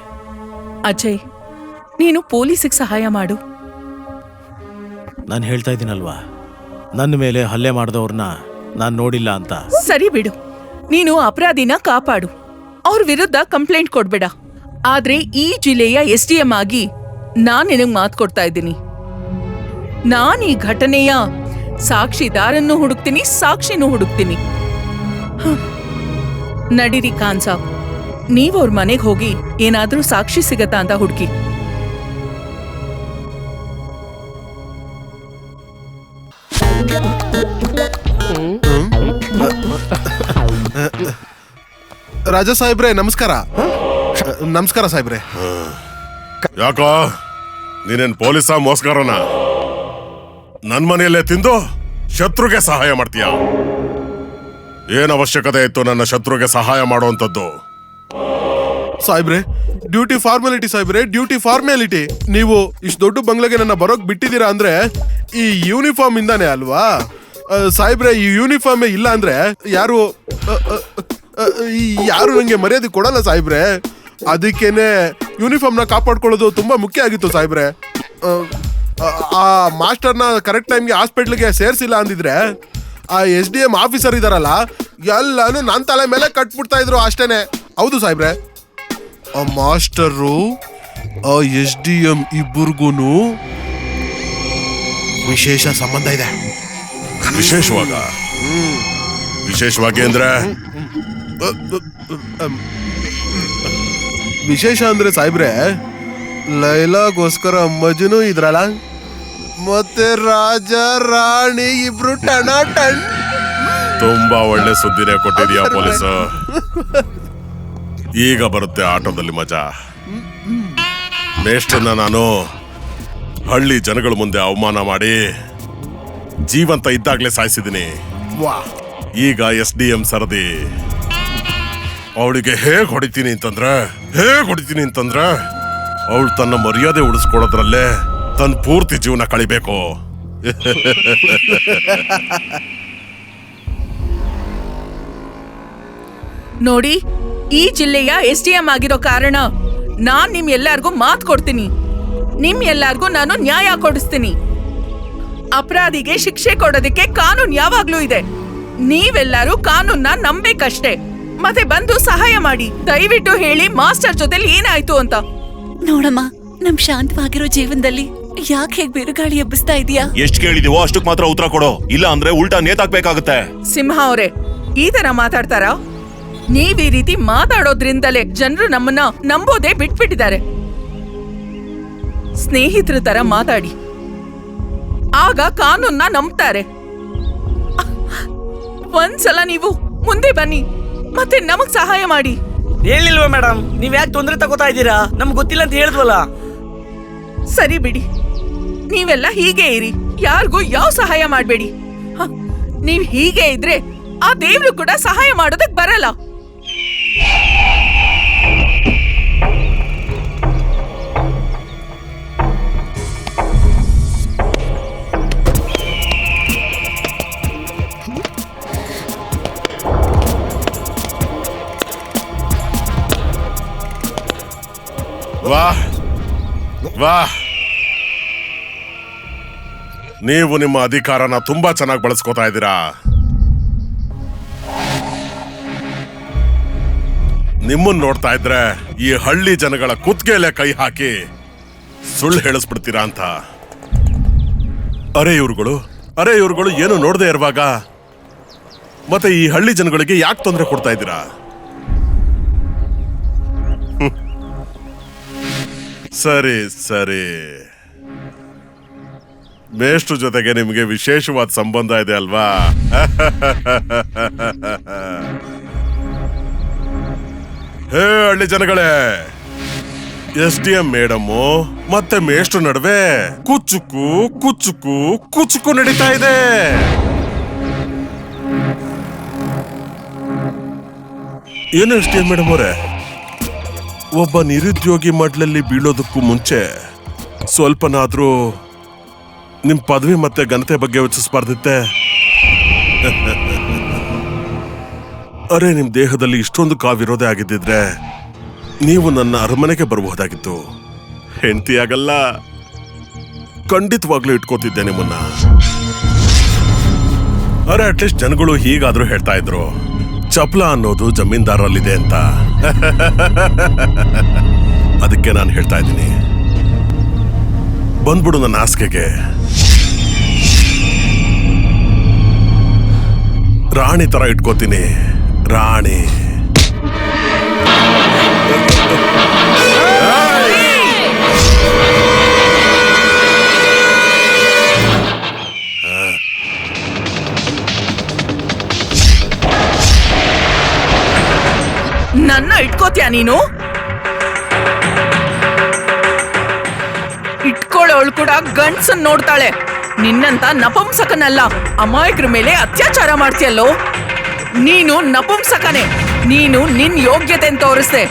ಅಜಯ್, ನೀನು ಪೊಲೀಸಿಗೆ ಸಹಾಯ ಮಾಡು. ನಾನು ಹೇಳ್ತಾ ಇದ್ದೀನಲ್ವಾ, ನನ್ನ ಮೇಲೆ ಹಲ್ಲೆ ಮಾಡಿದವ್ರನ್ನ ನಾನು ನೋಡಿಲ್ಲ ಅಂತ. ಸರಿ ಬಿಡು, ನೀನು ಅಪರಾಧಿನ ಕಾಪಾಡು, ಅವ್ರ ವಿರುದ್ಧ ಕಂಪ್ಲೇಂಟ್ ಕೊಡ್ಬೇಡ. ಆದ್ರೆ ಈ ಜಿಲ್ಲೆಯ SDM ಆಗಿ ನಾನ್ ನಿನಗ್ ಮಾತು ಕೊಡ್ತಾ ಇದ್ದೀನಿ, ನಾನ್ ಈ ಘಟನೆಯ ಸಾಕ್ಷಿದಾರನ್ನು ಹುಡುಕ್ತೀನಿ, ಸಾಕ್ಷಿನೂ ಹುಡುಕ್ತೀನಿ. ನಡೀರಿ ಖಾನ್ ಸಾಬ್, ನೀವ್ ಅವ್ರ ಮನೆಗೆ ಹೋಗಿ ಏನಾದ್ರೂ ಸಾಕ್ಷಿ ಸಿಗತ್ತಾ ಅಂತ ಹುಡುಕಿ. ರಾಜಾ ಸಾಹೇಬ್ರೆ ನಮಸ್ಕಾರ. ನಮಸ್ಕಾರ ಸಾಹೇಬ್ರೆ. ಯಾಕೋ ನೀನೇನ್ ಪೊಲೀಸ ಮೋಸ್ಗಾರನ? ನನ್ ಮನೆಯಲ್ಲೇ ತಿಂದು ಶತ್ರುಗೆ ಸಹಾಯ ಮಾಡ್ತೀಯ? ಏನ್ ಅವಶ್ಯಕತೆ ಇತ್ತು ನನ್ನ ಶತ್ರುಗೆ ಸಹಾಯ ಮಾಡುವಂತದ್ದು? ಸಾಹೇಬ್ರೆ, ಡ್ಯೂಟಿ ಫಾರ್ಮಾಲಿಟಿ ಸಾಹೇಬ್ರೆ, ಡ್ಯೂಟಿ ಫಾರ್ಮಾಲಿಟಿ. ನೀವು ಇಷ್ಟು ದೊಡ್ಡ ಬಂಗ್ಲೆಗೆ ನನ್ನ ಬರೋಕ್ ಬಿಟ್ಟಿದ್ದೀರಾ ಅಂದ್ರೆ ಈ ಯೂನಿಫಾರ್ಮ್ ಇಂದಾನೆ ಅಲ್ವಾ ಸಾಹೇಬ್ರೆ? ಈ ಯೂನಿಫಾರ್ಮೇ ಇಲ್ಲ ಅಂದ್ರೆ ಯಾರು ನಂಗೆ ಮರ್ಯಾದೆ ಕೊಡಲ್ಲ ಸಾಹೇಬ್ರೆ. ಅದಕ್ಕೇನೆ ಯೂನಿಫಾರ್ಮ್ನ ಕಾಪಾಡ್ಕೊಳ್ಳೋದು ತುಂಬಾ ಮುಖ್ಯ ಆಗಿತ್ತು ಸಾಹೇಬ್ರೆ. ಆ ಮಾಸ್ಟರ್ನ ಕರೆಕ್ಟ್ ಟೈಮ್ಗೆ ಹಾಸ್ಪಿಟ್ಲಿಗೆ ಸೇರಿಸಿಲ್ಲ ಅಂದಿದ್ರೆ ಆ SDM ಆಫೀಸರ್ ಇದಾರಲ್ಲ ಎಲ್ಲಾನು ನನ್ನ ತಲೆ ಮೇಲೆ ಕಟ್ಬಿಡ್ತಾ ಇದ್ರು ಅಷ್ಟೇನೆ. ಹೌದು ಸಾಹೇಬ್ರೆ, ಆ ಮಾಸ್ಟರು ಆ SDM ಇಬ್ಬರಿಗೂನು ವಿಶೇಷ ಸಂಬಂಧ ಇದೆ. ವಿಶೇಷವಾಗಿ ಅಂದ್ರೆ ವಿಶೇಷ ಅಂದ್ರೆ ಸಾಹೇಬ್ರೆ, ಲೈಲಾಗೋಸ್ಕರ ಮಜನು ಇದ್ರಲ್ಲ, ಮತ್ತೆ ರಾಜ ರಾಣಿ ಇಬ್ರು ಟಣಾಟಣ್. ತುಂಬಾ ಒಳ್ಳೆ ಸುದ್ದಿನೇ ಕೊಟ್ಟಿದ್ಯಾ ಪೊಲೀಸ್. ಈಗ ಬರುತ್ತೆ ಆಟೋದಲ್ಲಿ ಮಜಾ. ಮೇಷ್ಟನ್ನ ನಾನು ಹಳ್ಳಿ ಜನಗಳ ಮುಂದೆ ಅವಮಾನ ಮಾಡಿ ಜೀವಂತ ಇದ್ದಾಗ್ಲೇ ಸಾಯಿಸಿದ್ದೀನಿ. ಈಗ SDM ಸರದಿ. ಅವಳಿಗೆ ಹೇಗ್ ಹೊಡಿತೀನಿ ಅಂತಂದ್ರೆ ಅವಳು ತನ್ನ ಮರ್ಯಾದೆ ಉಳಿಸ್ಕೊಳ್ಳೋದ್ರಲ್ಲೇ ತನ್ನ ಪೂರ್ತಿ ಜೀವನ ಕಳಿಬೇಕು. ನೋಡಿ, ಈ ಜಿಲ್ಲೆಯ SDM ಆಗಿರೋ ಕಾರಣ ನಾನ್ ನಿಮ್ ಎಲ್ಲಾರ್ಗೂ ಮಾತು ಕೊಡ್ತೀನಿ. ನಿಮ್ ಎಲ್ಲಾರ್ಗೂ ನಾನು ನ್ಯಾಯ ಕೊಡಿಸ್ತೀನಿ. ಅಪರಾಧಿಗೆ ಶಿಕ್ಷೆ ಕೊಡೋದಕ್ಕೆ ಕಾನೂನು ಯಾವಾಗ್ಲೂ ಇದೆ. ನೀವೆಲ್ಲರೂ ಕಾನೂನ್ನ ನಂಬೇಕಷ್ಟೇ. ಮತ್ತೆ ಬಂದು ಸಹಾಯ ಮಾಡಿ. ದಯವಿಟ್ಟು ಹೇಳಿ ಮಾಸ್ಟರ್ ಜೊತೆಲಿ ಏನಾಯ್ತು ಅಂತ. ನೋಡಮ್ಮ, ನಮ್ ಶಾಂತವಾಗಿರೋ ಜೀವನದಲ್ಲಿ ಯಾಕೆ ಹೇಗ್ ಬಿರುಗಾಳಿ ಎಬ್ಬಿಸ್ತಾ ಇದೀಯಾ? ಎಷ್ಟ್ ಕೇಳಿದೀವೋ ಅಷ್ಟಕ್ ಮಾತ್ರ ಉತ್ತರ ಕೊಡು, ಇಲ್ಲ ಅಂದ್ರೆ ಉಲ್ಟಾ ನೇತಾಕ್ಬೇಕಾಗತ್ತೆ. ಸಿಂಹ ಅವರೇ, ಈ ತರ ಮಾತಾಡ್ತಾರ? ನೀವ್ ಈ ರೀತಿ ಮಾತಾಡೋದ್ರಿಂದಲೇ ಜನರು ನಮ್ಮನ್ನ ನಂಬೋದೇ ಬಿಟ್ಬಿಟ್ಟಿದ್ದಾರೆ. ಸ್ನೇಹಿತರ ತರ ಮಾತಾಡಿ, ಆಗ ಕಾನೂನ್ನ ನಂಬ್ತಾರೆ. ಒಂದ್ಸಲ ನೀವು ಮುಂದೆ ಬನ್ನಿ, ಮತ್ತೆ ನಮಗ್ ಸಹಾಯ ಮಾಡಿ. ಹೇಳಿಲ್ವಾ ಮೇಡಮ್, ನೀವ್ ಯಾಕೆ ತೊಂದರೆ ತಗೋತಾ ಇದ್ದೀರಾ? ನಮ್ಗೆ ಗೊತ್ತಿಲ್ಲ ಅಂತ ಹೇಳಿದ್ವಲ್ಲ. ಸರಿ ಬಿಡಿ, ನೀವೆಲ್ಲ ಹೀಗೆ ಇರಿ, ಯಾರಿಗೂ ಯಾವ ಸಹಾಯ ಮಾಡ್ಬೇಡಿ. ನೀವ್ ಹೀಗೆ ಇದ್ರೆ ಆ ದೇವ್ರು ಕೂಡ ಸಹಾಯ ಮಾಡೋದಕ್ ಬರಲ್ಲ. ವಾಹ್, ನೀವು ನಿಮ್ಮ ಅಧಿಕಾರನ ತುಂಬಾ ಚೆನ್ನಾಗಿ ಬಳಸ್ಕೋತಾ ಇದ್ದೀರಾ. ನಿಮ್ಮನ್ ನೋಡ್ತಾ ಇದ್ರೆ ಈ ಹಳ್ಳಿ ಜನಗಳ ಕುತ್ತಿಗೆಲೆ ಕೈ ಹಾಕಿ ಸುಳ್ಳು ಹೇಳಿಸ್ಬಿಡ್ತೀರಾ ಅಂತ. ಅರೆ ಇವ್ರುಗಳು ಏನು ನೋಡದೆ ಇರುವಾಗ ಮತ್ತೆ ಈ ಹಳ್ಳಿ ಜನಗಳಿಗೆ ಯಾಕೆ ತೊಂದರೆ ಕೊಡ್ತಾ ಇದ್ದೀರಾ? ಸರಿ ಸರಿ, ಮೇಷ್ಟ್ರ ಜೊತೆಗೆ ನಿಮಗೆ ವಿಶೇಷವಾದ ಸಂಬಂಧ ಇದೆ ಅಲ್ವಾ? ಹೇ ಹಳ್ಳಿ ಜನಗಳೇ, SDM ಮೇಡಮ್ಮು ಮತ್ತೆ ಮೇಷ್ಟ್ರ ನಡುವೆ ಕುಚ್ಚುಕು ಕುಚ್ಚುಕು ಕುಚ್ಚುಕು ನಡೀತಾ ಇದೆ. ಏನು SDM ಮೇಡಮ್ ಅವರೇ, ಒಬ್ಬ ನಿರುದ್ಯೋಗಿ ಮಡ್ಲಲ್ಲಿ ಬೀಳೋದಕ್ಕೂ ಮುಂಚೆ ಸ್ವಲ್ಪನಾದ್ರೂ ನಿಮ್ ಪದವಿ ಮತ್ತೆ ಘನತೆ ಬಗ್ಗೆ ಯೋಚಿಸಬಾರ್ದಿತ್ತೆ? ಅರೆ, ನಿಮ್ ದೇಹದಲ್ಲಿ ಇಷ್ಟೊಂದು ಕಾವಿರೋದೇ ಆಗಿದ್ದಿದ್ರೆ ನೀವು ನನ್ನ ಅರಮನೆಗೆ ಬರಬಹುದಾಗಿತ್ತು. ಹೆಂಡತಿ ಆಗಲ್ಲ, ಖಂಡಿತವಾಗ್ಲೂ ಇಟ್ಕೋತಿದ್ದೆ ನಿಮ್ಮನ್ನ. ಅರೆ, ಅಟ್ಲೀಸ್ಟ್ ಜನಗಳು ಹೀಗಾದ್ರೂ ಹೇಳ್ತಾ ಇದ್ರು, ಚಪ್ಲ ಅನ್ನೋದು ಜಮೀನ್ದಾರಲ್ಲಿದೆ ಅಂತ. ಅದಕ್ಕೆ ನಾನು ಹೇಳ್ತಾ ಇದ್ದೀನಿ, ಬಂದ್ಬಿಡು ನನ್ನ ಹಾಸಿಗೆಗೆ. ರಾಣಿ ತರ ಇಟ್ಕೋತೀನಿ, ರಾಣಿ. ನನ್ನ ಇಟ್ಕೋತ್ಯಾ ನೀನು? ಇಟ್ಕೊಳ್ಳೋಳು ಕೂಡ ಗಂಡ್ಸನ್ ನೋಡ್ತಾಳೆ. ನಿನ್ನಂತ ನಪುಂಸಕನಲ್ಲ, ಅಮಾಯಕರ ಮೇಲೆ ಅತ್ಯಾಚಾರ ಮಾಡ್ತೀಯಲ್ಲೋ. ನೀನು ನಪುಂಸಕನೇ. ನೀನು ನಿನ್ ಯೋಗ್ಯತೆ ತೋರಿಸ್ದೆ.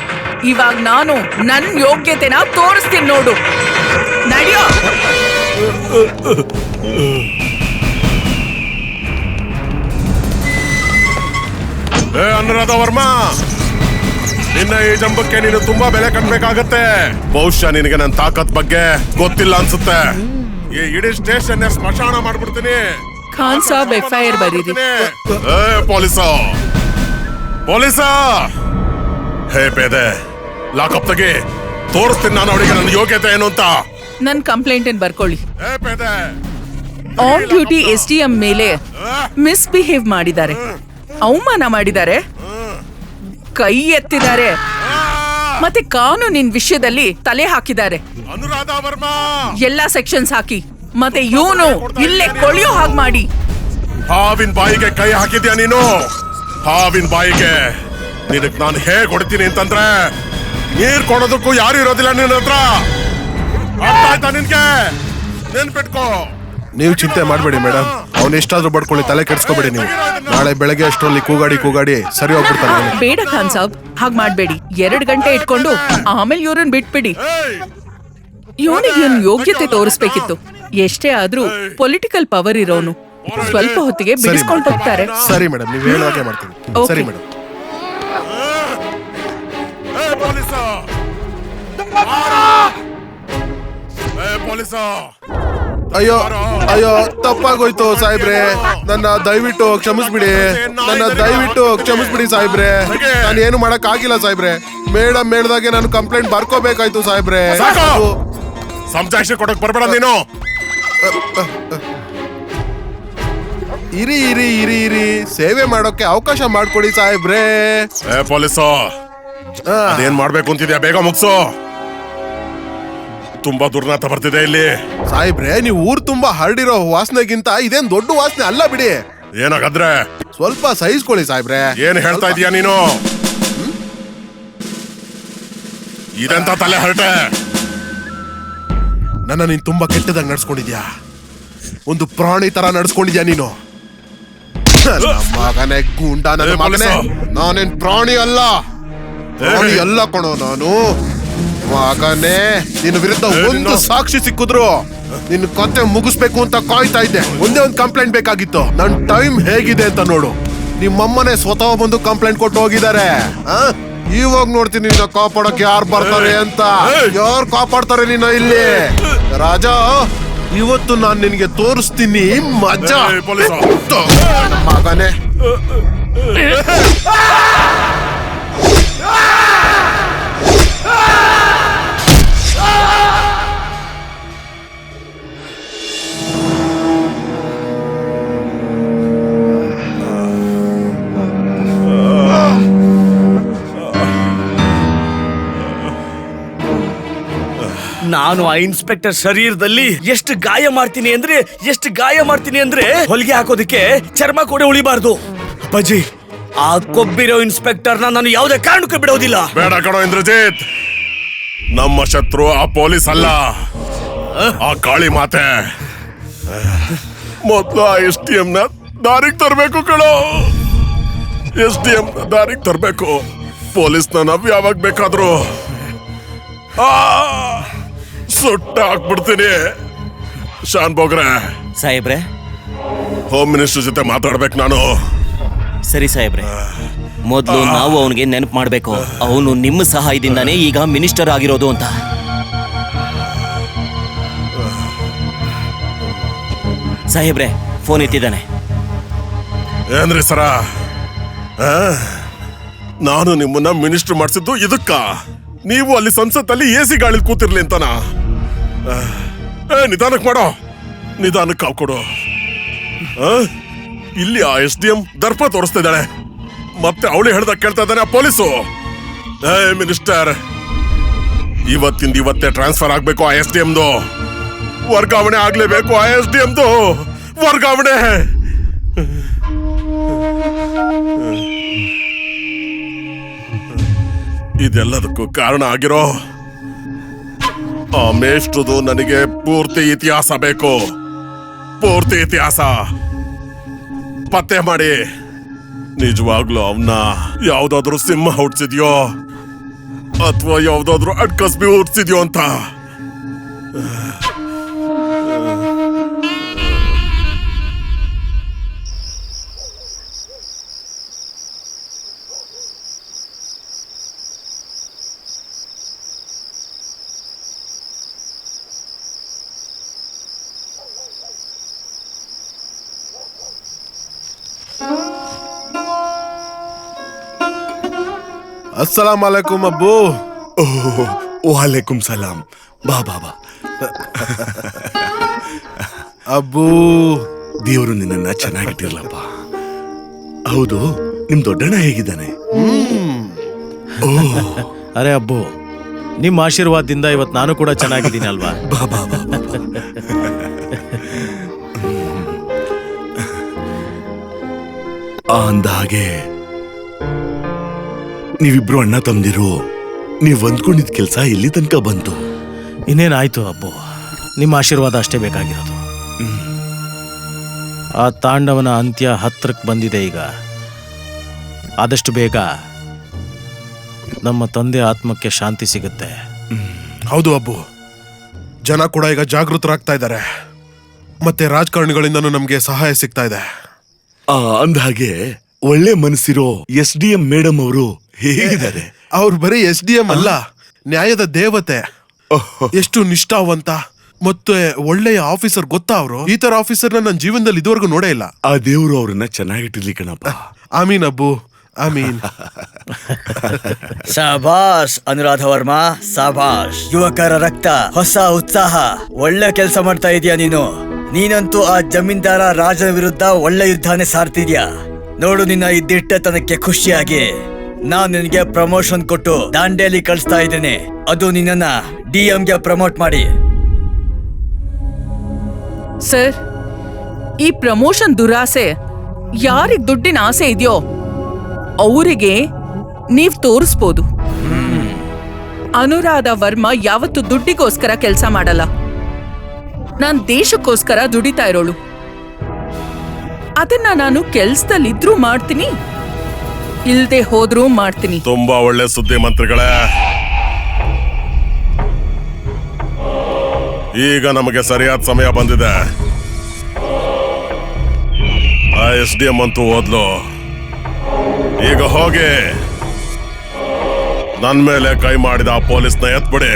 ಇವಾಗ ನಾನು ನನ್ ಯೋಗ್ಯತೆನ ತೋರಿಸ್ತೀನಿ ನೋಡು. ನಡಿಯೋ. ಅನುರಾಧ ವರ್ಮಾ, ನಿನ್ನ ಈ ಜಂಬಕ್ಕೆ ನೀನು ತುಂಬಾ ಬೆಲೆ ಕಟ್ಬೇಕಾಗತ್ತೆ. ಬಹುಶಃ ನಿನಗೆ ನನ್ನ ತಾಕತ್ ಬಗ್ಗೆ ಗೊತ್ತಿಲ್ಲ ಅನ್ಸುತ್ತೆ. ಈ ಇಡೀ ಸ್ಟೇಷನ್ ಸ್ಮಶಾನ ಮಾಡ್ಬಿಡ್ತೀನಿ. ಖಾನ್ ಸಾಬ್ FIR ಬರೀರಿ. ಪೊಲೀಸ, ಹೇ ಪೇದೆ, ಲಾಕಪ್ ತೆಗಿ. ತೋರಿಸ್ತೀನಿ ನಾನು ಅವಳಿಗೆ ನನ್ನ ಯೋಗ್ಯತೆ ಏನು ಅಂತ. ನನ್ ಕಂಪ್ಲೇಂಟ್ ಏನ್ ಬರ್ಕೊಳ್ಳಿ. ಹೇ ಪೇದೆ, ಆನ್ ಡ್ಯೂಟಿ SDM ಮೇಲೆ ಮಿಸ್ಬಿಹೇವ್ ಮಾಡಿದ್ದಾರೆ, ಅವಮಾನ ಮಾಡಿದ್ದಾರೆ, ಕೈ ಎತ್ತಿದ್ದಾರೆ, ಮತ್ತೆ ಕಾನೂನಿನ ವಿಷಯದಲ್ಲಿ ತಲೆ ಹಾಕಿದ್ದಾರೆ. ಅನುರಾಧ ವರ್ಮಾ, ಎಲ್ಲಾ ಸೆಕ್ಷನ್ಸ್ ಹಾಕಿ ಮತ್ತೆ ಇವನು ಇಲ್ಲೇ ಕೊಳೆಯೋ ಹಾಗೆ ಮಾಡಿ. ಹಾವಿನ ಬಾಯಿಗೆ ಕೈ ಹಾಕಿದ್ಯಾ ನೀನು? ಹಾವಿನ ಬಾಯಿಗೆ ನಿನಗ್ ನಾನು ಹೇಗ್ ಹೊಡ್ತೀನಿ ಅಂತಂದ್ರೆ ನೀರ್ ಕೊಡೋದಕ್ಕೂ ಯಾರು ಇರೋದಿಲ್ಲ ನಿನ್ನ ಹತ್ರ. ಅರ್ಥ ಆಯ್ತಾ ನಿನ್ಗೆ? ನೆನ್ಪಿಟ್ಕೋ. ನೀವು ಚಿಂತೆ ಮಾಡಬೇಡಿ ಮೇಡಮ್, ಅವನು ಎಷ್ಟಾದ್ರೂ ಬಡ್ಕೊಳ್ಳಿ, ತಲೆ ಕೆಡ್ಸ್ಕೊಬೇಡಿ ನೀವು. ನಾಳೆ ಬೆಳಗ್ಗೆ ಅಷ್ಟರಲ್ಲಿ ಕೂಗಾಡಿ ಸರಿ ಹೋಗ್ಬಿಡ್ತಾನೆ. ಬೇಡ ಖಾನ್ ಸಾಬ್, ಹಾಗ್ ಮಾಡ್ಬೇಡಿ. 2 ಗಂಟೆ ಇಟ್ಕೊಂಡು ಆಮೇಲೆ ಇವ್ರನ್ನ ಬಿಟ್ಬಿಡಿ. ಇವನಿಗೆ ಇವನ್ ಯೋಗ್ಯತೆ ತೋರಿಸ್ಬೇಕಿತ್ತು. ಎಷ್ಟೇ ಆದ್ರೂ ಪೊಲಿಟಿಕಲ್ ಪವರ್ ಇರೋನು. ಸ್ವಲ್ಪ ಹೊತ್ತಿಗೆ ಬಿಡಿಸ್ಕೊಂಡು ಹೋಗ್ತಾರೆ. ಸರಿ ಮೇಡಮ್, ನೀವು ಹೇಳುವಾಗೆ ಮಾಡ್ತೀನಿ. ಸರಿ ಮೇಡಮ್. ಅಯ್ಯೋ ಅಯ್ಯೋ, ತಪ್ಪಾಗೋಯ್ತು ಸಾಹೇಬ್ರೆ, ನನ್ನ ದಯವಿಟ್ಟು ಕ್ಷಮಿಸ್ಬಿಡಿ ಸಾಹೇಬ್ರೆ. ನಾನು ಏನು ಮಾಡಕ್ ಆಗಿಲ್ಲ ಸಾಹೇಬ್ರೆ. ಮೇಡಮ್ ಹೇಳ್ದಾಗೆ ನಾನು ಕಂಪ್ಲೇಂಟ್ ಬರ್ಕೋಬೇಕಾಯ್ತು ಸಾಹೇಬ್ರೆ. ಸಂಜಾಯಿಷಿ ಕೊಡಕ್ ಬರ್ಬೇಡ ನೀನು. ಇರಿ ಸೇವೆ ಮಾಡೋಕೆ ಅವಕಾಶ ಮಾಡ್ಕೊಡಿ ಸಾಹೇಬ್ರೆ. ಪೊಲೀಸು, ಅದೇನ್ ಮಾಡ್ಬೇಕು ಅಂತಿದ್ಯಾ, ಬೇಗ ಮುಗ್ಸು. ತುಂಬಾ ದುರ್ನಾತ ಬರ್ತಿದೆ ಇಲ್ಲಿ. ಸಾಹೇಬ್ರೆ, ನೀವು ಊರ್ ತುಂಬಾ ಹರಡಿರೋ ವಾಸನೆಗಿಂತ ಇದೇನ್ ದೊಡ್ಡ ವಾಸನೆ ಅಲ್ಲ ಬಿಡಿ. ಏನಾಗದ್ರೆ ಸ್ವಲ್ಪ ಸಹಿಸ್ಕೊಳ್ಳಿ ಸಾಹೇಬ್ರೆ. ಏನ್ ಹೇಳ್ತಾ ಇದೀಯ ನೀನು? ಇದೆಂತ ತಲೆ ಹರಟೆ? ನನ್ನ ನೀನ್ ತುಂಬಾ ಕೆಟ್ಟದಾಗ ನಡ್ಸ್ಕೊಂಡಿದ್ಯಾ. ಒಂದು ಪ್ರಾಣಿ ತರ ನಡ್ಸ್ಕೊಂಡಿದ್ಯಾ ನೀನು. ಮಗನೇ ಗೂಂಡ, ನನ್ನ ಮಗನೇ. ನಾನೇನ್ ಪ್ರಾಣಿ ಅಲ್ಲ ಕಣೋ ನಾನು. ಮಗನೇ, ನಿನ್ನ ವಿರುದ್ಧ ಒಂದು ಸಾಕ್ಷಿ ಸಿಕ್ಕಿದ್ರು ನಿನ್ನ ಕತೆ ಮುಗಿಸ್ಬೇಕು ಅಂತ ಕಾಯ್ತಾ ಇದ್ದೆ. ಒಂದೇ ಒಂದು ಕಂಪ್ಲೇಂಟ್ ಬೇಕಾಗಿತ್ತು. ನನ್ ಟೈಮ್ ಹೇಗಿದೆ ಅಂತ ನೋಡು. ನಿಮ್ಮಮ್ಮನೇ ಸ್ವತಃ ಬಂದು ಕಂಪ್ಲೇಂಟ್ ಕೊಟ್ಟು ಹೋಗಿದ್ದಾರೆ. ಇವಾಗ ನೋಡ್ತೀನಿ ನಿನ್ನ ಕಾಪಾಡಕ್ಕೆ ಯಾರು ಬರ್ತಾರೆ ಅಂತ. ಯಾರು ಕಾಪಾಡ್ತಾರೆ ನಿನ್ನ ಇಲ್ಲಿ? ರಾಜ, ಇವತ್ತು ನಾನು ನಿನ್ಗೆ ತೋರಿಸ್ತೀನಿ ಮಜಾ. ಮಗನೇ ನಾನು ಆ ಇನ್ಸ್ಪೆಕ್ಟರ್ ಶರೀರದಲ್ಲಿ ಎಷ್ಟು ಗಾಯ ಮಾಡ್ತೀನಿ ಅಂದ್ರೆ ಹೊಲಿಗೆ ಹಾಕೋದಕ್ಕೆ ಚರ್ಮ ಕೂಡ ಉಳಿಬಾರ್ದು. ಅಪ್ಪಾಜಿ, ಆ ಕೊಬ್ಬಿರೋ ಇನ್ಸ್ಪೆಕ್ಟರ್ನ ನಾನು ಯಾವುದೇ ಕಾರಣಕ್ಕೂ ಬಿಡೋದಿಲ್ಲ. ಬೇಡ ಕಣೋ ಇಂದ್ರಜಿತ್, ನಮ್ಮ ಶತ್ರು ಆ ಪೊಲೀಸ್ ಅಲ್ಲ, ಆ ಕಾಳಿ ಮಾತೆ. ಮೊದ್ಲು ಆ SDM ನ ದಾರಿಗೆ ತರಬೇಕು ಕಣೋ. SDM ದಾರಿಗೆ ತರಬೇಕು. ಪೊಲೀಸ್ನ ನಾವ್ ಯಾವಾಗ ಬೇಕಾದ್ರೂ ಸುಟ್ಟ ಹಾಕ್ಬಿಡ್ತೀನಿ. ಶಾನ್ ಬೋಗ್ರೆ, ಸಾಹೇಬ್ರೆ. ಹೋಮ್ ಮಿನಿಸ್ಟರ್ ಜೊತೆ ಮಾತಾಡ್ಬೇಕು ನಾನು. ಸರಿ ಸಾಹೇಬ್ರೆ, ಮೊದಲು ನಾವು ಅವನಿಗೆ ನೆನಪು ಮಾಡಬೇಕು, ಅವನು ನಿಮ್ಮ ಸಹಾಯದಿಂದಾನೇ ಈಗ ಮಿನಿಸ್ಟರ್ ಆಗಿರೋದು ಅಂತ. ಸಾಹೇಬ್ರೆ, ಫೋನ್ ಎತ್ತಿದ್ದಾನೆ. ಏನ್ರಿ ಸರ, ನಾನು ನಿಮ್ಮನ್ನ ಮಿನಿಸ್ಟರ್ ಮಾಡಿಸಿದ್ದು ಇದಕ್ಕ? ನೀವು ಅಲ್ಲಿ ಸಂಸತ್ತಲ್ಲಿ AC ಗಾಳಿಲಿ ಕೂತಿರ್ಲಿ ಅಂತನ? ನಿಧಾನಕ್ಕೆ ಮಾಡೋ, ನಿಧಾನಕ್ಕೆ ಕಾವು ಕೊಡು. ಇಲ್ಲಿ ಆ SDM ದರ್ಪ ತೋರಿಸ್ತಾ ಇದ್ದಾಳೆ, ಮತ್ತೆ ಅವಳು ಹೇಳ್ದಾಗ ಕೇಳ್ತಾ ಇದ್ದಾನೆ ಆ ಪೊಲೀಸು. ಮಿನಿಸ್ಟರ್, ಇವತ್ತಿಂದ ಇವತ್ತೇ ಟ್ರಾನ್ಸ್ಫರ್ ಆಗ್ಬೇಕು ಆ SDMದು. ವರ್ಗಾವಣೆ ಆಗ್ಲೇಬೇಕು ಆ SDMದು, ವರ್ಗಾವಣೆ. ಇದೆಲ್ಲದಕ್ಕೂ ಕಾರಣ ಆಗಿರೋ ಆ ಮೇಷ್ಟ್ರದು ನನಗೆ ಪೂರ್ತಿ ಇತಿಹಾಸ ಬೇಕು. ಪೂರ್ತಿ ಇತಿಹಾಸ ಪತ್ತೆ ಮಾಡಿ ನಿಜವಾಗ್ಲೂ ಅವನ್ನ ಯಾವ್ದಾದ್ರು ಸಿಂಹ ಹುಡ್ಸಿದ್ಯೋ ಅಥವಾ ಯಾವ್ದಾದ್ರು ಅಡ್ಕಸ್ಬಿ ಹುಡ್ಸಿದ್ಯೋ ಅಂತ. अस्सलाम वालेकुम अब्बू. ವಾಲೇಕುಂ ಸಲಾಂ. ಬಾ ಬಾ ಬಾ. ಅಬ್ಬೂ, ದೇವರು ನಿನ್ನನ್ನ ಚೆನ್ನಾಗಿಟ್ಟಿರ್ಲಪ್ಪ. ಹೌದು, ನಿಮ್ ದೊಡ್ಡಣ್ಣ ಹೇಗಿದ್ದಾನೆ? ಅರೆ ಅಬ್ಬು, ನಿಮ್ಮ ಆಶೀರ್ವಾದದಿಂದ ಇವತ್ತು ನಾನು ಕೂಡ ಚೆನ್ನಾಗಿದ್ದೀನಿ ಅಲ್ವಾ? ಬಾ ಬಾ ಬಾ. ಅಂದ ಹಾಗೆ ನೀವಿಬ್ರು ಅಣ್ಣ ತಮ್ದಿರು, ನೀವ್ ಅಂದ್ಕೊಂಡಿದ್ ಕೆಲ್ಸ ಎಲ್ಲಿ ತನಕ ಬಂತು? ಇನ್ನೇನಾಯ್ತು ಅಬ್ಬು, ನಿಮ್ಮ ಆಶೀರ್ವಾದ ಅಷ್ಟೇ ಬೇಕಾಗಿರೋದು. ಆ ತಾಂಡವನ ಅಂತ್ಯ ಹತ್ರಕ್ಕೆ ಬಂದಿದೆ ಈಗ. ಆದಷ್ಟು ಬೇಗ ನಮ್ಮ ತಂದೆ ಆತ್ಮಕ್ಕೆ ಶಾಂತಿ ಸಿಗುತ್ತೆ. ಹೌದು ಅಬ್ಬು, ಜನ ಕೂಡ ಈಗ ಜಾಗೃತರಾಗ್ತಾ ಇದ್ದಾರೆ, ಮತ್ತೆ ರಾಜಕಾರಣಿಗಳಿಂದನೂ ನಮ್ಗೆ ಸಹಾಯ ಸಿಗ್ತಾ ಇದೆ. ಅಂದ ಹಾಗೆ ಒಳ್ಳೆ ಮನಸ್ಸಿರೋ SDM ಮೇಡಮ್ ಅವರು ಹೇಗಿದ್ದಾರೆ? ಅವ್ರು ಬರೀ SDM ಅಲ್ಲ, ನ್ಯಾಯದ ದೇವತೆ. ಎಷ್ಟು ನಿಷ್ಠಾವಂತ ಮತ್ತೆ ಒಳ್ಳೆಯ ಆಫೀಸರ್ ಗೊತ್ತಾ ಅವರು? ಈ ತರ ಆಫೀಸರ್ನ ನನ್ನ ಜೀವನದಲ್ಲಿ ಇದುವರೆಗೂ ನೋಡೇ ಇಲ್ಲ. ಆ ದೇವ್ರು ಅವ್ರನ್ನ ಚೆನ್ನಾಗಿಟ್ಟಿರ್ಲಿ ಕಣಪ್ಪ. ಆಮೀನ್ ಅಬ್ಬು, ಆಮೀನ್. ಶಾಬಾಷ್ ಅನುರಾಧ ವರ್ಮಾ, ಶಾಬಾಷ್. ಯುವಕರ ರಕ್ತ, ಹೊಸ ಉತ್ಸಾಹ, ಒಳ್ಳೆ ಕೆಲಸ ಮಾಡ್ತಾ ಇದೀಯ ನೀನು. ನೀನಂತೂ ಆ ಜಮೀನ್ದಾರ ರಾಜನ ವಿರುದ್ಧ ಒಳ್ಳೆ ಯುದ್ಧನೇ ಸಾರ್ತಿದ್ಯಾ. ನೋಡು, ನಿನ್ನ ಈ ದಿಟ್ಟತನಕ್ಕೆ ಖುಷಿಯಾಗಿ ನಾನ್ ನಿನಗೆ ಪ್ರಮೋಷನ್ ಕೊಟ್ಟು ದಾಂಡೇಲಿ ಕಳಿಸ್ತಾ ಇದ್ದೇನೆ. ಅದು ನಿನ್ನನ್ನ DM ಗೆ ಪ್ರಮೋಟ್ ಮಾಡಿ. ಸರ್, ಈ ಪ್ರಮೋಷನ್ ದುರಾಸೆ ಯಾರಿಗ್ ದುಡ್ಡಿನ ಆಸೆ ಇದೆಯೋ ಅವರಿಗೆ ನೀವ್ ತೋರಿಸ್ಬೋದು. ಅನುರಾಧ ವರ್ಮಾ ಯಾವತ್ತು ದುಡ್ಡಿಗೋಸ್ಕರ ಕೆಲಸ ಮಾಡಲ್ಲ. ನಾನ್ ದೇಶಕ್ಕೋಸ್ಕರ ದುಡಿತಾ ಇರೋಳು. ಅದನ್ನ ನಾನು ಕೆಲ್ಸದಲ್ಲಿದ್ರೂ ಮಾಡ್ತೀನಿ, ಇಲ್ದೆ ಹೋದ್ರೂ ಮಾಡ್ತೀನಿ. ತುಂಬಾ ಒಳ್ಳೆ ಸುದ್ದಿ ಮಂತ್ರಿಗಳೇ. ಈಗ ನಮಗೆ ಸರಿಯಾದ ಸಮಯ ಬಂದಿದೆ. ಆ SDM ಅಂತೂ ಹೋದ್ಲು. ಈಗ ಹೋಗಿ ನನ್ ಮೇಲೆ ಕೈ ಮಾಡಿದ ಆ ಪೊಲೀಸ್ನ ಎತ್ಬಿಡಿ.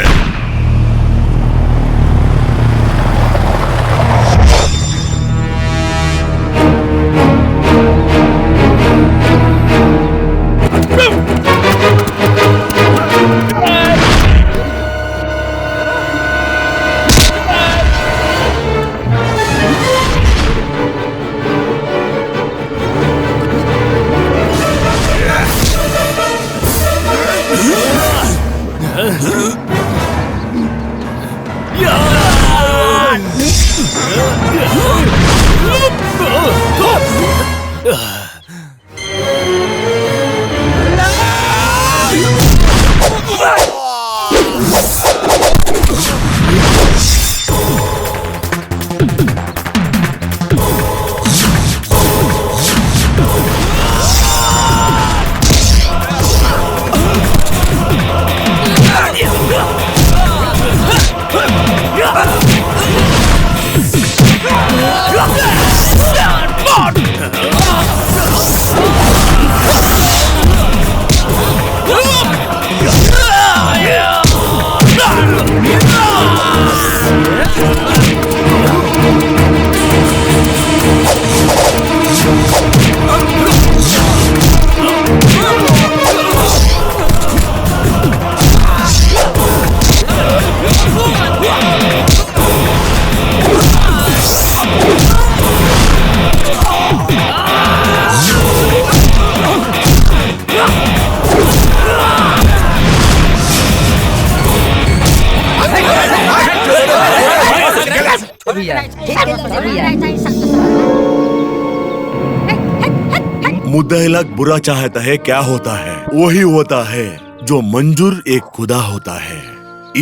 मुद्दाइलाक बुरा चाहता है क्या होता है वही होता है जो ಮಂಜೂರ್ ಏಕ್ ಖುದಾ ಹೋತಾ ಹೈ.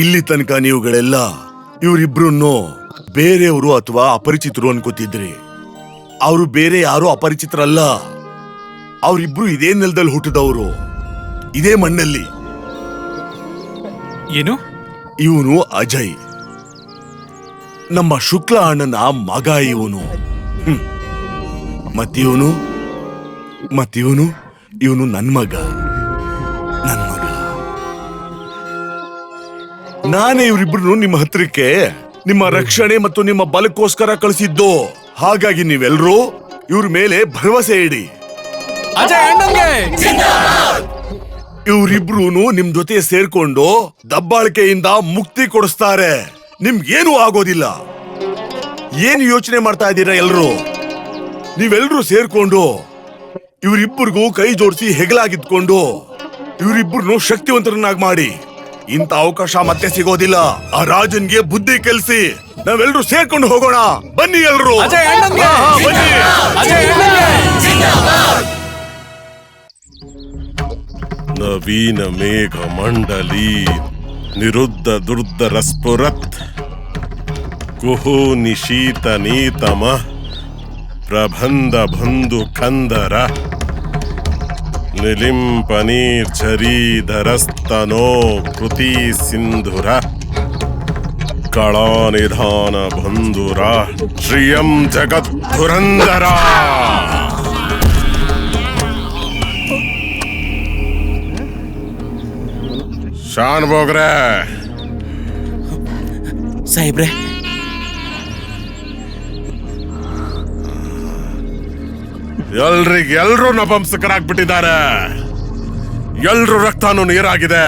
ಇಲ್ಲಿ ತನಕ ನೀವುಗಳೆಲ್ಲ ಇವರಿಬ್ರು ಬೇರೆಯವರು ಅಥವಾ ಅಪರಿಚಿತರು ಅನ್ಕೋತಿದ್ರಿ. ಅವರು ಬೇರೆ ಯಾರು ಅಪರಿಚಿತರಲ್ಲ. ಅವರಿಬ್ರು ಇದೇ ನೆಲದಲ್ಲಿ ಹುಟ್ಟಿದವರು, ಇದೇ ಮಣ್ಣಲ್ಲಿ. ಏನು? ಇವನು ಅಜಯ್, ನಮ್ಮ ಶುಕ್ಲ ಅಣ್ಣನ ಮಗ ಇವನು. ಇವನು ನನ್ ಮಗ. ನಾನೇ ಇವರಿಬ್ರು ನಿಮ್ಮ ಹತ್ರಕ್ಕೆ ನಿಮ್ಮ ರಕ್ಷಣೆ ಮತ್ತು ನಿಮ್ಮ ಬಲಕ್ಕೋಸ್ಕರ ಕಳಿಸಿದ್ದು. ಹಾಗಾಗಿ ನೀವೆಲ್ಲರೂ ಇವ್ರ ಮೇಲೆ ಭರವಸೆ ಇಡಿ. ಇವರಿಬ್ರು ನಿಮ್ ಜೊತೆ ಸೇರ್ಕೊಂಡು ದಬ್ಬಾಳಿಕೆಯಿಂದ ಮುಕ್ತಿ ಕೊಡಿಸ್ತಾರೆ. ನಿಮ್ಗೇನು ಆಗೋದಿಲ್ಲ. ಏನು ಯೋಚನೆ ಮಾಡ್ತಾ ಇದ್ದೀರಾ ಎಲ್ರು? ನೀವೆಲ್ರೂ ಸೇರ್ಕೊಂಡು ಇವರಿಬ್ಬರಿಗೂ ಕೈ ಜೋಡಿಸಿ ಹೆಗಲಾಗಿದ್ಕೊಂಡು ಇವರಿಬ್ಬರನ್ನು ಶಕ್ತಿವಂತರನ್ನಾಗಿ ಮಾಡಿ. ಇಂಥ ಅವಕಾಶ ಮತ್ತೆ ಸಿಗೋದಿಲ್ಲ. ಆ ರಾಜನ್ಗೆ ಬುದ್ಧಿ ಕಲಿಸಿ ನಾವೆಲ್ಲರೂ ಸೇರ್ಕೊಂಡು ಹೋಗೋಣ. ಬನ್ನಿ ಎಲ್ರು, ಬನ್ನಿ. ನವೀನ ಮೇಘ ಮಂಡಲಿ ನಿರುದ್ಧ ದುರ್ಧರ ಸ್ಫುರತ್ ಕುಹು ನಿಶೀತ ನೀತಮ ಪ್ರಬಂಧ ಬಂಧು ಕಂದರ ನಿಲಿಂಪನೀರ್ಝರೀಧರಸ್ತನೋ ಕೃತಿ ಸಿಂಧುರ ಕಳಾನಿಧಾನ ಬಂಧುರ ಶ್ರಿಯಂ ಜಗದ್ಧುರಂದರ. ಶಾನ್ ಬೋಗ್ರೆ ಸಾಹೇಬ್ರೆ, ಎಲ್ರು ನಪಂಸಕರಾಗ್ಬಿಟ್ಟಿದ್ದಾರೆ. ಎಲ್ರು ರಕ್ತಾನು ನೀರಾಗಿದೆ.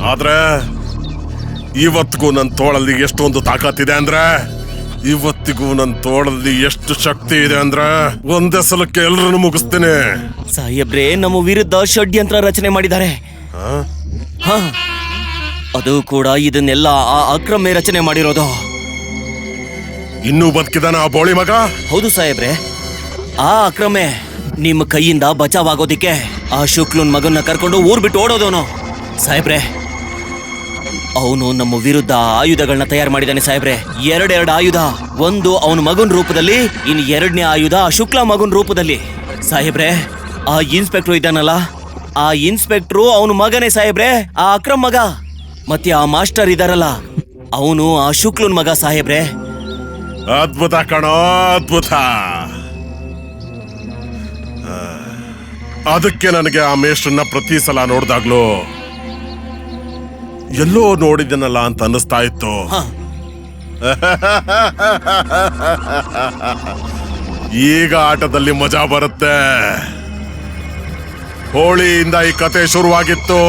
ಆದ್ರೆ ಇವತ್ತಿಗೂ ನನ್ನ ತೋಳಲ್ಲಿ ಎಷ್ಟೊಂದು ತಾಕತ್ತಿದೆ ಅಂದ್ರೆ, ಇವತ್ತಿಗೂ ನನ್ನ ತೋಳಲ್ಲಿ ಎಷ್ಟು ಶಕ್ತಿ ಇದೆ ಅಂದ್ರೆ ಒಂದೇ ಸಲಕ್ಕೆ ಎಲ್ರನ್ನು ಮುಗಿಸ್ತೇನೆ. ಸಾಹೇಬ್ರೆ, ನಮ್ಮ ವಿರುದ್ಧ ಷಡ್ಯಂತ್ರ ರಚನೆ ಮಾಡಿದ್ದಾರೆ. ಹ, ಅದು ಕೂಡ ಇದನ್ನೆಲ್ಲ ಆ ಅಕ್ರಮೆ ರಚನೆ ಮಾಡಿರೋದು. ಇನ್ನೂ ಬದುಕಿದಾನ ಆ ಬೋಳಿ ಮಗ? ಹೌದು ಸಾಹೇಬ್ರೆ, ಆ ಅಕ್ರಮೆ ನಿಮ್ಮ ಕೈಯಿಂದ ಬಚಾವಾಗೋದಿಕ್ಕೆ ಆ ಶುಕ್ಲನ್ ಮಗನ್ನ ಕರ್ಕೊಂಡು ಊರ್ ಬಿಟ್ಟು ಓಡೋದವನು. ಸಾಹೇಬ್ರೆ, ಅವನು ನಮ್ಮ ವಿರುದ್ಧ ಆಯುಧಗಳನ್ನ ತಯಾರು ಮಾಡಿದ್ದಾನೆ ಸಾಹೇಬ್ರೆ. ಎರಡೆರಡು ಆಯುಧ. ಒಂದು ಅವನ ಮಗನ ರೂಪದಲ್ಲಿ, ಇನ್ನು ಎರಡನೇ ಆಯುಧ ಆ ಶುಕ್ಲ ಮಗನ ರೂಪದಲ್ಲಿ. ಸಾಹೇಬ್ರೆ, ಆ ಇನ್ಸ್ಪೆಕ್ಟ್ರು ಇದ್ದಾನಲ್ಲ, ಆ ಇನ್ಸ್ಪೆಕ್ಟ್ರು ಅವನ ಮಗನೇ ಸಾಹೇಬ್ರೆ, ಆ ಅಕ್ರಮ್ ಮಗ. ಮತ್ತೆ ಆ ಮಾಸ್ಟರ್ ಇದಾರಲ್ಲ, ಅವನು ಆ ಶುಕ್ಲನ್ ಮಗ ಸಾಹೇಬ್ರೆ. ಅದ್ಭುತ ಕಣೋ, ಅದ್ಭುತ. ಅದಕ್ಕೆ ನನಗೆ ಆ ಮೇಷ್ಟ್ರನ್ನ ಪ್ರತಿ ಸಲ ನೋಡಿದಾಗ್ಲೂ ಎಲ್ಲೋ ನೋಡಿದ್ದನಲ್ಲ ಅಂತ ಅನ್ನಿಸ್ತಾ ಇತ್ತು. ಈಗ ಆಟದಲ್ಲಿ ಮಜಾ ಬರುತ್ತೆ. ಹೋಳಿಯಿಂದ ಈ ಕತೆ ಶುರುವಾಗಿತ್ತು,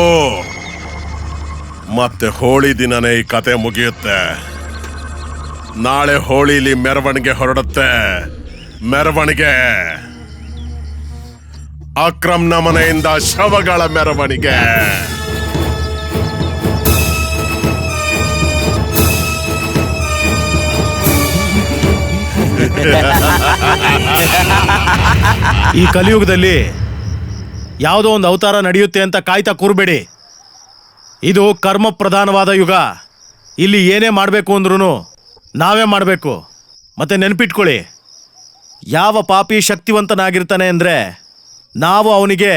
ಮತ್ತೆ ಹೋಳಿ ದಿನನೇ ಈ ಕತೆ ಮುಗಿಯುತ್ತೆ. ನಾಳೆ ಹೋಳಿಲಿ ಮೆರವಣಿಗೆ ಹೊರಡುತ್ತೆ. ಮೆರವಣಿಗೆ ಅಕ್ರಮ್ನ ಮನೆಯಿಂದ ಶವಗಳ ಮೆರವಣಿಗೆ. ಈ ಕಲಿಯುಗದಲ್ಲಿ ಯಾವುದೋ ಒಂದು ಅವತಾರ ನಡೆಯುತ್ತೆ ಅಂತ ಕಾಯ್ತಾ ಕೂರ್ಬೇಡಿ. ಇದು ಕರ್ಮ ಪ್ರಧಾನವಾದ ಯುಗ. ಇಲ್ಲಿ ಏನೇ ಮಾಡಬೇಕು ಅಂದ್ರೂ ನಾವೇ ಮಾಡಬೇಕು. ಮತ್ತೆ ನೆನಪಿಟ್ಕೊಳ್ಳಿ, ಯಾವ ಪಾಪಿ ಶಕ್ತಿವಂತನಾಗಿರ್ತಾನೆ ಅಂದರೆ ನಾವು ಅವನಿಗೆ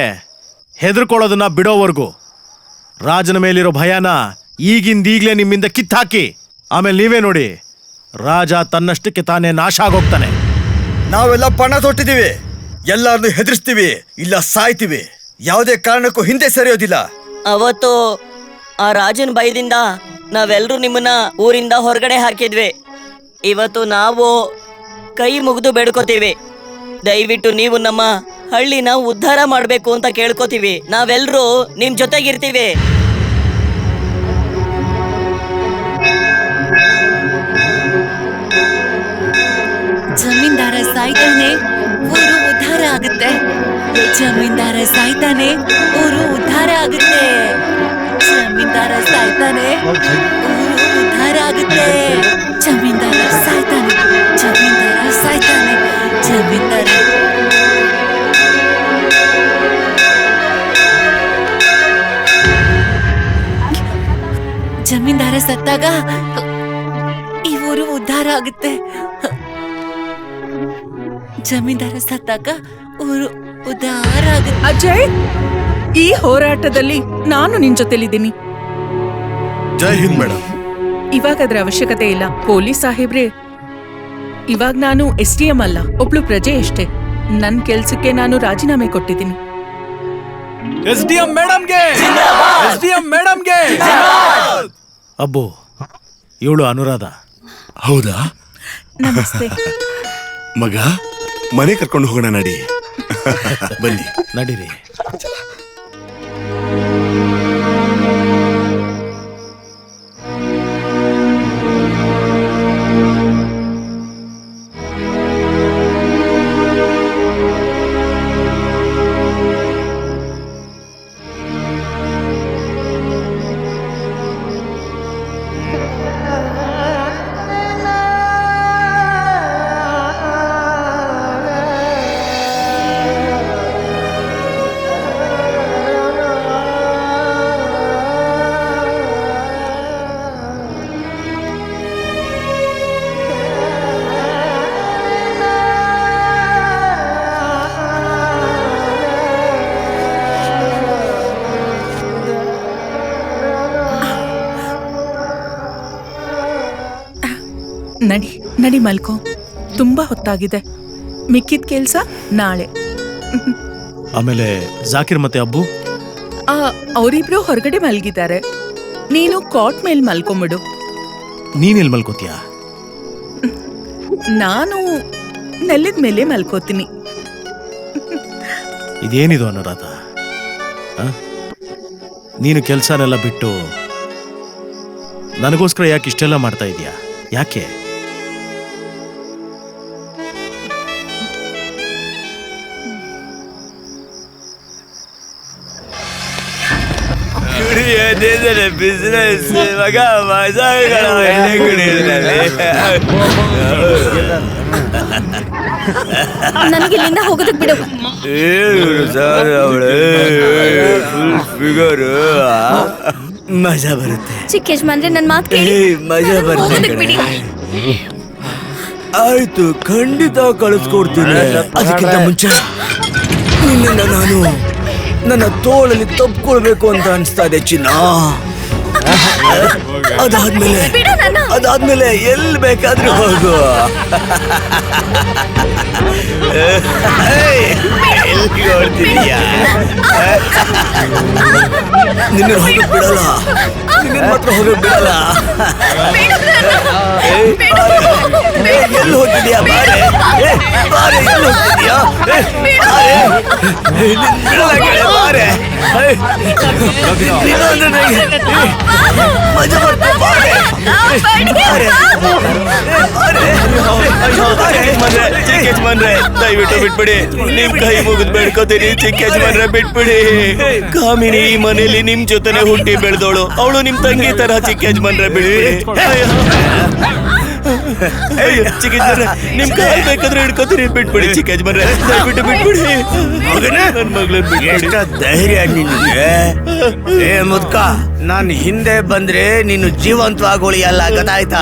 ಹೆದರ್ಕೊಳ್ಳೋದನ್ನ ಬಿಡೋವರೆಗೂ. ರಾಜನ ಮೇಲಿರೋ ಭಯನ ಈಗಿಂದೀಗಲೇ ನಿಮ್ಮಿಂದ ಕಿತ್ತಾಕಿ. ಆಮೇಲೆ ನೀವೇ ನೋಡಿ, ರಾಜ ತನ್ನಷ್ಟಕ್ಕೆ ತಾನೇ ನಾಶ ಆಗೋಗ್ತಾನೆ. ನಾವೆಲ್ಲ ಪಣ ತೊಟ್ಟಿದೀವಿ, ಎಲ್ಲಾರನ್ನು ಹೆದರ್ಸ್ತೀವಿ, ಇಲ್ಲ ಸಾಯ್ತೀವಿ. ಯಾವುದೇ ಕಾರಣಕ್ಕೂ ಹಿಂದೆ ಸರಿಯೋದಿಲ್ಲ. ಅವತ್ತು ಆ ರಾಜನ ಭಯದಿಂದ ನಾವೆಲ್ಲರೂ ನಿಮ್ಮನ್ನ ಊರಿಂದ ಹೊರಗಡೆ ಹಾಕಿದ್ವಿ. ಇವತ್ತು ನಾವು ಕೈ ಮುಗಿದು ಬೇಡ್ಕೋತೀವಿ, ದಯವಿಟ್ಟು ನೀವು ನಮ್ಮ ಹಳ್ಳಿನ ಉದ್ಧಾರ ಮಾಡಬೇಕು ಅಂತ ಕೇಳ್ಕೋತೀವಿ. ನಾವೆಲ್ಲರೂ ನಿಮ್ ಜೊತೆಗಿರ್ತೀವಿ. ಜಮೀನ್ದಾರ ಸಾಯ್ತಾನೆ, ಊರು ಉದ್ಧಾರ ಆಗುತ್ತೆ. ಜಮೀನ್ದಾರ ಸಾಯ್ತಾನೆ, ಊರು ಉದ್ಧಾರ ಆಗುತ್ತೆ. ಜಮೀನ್ದಾರ ಸಾಯ್ತಾನೆ, ಊರು ಉದ್ಧಾರ ಆಗುತ್ತೆ. ಜಮೀನ್ದಾರ ಸಾಯ್ತಾನೆ, ಜಮೀನ್ದಾರ ಸಾಯ್ತಾನೆ, ಜಮೀನ್ದಾರ. ಜಮೀನ್ದಾರ ಸತ್ತಾಗ ಈ ಊರು ಉದ್ಧಾರ ಆಗುತ್ತೆ. ಜಮೀನ್ದಾರ ಸತ್ತಾಗ ಊರು ಉದ್ಧಾರ ಆಗುತ್ತೆ. ಅಜಯ್, ಈ ಹೋರಾಟದಲ್ಲಿ ನಾನು ನಿನ್ ಜೊತೆಲಿದ್ದೀನಿ. ಜೈ ಹಿಂದ್ ಮೇಡಮ್. ಇವಾಗ ಅದ್ರ ಅವಶ್ಯಕತೆ ಇಲ್ಲ. ಪೊಲೀಸ್ ಸಾಹೇಬ್ರೆ, ಇವಾಗ ನಾನು SDM ಅಲ್ಲ, ಒಬ್ಳು ಪ್ರಜೆ ಅಷ್ಟೇ. ನನ್ ಕೆಲ್ಸಕ್ಕೆ ನಾನು ರಾಜೀನಾಮೆ ಕೊಟ್ಟಿದ್ದೀನಿ. SDM ಮೇಡಮ್ಗೆ, SDM ಮೇಡಮ್ಗೆ. ಅಬ್ಬು, ಇವಳು ಅನುರಾಧ. ಹೌದಾ? ನಮಸ್ತೆ. ಮಗ, ಮನೆ ಕರ್ಕೊಂಡು ಹೋಗೋಣ ನಡಿ. ಬನ್ನಿ. ನಡೀರಿ. ನಡಿ ನಡಿ ಮಲ್ಕೋ, ತುಂಬಾ ಹೊತ್ತಾಗಿದೆ. ಮಿಕ್ಕಿದ ಕೆಲ್ಸ ನಾಳೆ. ಆಮೇಲೆ ಜಾಕಿರ್ ಮತ್ತೆ ಅಬ್ಬು ಅವರಿಬ್ರು ಹೊರಗಡೆ ಮಲ್ಗಿದ್ದಾರೆ. ನೀನು ಕಾಟ್ ಮೇಲ್ ಮಲ್ಕೊಂಬಿಡು. ನೀನೆಲ್ಲಿ ಮಲ್ಕೋತೀಯಾ? ನಾನು ನೆಲದ ಮೇಲೆ ಮಲ್ಕೋತೀನಿ. ಇದೇನಿದು ಅನುರಾಧ? ನೀನು ಕೆಲಸನೆಲ್ಲ ಬಿಟ್ಟು ನನಗೋಸ್ಕರ ಯಾಕೆ ಇಷ್ಟೆಲ್ಲ ಮಾಡ್ತಾ ಇದೀಯಾ? ಯಾಕೆ? ಬಿಸ್ನೆಸ್ ಮಗ, ನನಗಿಲ್ಲಿಂದ ಹೋಗೋದಕ್ ಬಿಡು. ಮಜಾ ಬರುತ್ತೆ. ಚಿಕ್ಕ ಯಜಮಾನ್ರೆ, ನನ್ ಮಾತು ಕೇಳಿ. ಮಜಾ ಹೋಗೋದಕ್ ಬಿಡಿ. ಆಯ್ತು, ಖಂಡಿತ ಕಳಿಸ್ಕೊಡ್ತೀನಿ. ಅದಕ್ಕಿಂತ ಮುಂಚೆ ನಿನ್ನಿಂದ ನಾನು ನನ್ನ ತೋಳಲ್ಲಿ ತಪ್ಕೊಳ್ಬೇಕು ಅಂತ ಅನಿಸ್ತಾ ಇದೆ ಚಿನ್ನ. ಅದಾದ್ಮೇಲೆ ಎಲ್ಲಿ ಬೇಕಾದ್ರೂ ಹೋಗು. ಎಲ್ಲಿ ಹೊಡ್ತಿದೀಯಾ? ನಿನ್ನ ಹೋಗಕ್ ಬಿಡಲ್ಲ, ನಿನ್ನ ಮಾತ್ರ ಹೋಗಕ್ ಬಿಡಲ್ಲ. ಎಲ್ಲಿ ಹೋಗ್ತಿದ್ಯಾ? ಬಾರೆ ಬಾರೆ, ಎಲ್ಲಿ ಹೋಗ್ತಿದ್ಯಾ? ಬಾರೆ, ಮಜಾ ಬರ್ತಾ. ಚಿಕ್ಕ ಯಜಮಾನ್ರೆ, ದಯವಿಟ್ಟು ಬಿಟ್ಬಿಡಿ. ನಿಮ್ ಕೈ ಮುಗಿದ್ ಬೇಡ್ಕೋತೀನಿ. ಚಿಕ್ಕ ಯಜಮಾನ್ರೆ, ಬಿಟ್ಬಿಡಿ. ಕಾಮಿನಿ ಈ ಮನೇಲಿ ನಿಮ್ ಜೊತೆನೆ ಹುಟ್ಟಿ ಬೆಳೆದವಳು. ಅವಳು ನಿಮ್ ತಂಗಿ ತರ. ಚಿಕ್ಕ ಯಜಮಾನ್ರೆ, ಬಿಟ್ಬಿಡಿ. ಚಿಕ್ಕಜ್ಮನ್ರೆ ನಿಮ್ ಕಾಲ್ ಬೇಕಾದ್ರೆ ಹಿಡ್ಕೋತೀನಿ, ಬಿಟ್ಬಿಡಿ ಚಿಕ್ಕಜ್ಮನ್ರೆ, ದಯವಿಟ್ಟು ಬಿಟ್ಬಿಡಿ. ನನ್ ಮಗಳನ್ನ ಬಿಟ್ಬಿಡಿ. ಎಷ್ಟ ಧೈರ್ಯ ನಿನ್ಗೆ? ಏ ಮುದ್ಕ, ನಾನು ಹಿಂದೆ ಬಂದ್ರೆ ನೀನು ಜೀವಂತವಾಗಿ ಉಳಿಯಲ್ಲ, ಗೊತ್ತಾಯ್ತಾ?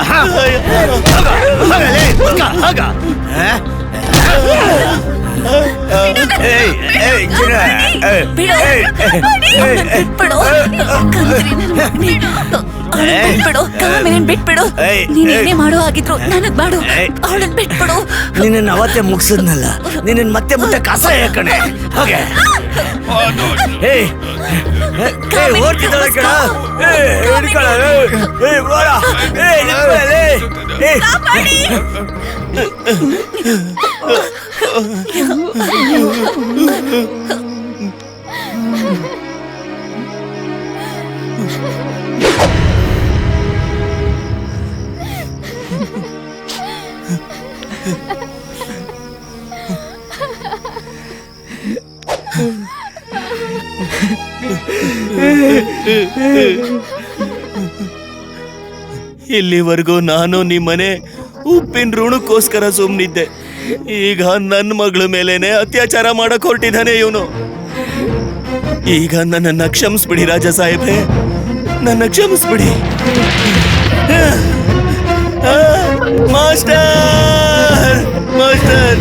ಬಿಟ್ಬಿಡು, ನೀನೇನೇ ಮಾಡೋ ಆಗಿದ್ರು ನನಗ್ ಮಾಡು, ಅವಳನ್ ಬಿಟ್ಬಿಡು. ನಿನ್ನ ಅವತ್ತೆ ಮುಗಿಸಿದ್ನಲ್ಲ, ನಿನ್ನ ಮತ್ತೆ ಮುಟ್ಟ ಕಸ ಯಾಕಣೆ? ಹಾಗೆ ಓಡ್ತಿದ್ದಾಳೆ ಕಣ. ಇಲ್ಲಿವರೆಗೂ ನಾನು ನಿಮ್ಮನೆ ಉಪ್ಪಿನ ಋಣಕ್ಕೋಸ್ಕರ ಸುಮ್ಮನಿದ್ದೆ. ಈಗ ನನ್ನ ಮಗಳ ಮೇಲೇನೆ ಅತ್ಯಾಚಾರ ಮಾಡಕ್ ಹೊರಟಿದ್ದಾನೆ ಇವನು. ಈಗ ನನ್ನನ್ನ ಕ್ಷಮಿಸ್ಬಿಡಿ ರಾಜ ಸಾಹೇಬ್ರೆ, ನನ್ನ ಕ್ಷಮಿಸ್ಬಿಡಿ. ಮಾಸ್ಟರ್, ಮಾಸ್ಟರ್,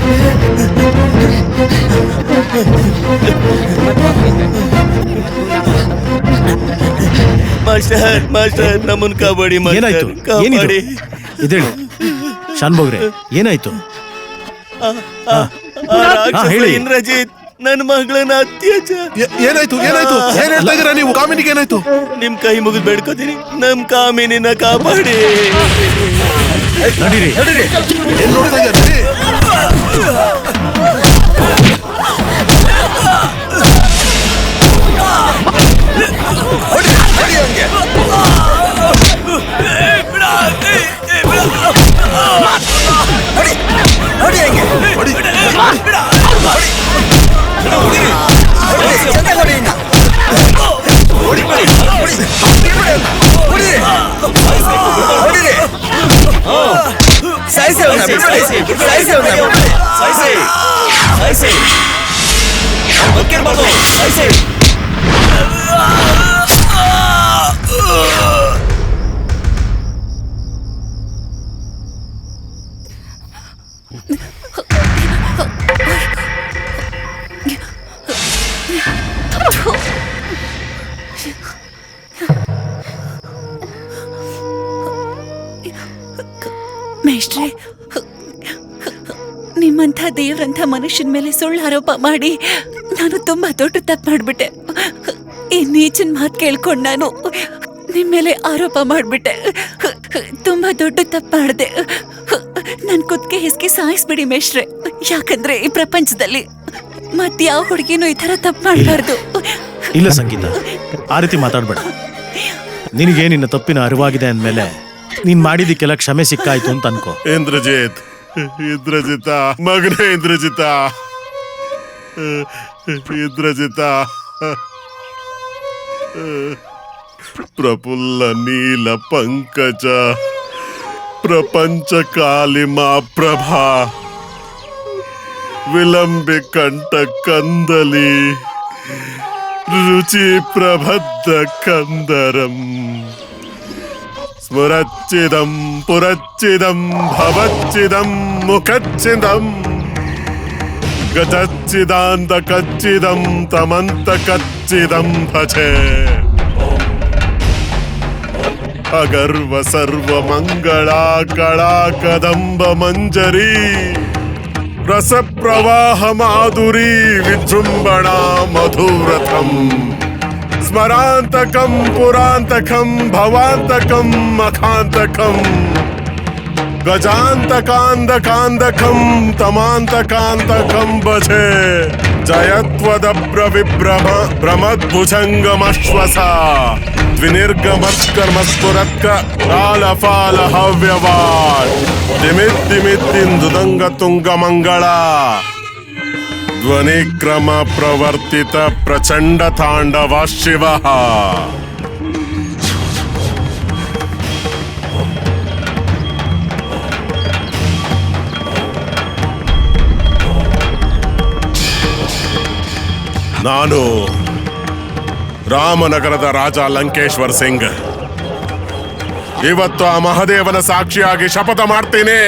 ಮಾಸ್ಟರ್, ಮಾಸ್ಟರ್, ನಮ್ಮನ್ ಕಾಪಾಡಿ ಏನಾಯ್ತು? ಮಾಸ್ಟರ್, ಕಾಪಾಡಿ. ಇದೇಳಿ ಶಾನ್ಭೋಗ್ರೆ, ಏನಾಯ್ತು? ರಾಕ್ಷಸ ಇಂದ್ರಜಿತ್ ನನ್ನ ಮಗಳನ್ನ ಅತ್ಯಾಚಾರ. ಏನಾಯ್ತು ಏನಾಯ್ತು ಏನ್ ಹೇಳ್ತಾ ಇದೀರಾ ನೀವು? ಕಾಮಿನಿಗೆ ಏನಾಯ್ತು? ನಿಮ್ ಕೈ ಮುಗಿದ್ ಬೇಡ್ಕೋತೀನಿ, ನಮ್ ಕಾಮಿನಿನ ಕಾಪಾಡಿ. ನಡೀರಿ. ಏನ್ ನೋಡ್ತಾ ಇದ್ದೀರಾ? ಮೇಷ್ಟ್ರೆ, ನಿಮ್ಮಂಥ ದೇವ್ರಂಥ ಮನುಷ್ಯನ ಮೇಲೆ ಸುಳ್ಳು ಆರೋಪ ಮಾಡಿ ನಾನು ತುಂಬಾ ದೊಡ್ಡ ತಪ್ಪು ಮಾಡ್ಬಿಟ್ಟೆ. ಈ ನೀಚನ್ ಮಾತು ಕೇಳ್ಕೊಂಡು ನಾನು ನಿಮ್ ಮೇಲೆ ಆರೋಪ ಮಾಡ್ಬಿಟ್ಟೆ. ತುಂಬಾ ದೊಡ್ಡ ತಪ್ಪು ಮಾಡಿದೆ. ನನ್ ಕುತ್ತಿಗೆ ಹೆಸ್ಗೆ ಸಾಯಿಸ್ಬಿಡಿ ಮೇಷ್ಟ್ರೆ. ಯಾಕಂದ್ರೆ ಈ ಪ್ರಪಂಚದಲ್ಲಿ ಮತ್ಯಾವ ಹುಡುಗಿನೂ ಈ ತರ ತಪ್ಪು ಮಾಡಬಾರ್ದು. ಇಲ್ಲ ಸಂಗೀತ, ಆ ರೀತಿ ಮಾತಾಡ್ಬೇಡ. ನಿನಗೆ ನಿನ್ನ ತಪ್ಪಿನ ಅರಿವಾಗಿದೆ ಅಂದ್ಮೇಲೆ ನೀನ್ ಮಾಡಿದಕ್ಕೆಲ್ಲ ಕ್ಷಮೆ ಸಿಕ್ಕಾಯ್ತು ಅಂತ ಅನ್ಕೋ. ಇಂದ್ರಜಿತ್, ಇಂದ್ರಜಿತ, ಮಗನೇ ಇಂದ್ರಜಿತ, ಇಂದ್ರಜಿತ, ಪ್ರಫುಲ್ಲ ನೀಲ ಪಂಕಜ, ಪ್ರಪಂಚ ಕಾಲಿಮಾ ಪ್ರಭಾ, ವಿಲಂಬಿ ಕಂಠ ಕಂದಲಿ, ರುಚಿ ಪ್ರಬದ್ಧ ಕಂದರಂ, ಸ್ಮರಚ್ಚಿದಂ ಪುರಚ್ಚಿದಂ ಭವಚ್ಚಿದಂ ಮುಖಚ್ಚಿದಂ, ಗಜಚ್ಚಿದಾಂತ ಕಚ್ಚಿದಂ ತಮಂತ ಕಚ್ಚಿದಂ ಭಜೆ, ಅಗರ್ವ ಸರ್ವ ಮಂಗಳಾ ಕಳಾ ಕದಂಬ ಮಂಜರಿ, ರಸ ಪ್ರವಾಹ ಮಾಧುರಿ ವಿಜೃಂಭಣಾ ಮಧುರಥಂ, ಸ್ಮರಾಂತಕಂ ಪುರಾಂತಕಂ ಭವಾಂತಕಂ ಮಖಾಂತಕಂ, ಗಜಾಂತಕಾಂದಕಾಂದಕಂ ತಮಾಂತಕಾಂತಕಂ ಭಜೆ, ಜಯತ್ವದಭ್ರ ವಿಭ್ರಮ ಭ್ರಮದ್ಭುಜಂಗಮಶ್ವಸ, ದ್ವಿನಿರ್ಗಮಸ್ಕರ್ಮಸ್ಫುರತ್ಕ ಕಾಲಫಾಲ ಹವ್ಯವಾಟ್, ದಿಮಿದ್ದಿಮಿದ್ದಿಂದುದಂಗ ತುಂಗ ಮಂಗಳ, ಧ್ವನಿಕ್ರಮ ಪ್ರವರ್ತಿತ ಪ್ರಚಂಡ ತಾಂಡವ ಶಿವ. ನಾನು ರಾಮನಗರದ ರಾಜ ಲಂಕೇಶ್ವರ್ ಸಿಂಗ್ ಇವತ್ತು ಆ ಮಹದೇವನ ಸಾಕ್ಷಿಯಾಗಿ ಶಪಥ ಮಾಡ್ತೀನಿ.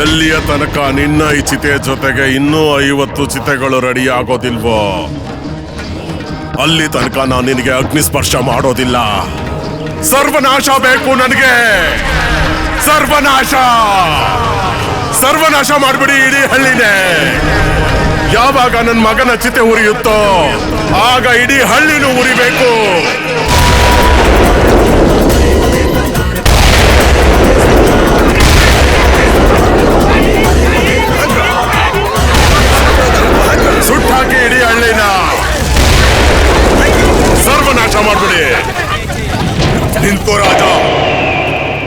ಎಲ್ಲಿಯ ತನಕ ನಿನ್ನ ಈ ಚಿತೆ ಜೊತೆಗೆ ಇನ್ನೂ 50 ಚಿತೆಗಳು ರೆಡಿ ಆಗೋದಿಲ್ವೋ ಅಲ್ಲಿ ತನಕ ನಾನು ನಿನಗೆ ಅಗ್ನಿಸ್ಪರ್ಶ ಮಾಡೋದಿಲ್ಲ. ಸರ್ವನಾಶ ಬೇಕು ನನಗೆ, ಸರ್ವನಾಶ ಸರ್ವನಾಶ ಮಾಡ್ಬಿಡಿ ಇಡೀ ಹಳ್ಳಿನೇ. ಯಾವಾಗ ನನ್ನ ಮಗನ ಚಿತೆ ಉರಿಯುತ್ತೋ ಆಗ ಇಡೀ ಹಳ್ಳಿನೂ ಉರಿಬೇಕು. ಸುಟ್ಟಾಕಿ ಇಡೀ ಹಳ್ಳಿನ ಸರ್ವನಾಶ ಮಾಡ್ಬಿಡಿ. ನಿಂತ್ಕೋ ರಾಜ,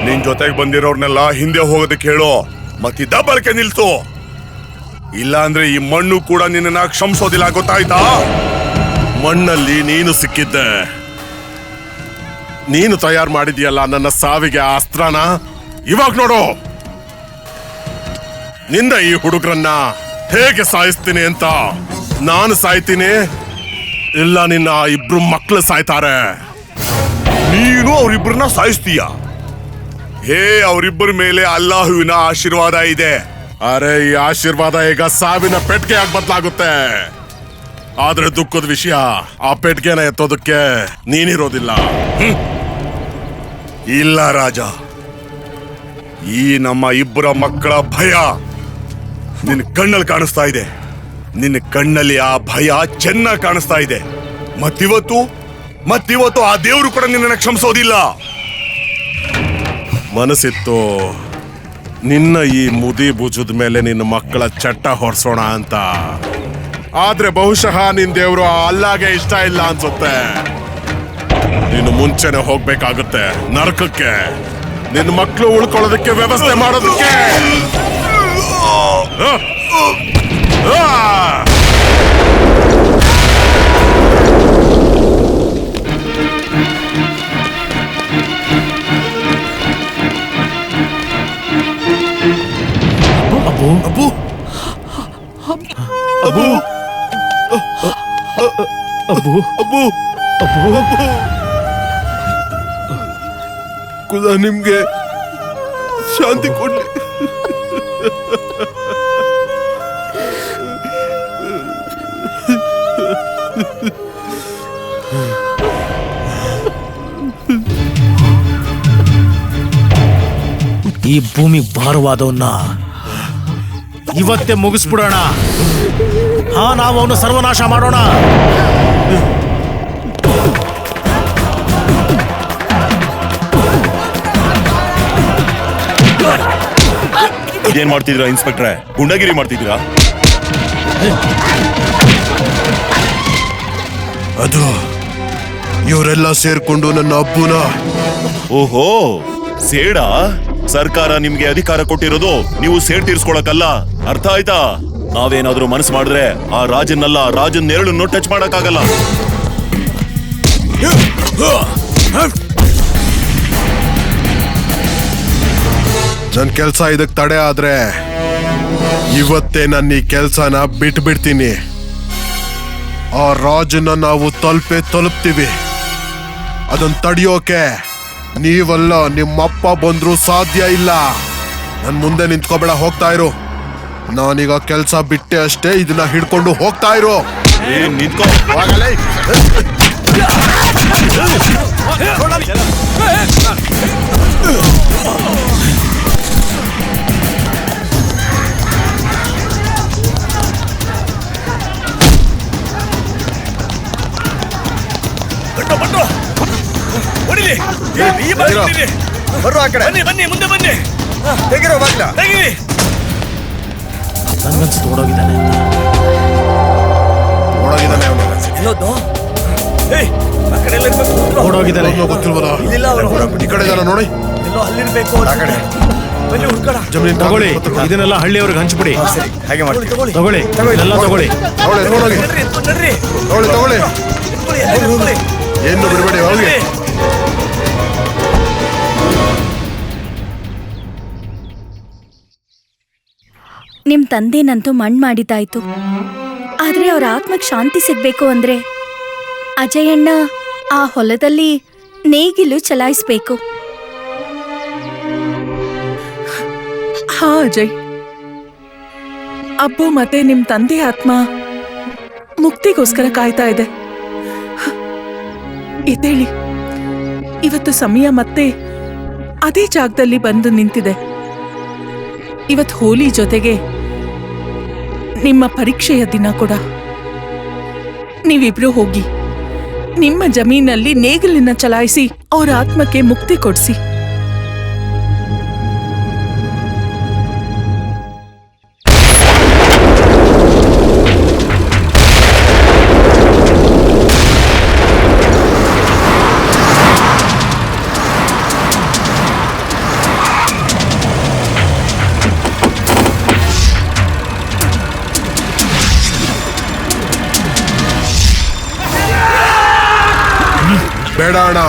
ನಿನ್ ಜೊತೆಗೆ ಬಂದಿರೋರ್ನೆಲ್ಲ ಹಿಂದೆ ಹೋಗೋದಕ್ಕೆ ಹೇಳು, ಮತ್ತಿ ದಬ್ಬಳಕೆ ನಿಲ್ಸು. ಇಲ್ಲ ಅಂದ್ರೆ ಈ ಮಣ್ಣು ಕೂಡ ನಿನ್ನ ಕ್ಷಮಿಸೋದಿಲ್ಲ, ಗೊತ್ತಾಯ್ತಾ? ಮಣ್ಣಲ್ಲಿ ನೀನು ಸಿಕ್ಕಿದ್ದೆ. ನೀನು ತಯಾರು ಮಾಡಿದ್ಯಲ್ಲ ನನ್ನ ಸಾವಿಗೆ ಆ ಅಸ್ತ್ರನ. ಇವಾಗ ನೋಡು ನಿನ್ನ ಈ ಹುಡುಗರನ್ನ ಹೇಗೆ ಸಾಯಿಸ್ತೀನಿ ಅಂತ. ನಾನು ಸಾಯ್ತೀನಿ, ಇಲ್ಲ ನಿನ್ನ 2 ಮಕ್ಕಳು ಸಾಯ್ತಾರೆ. ನೀನು ಅವರಿಬ್ಬರನ್ನ ಸಾಯಿಸ್ತೀಯ? ಹೇ, ಅವರಿಬ್ಬರ ಮೇಲೆ ಅಲ್ಲಾಹುವಿನ ಆಶೀರ್ವಾದ ಇದೆ. ಅರೆ, ಈ ಆಶೀರ್ವಾದ ಈಗ ಸಾವಿನ ಪೆಟ್ಟಿಗೆ ಆಗಿ ಬದಲಾಗುತ್ತೆ. ಆದ್ರೆ ದುಃಖದ ವಿಷಯ, ಆ ಪೆಟ್ಟಿಗೆನ ಎತ್ತೋದಕ್ಕೆ ನೀನಿರೋದಿಲ್ಲ. ಇಲ್ಲ ರಾಜ, ಈ ನಮ್ಮ ಇಬ್ಬರ ಮಕ್ಕಳ ಭಯ ನಿನ್ನ ಕಣ್ಣಲ್ಲಿ ಕಾಣಿಸ್ತಾ ಇದೆ. ನಿನ್ನ ಕಣ್ಣಲ್ಲಿ ಆ ಭಯ ಚೆನ್ನಾಗಿ ಕಾಣಿಸ್ತಾ ಇದೆ. ಮತ್ತಿವತ್ತು ಆ ದೇವರು ಕೂಡ ನಿನ್ನನ್ನು ಕ್ಷಮಿಸೋದಿಲ್ಲ. ಮನಸ್ಸಿತ್ತು ನಿನ್ನ ಈ ಮುದಿ ಭುಜದ ಮೇಲೆ ನಿನ್ನ ಮಕ್ಕಳ ಚಟ್ಟ ಹೊರಸೋಣ ಅಂತ. ಆದ್ರೆ ಬಹುಶಃ ನಿನ್ ದೇವ್ರು ಆ ಅಲ್ಲಾಗೆ ಇಷ್ಟ ಇಲ್ಲ ಅನ್ಸುತ್ತೆ. ನೀನು ಮುಂಚೆನೆ ಹೋಗ್ಬೇಕಾಗುತ್ತೆ ನರಕಕ್ಕೆ, ನಿನ್ನ ಮಕ್ಕಳು ಉಳ್ಕೊಳ್ಳೋದಕ್ಕೆ ವ್ಯವಸ್ಥೆ ಮಾಡೋದಕ್ಕೆ. ಅಬ್ಬು ಅಬ್ಬು ಅಬ್ಬು ಅಬ್ಬು ಅಬ್ಬು ಅಬ್ಬು ಖುದಾ ನಿಮ್ಗೆ ಶಾಂತಿ ಕೊಡ್ಲಿ. ಈ ಭೂಮಿ ಭಾರವಾದವನ್ನ ಇವತ್ತೇ ಮುಗಿಸ್ಬಿಡೋಣ. ನಾವು ಅವನು ಸರ್ವನಾಶ ಮಾಡೋಣ. ಇದೇನ್ ಮಾಡ್ತಿದ್ದೀರಾ ಇನ್ಸ್ಪೆಕ್ಟ್ರೆ? ಗುಂಡಗಿರಿ ಮಾಡ್ತಿದ್ದೀರಾ? ಅದು ಇವರೆಲ್ಲ ಸೇರ್ಕೊಂಡು ನನ್ನ ಅಬ್ಬುನ. ಓಹೋ, ಸೇಡಾ? ಸರ್ಕಾರ ನಿಮ್ಗೆ ಅಧಿಕಾರ ಕೊಟ್ಟಿರೋದು ನೀವು ಸೇಡ್ ತೀರ್ಸ್ಕೊಳಕಲ್ಲ, ಅರ್ಥ ಆಯ್ತಾ? ನಾವೇನಾದ್ರೂ ಮನಸ್ಸು ಮಾಡಿದ್ರೆ ಆ ರಾಜನ್ನಲ್ಲ, ರಾಜನ್ ನೆರಳನ್ನು ಟಚ್ ಮಾಡಕ್ಕಾಗಲ್ಲ. ನನ್ ಕೆಲ್ಸ ಇದಕ್ ತಡೆ ಆದ್ರೆ ಇವತ್ತೇ ನನ್ನ ಈ ಕೆಲ್ಸನ ಬಿಟ್ಬಿಡ್ತೀನಿ. ಆ ರಾಜನ ನಾವು ತಲುಪ್ತೀವಿ. ಅದನ್ನ ತಡಿಯೋಕೆ ನೀವಲ್ಲ ನಿಮ್ಮಪ್ಪ ಬಂದ್ರು ಸಾಧ್ಯ ಇಲ್ಲ. ನನ್ ಮುಂದೆ ನಿಂತ್ಕೋಬೇಡ, ಹೋಗ್ತಾ ಇರು. ನಾನೀಗ ಕೆಲ್ಸ ಬಿಟ್ಟೆ ಅಷ್ಟೇ, ಇದನ್ನ ಹಿಡ್ಕೊಂಡು ಹೋಗ್ತಾ ಇರು. ನಿಂತ್ಕೋ. ಬನ್ನಿ ಮುಂದೆ ಬನ್ನಿ, ತೆಗಿರೋ ಬಾಗ್ಲ ತೆಗಿರಿ. ನನ್ಗನ್ಸುತ್ತೆ ಓಡೋಗಿದ್ದಾನೆ ಓಡೋಗಿದ್ದಾನೆ. ಗೊತ್ತಿಲ್ವಲ್ಲ, ಇಲ್ಲ ಈ ಕಡೆ ಜನ ನೋಡಿ. ಎಲ್ಲೋ ಅಲ್ಲಿರ್ಬೇಕು. ಆ ಕಡೆ ಬನ್ನಿ, ಹುಡ್ಕೋಣ. ಜಮೀನ್ ತಗೊಳ್ಳಿ, ಇದನ್ನೆಲ್ಲ ಹಳ್ಳಿಯವ್ರಿಗೆ ಹಂಚ್ಬಿಡಿ. ಸರಿ, ಹಾಗೆ ಮಾಡ್ತೀವಿ. ತಗೊಳ್ಳಿ, ಎಲ್ಲ ತಗೊಳ್ಳಿ. ತಗೊಳ್ಳಿ, ಏನು ಬಿಡಬೇಡಿ, ಹೋಗಿ. ನಿಮ್ ತಂದೆನಂತೂ ಮಣ್ಣು ಮಾಡಿದ್ದಾಯ್ತು. ಆದ್ರೆ ಅವ್ರ ಆತ್ಮಕ್ ಶಾಂತಿ ಸಿಗ್ಬೇಕು ಅಂದ್ರೆ ಅಜಯಣ್ಣ ಆ ಹೊಲದಲ್ಲಿ ನೇಗಿಲು ಚಲಾಯಿಸ್ಬೇಕು. ಹಾ ಅಜಯ್, ಅಬ್ಬು ಮತ್ತೆ ನಿಮ್ ತಂದೆ ಆತ್ಮ ಮುಕ್ತಿಗೋಸ್ಕರ ಕಾಯ್ತಾ ಇದೆ. ಇದೇಳಿ, ಇವತ್ತು ಸಮಯ ಮತ್ತೆ ಅದೇ ಜಾಗದಲ್ಲಿ ಬಂದು ನಿಂತಿದೆ. ಇವತ್ತು ಹೋಲಿ ಜೊತೆಗೆ ನಿಮ್ಮ ಪರೀಕ್ಷೆಯ ದಿನ ಕೂಡ. ನೀವಿಬ್ರು ಹೋಗಿ ನಿಮ್ಮ ಜಮೀನಲ್ಲಿ ನೇಗಿಲನ್ನ ಚಲಾಯಿಸಿ ಅವರ ಆತ್ಮಕ್ಕೆ ಮುಕ್ತಿ ಕೊಡಿಸಿ. ಬೇಡ ಅಣ್ಣ,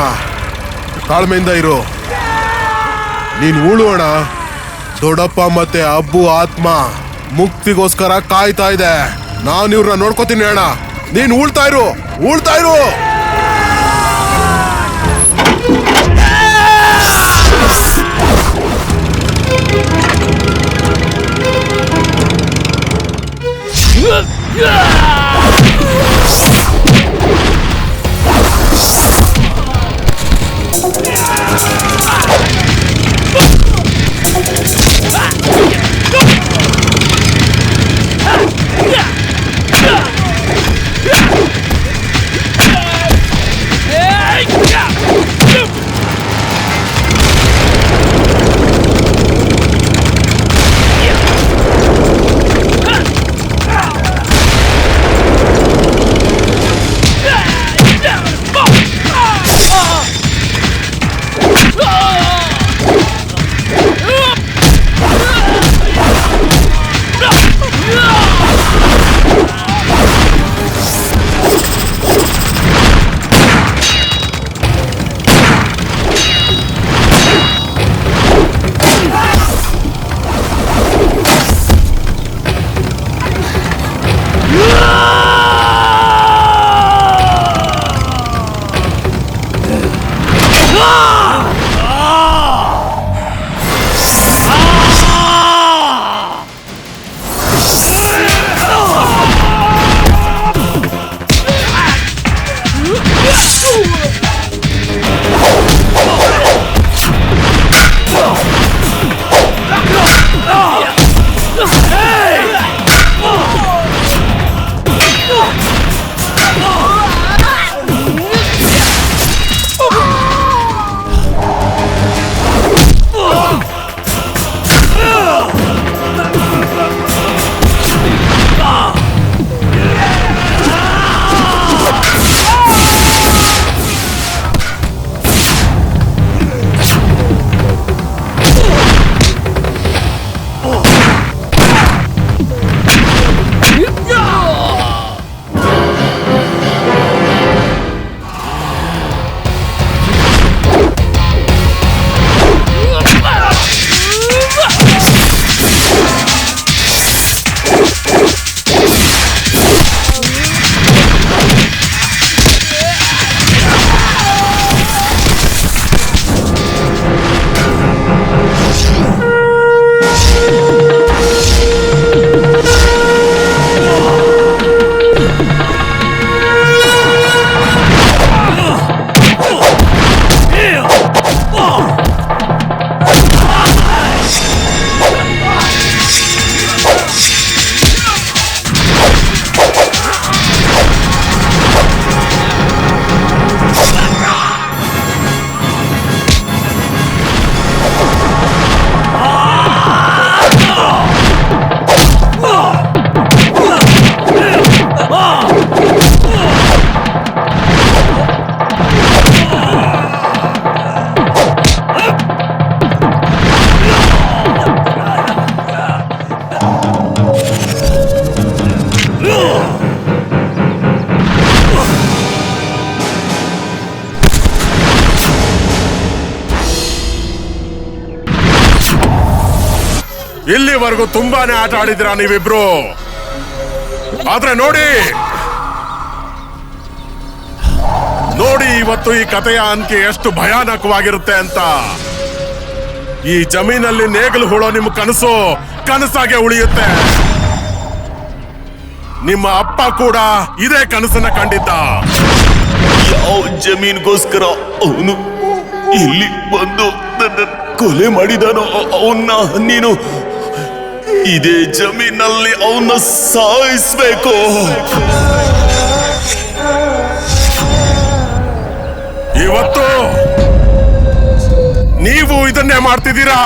ತಾಳ್ಮೆಯಿಂದ ಇರು. ನೀನ್ ಉಳು ಅಣ್ಣ. ದೊಡ್ಡಪ್ಪ ಮತ್ತೆ ಅಬ್ಬು ಆತ್ಮ ಮುಕ್ತಿಗೋಸ್ಕರ ಕಾಯ್ತಾ ಇದೆ. ನಾನು ಇವ್ರನ್ನ ನೋಡ್ಕೋತೀನಿ ಅಣ್ಣ. ನೀನ್ ಉಳ್ತಾ ಇರು, ಉಳ್ತಾ ಇರು. ಇಲ್ಲಿವರೆಗೂ ತುಂಬಾನೇ ಆಟ ಆಡಿದಿರಾ ನೀವಿಬ್ರು. ಆದ್ರೆ ನೋಡಿ ಇವತ್ತು ಈ ಕಥೆಯ ಅಂತ್ಯ ಎಷ್ಟು ಭಯಾನಕವಾಗಿರುತ್ತೆ ಅಂತ. ಈ ಜಮೀನಲ್ಲಿ ನೇಗಿಲು ಹೂಳೋ ನಿಮ್ಮ ಕನಸು ಕನಸಾಗೆ ಉಳಿಯುತ್ತೆ. ನಿಮ್ಮ ಅಪ್ಪ ಕೂಡ ಇದೇ ಕನಸನ್ನ ಕಂಡಿದ್ದ. ಯಾವ ಜಮೀನ್ಗೋಸ್ಕರ ಅವನು ಇಲ್ಲಿ ಬಂದು ನನ್ನ ಕೊಲೆ ಮಾಡಿದಾನೋ ಅವನ್ನ ನೀನು ಇದೇ ಜಮೀನಲ್ಲಿ ಅವನ್ನ ಸಾಯಿಸ್ಬೇಕು. ಇವತ್ತು ನೀವು ಇದನ್ನೇ ಮಾಡ್ತಿದ್ದೀರಾ.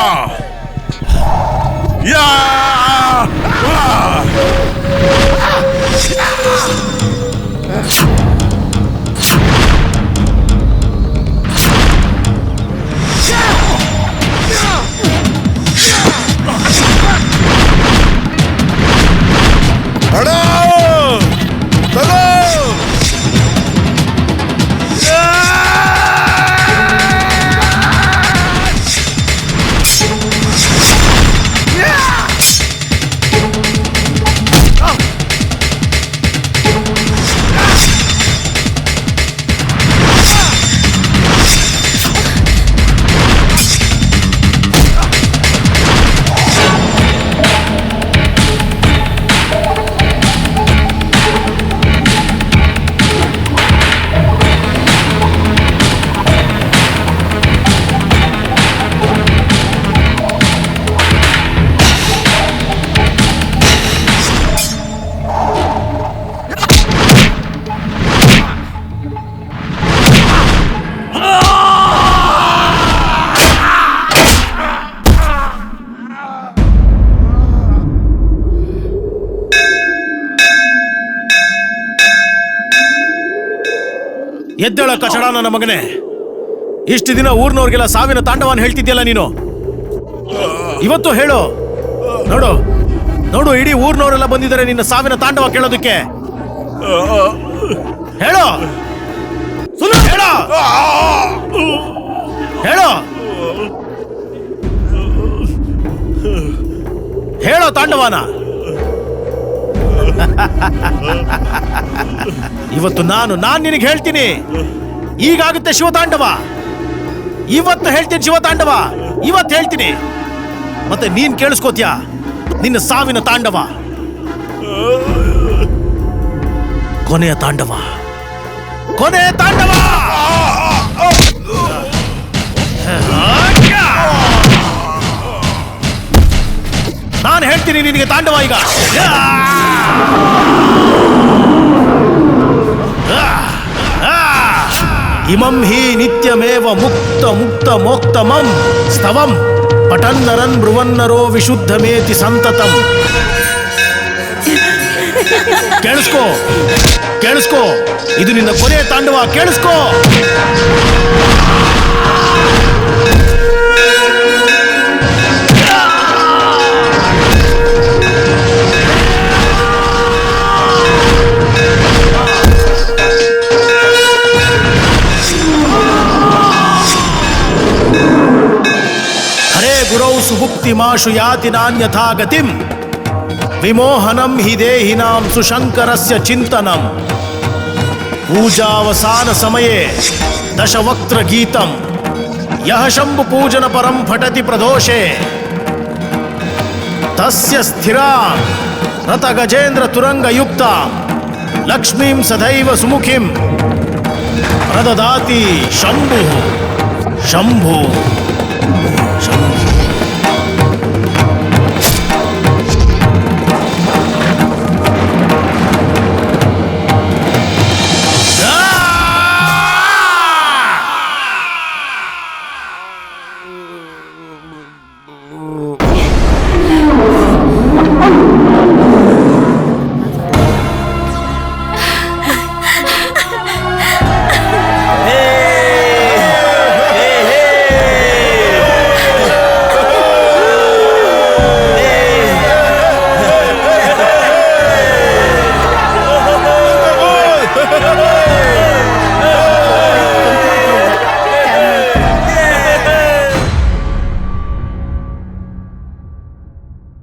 ಎದ್ದೇಳ ಕಚಡ ನನ್ನ ಮಗನೇ. ಇಷ್ಟು ದಿನ ಊರ್ನವ್ರಿಗೆಲ್ಲ ಸಾವಿನ ತಾಂಡವನ್ ಹೇಳ್ತಿದ್ಯಲ್ಲ ನೀನು. ಇವತ್ತು ಹೇಳು. ನೋಡು ನೋಡು, ಇಡೀ ಊರ್ನವರೆಲ್ಲ ಬಂದಿದ್ದಾರೆ ನಿನ್ನ ಸಾವಿನ ತಾಂಡವ ಕೇಳೋದಕ್ಕೆ. ಹೇಳು, ಹೇಳು, ಹೇಳು, ಹೇಳೋ ತಾಂಡವನ. ಇವತ್ತು ನಾನು ನಿನಗೆ ಹೇಳ್ತೀನಿ, ಈಗಾಗುತ್ತೆ ಶಿವತಾಂಡವ. ಇವತ್ತು ಹೇಳ್ತೀನಿ ಶಿವತಾಂಡವ, ಇವತ್ತು ಹೇಳ್ತೀನಿ. ಮತ್ತೆ ನೀನ್ ಕೇಳಿಸ್ಕೋತ್ಯಾ ನಿನ್ನ ಸಾವಿನ ತಾಂಡವ, ಕೊನೆಯ ತಾಂಡವ, ಕೊನೆಯ ತಾಂಡವ. ನಾನು ಹೇಳ್ತೀನಿ ನಿನಗೆ ತಾಂಡವ ಈಗ. ಇಮಂ ಹಿ ನಿತ್ಯಮೇವ ಮುಕ್ತ ಮುಕ್ತ ಮೋಕ್ತಮಂ ಸ್ತವಂ ಪಟನ್ನರನ್ ಬ್ರುವನ್ನರೋ ವಿಶುದ್ಧಮೇತಿ ಸಂತತಂ. ಕೇಳಿಸ್ಕೋ, ಕೇಳಿಸ್ಕೋ, ಇದು ನಿನ್ನ ಕೊನೆಯ ತಾಂಡವ. ಕೇಳಿಸ್ಕೋ. ಗುರೌ ಸುಭುಕ್ತಿಮಾಶು ಯಾತಿ ನಾನ್ಯಥಾ ಗತಿಂ ವಿಮೋಹನಂ ಹಿ ದೇಹಿನಾಂ ಸುಶಂಕರಸ್ಯ ಚಿಂತನಂ. ಪೂಜಾವಸಾನ ಸಮಯೇ ದಶವಕ್ತ್ರ ಗೀತಂ ಯಹ ಶಂಭು ಪೂಜನ ಪರಂ ಪಠತಿ ಪ್ರದೋಷೆ ತಸ್ಯ ಸ್ಥಿರಾಂ ರತ ಗಜೇಂದ್ರ ತುರಂಗಯುಕ್ತ ಲಕ್ಷ್ಮೀಂ ಸದೈವ ಸುಮುಖಿಂ ಪ್ರದದಾತಿ ಶಂಭು ಶಂಭು ಶಂಭು.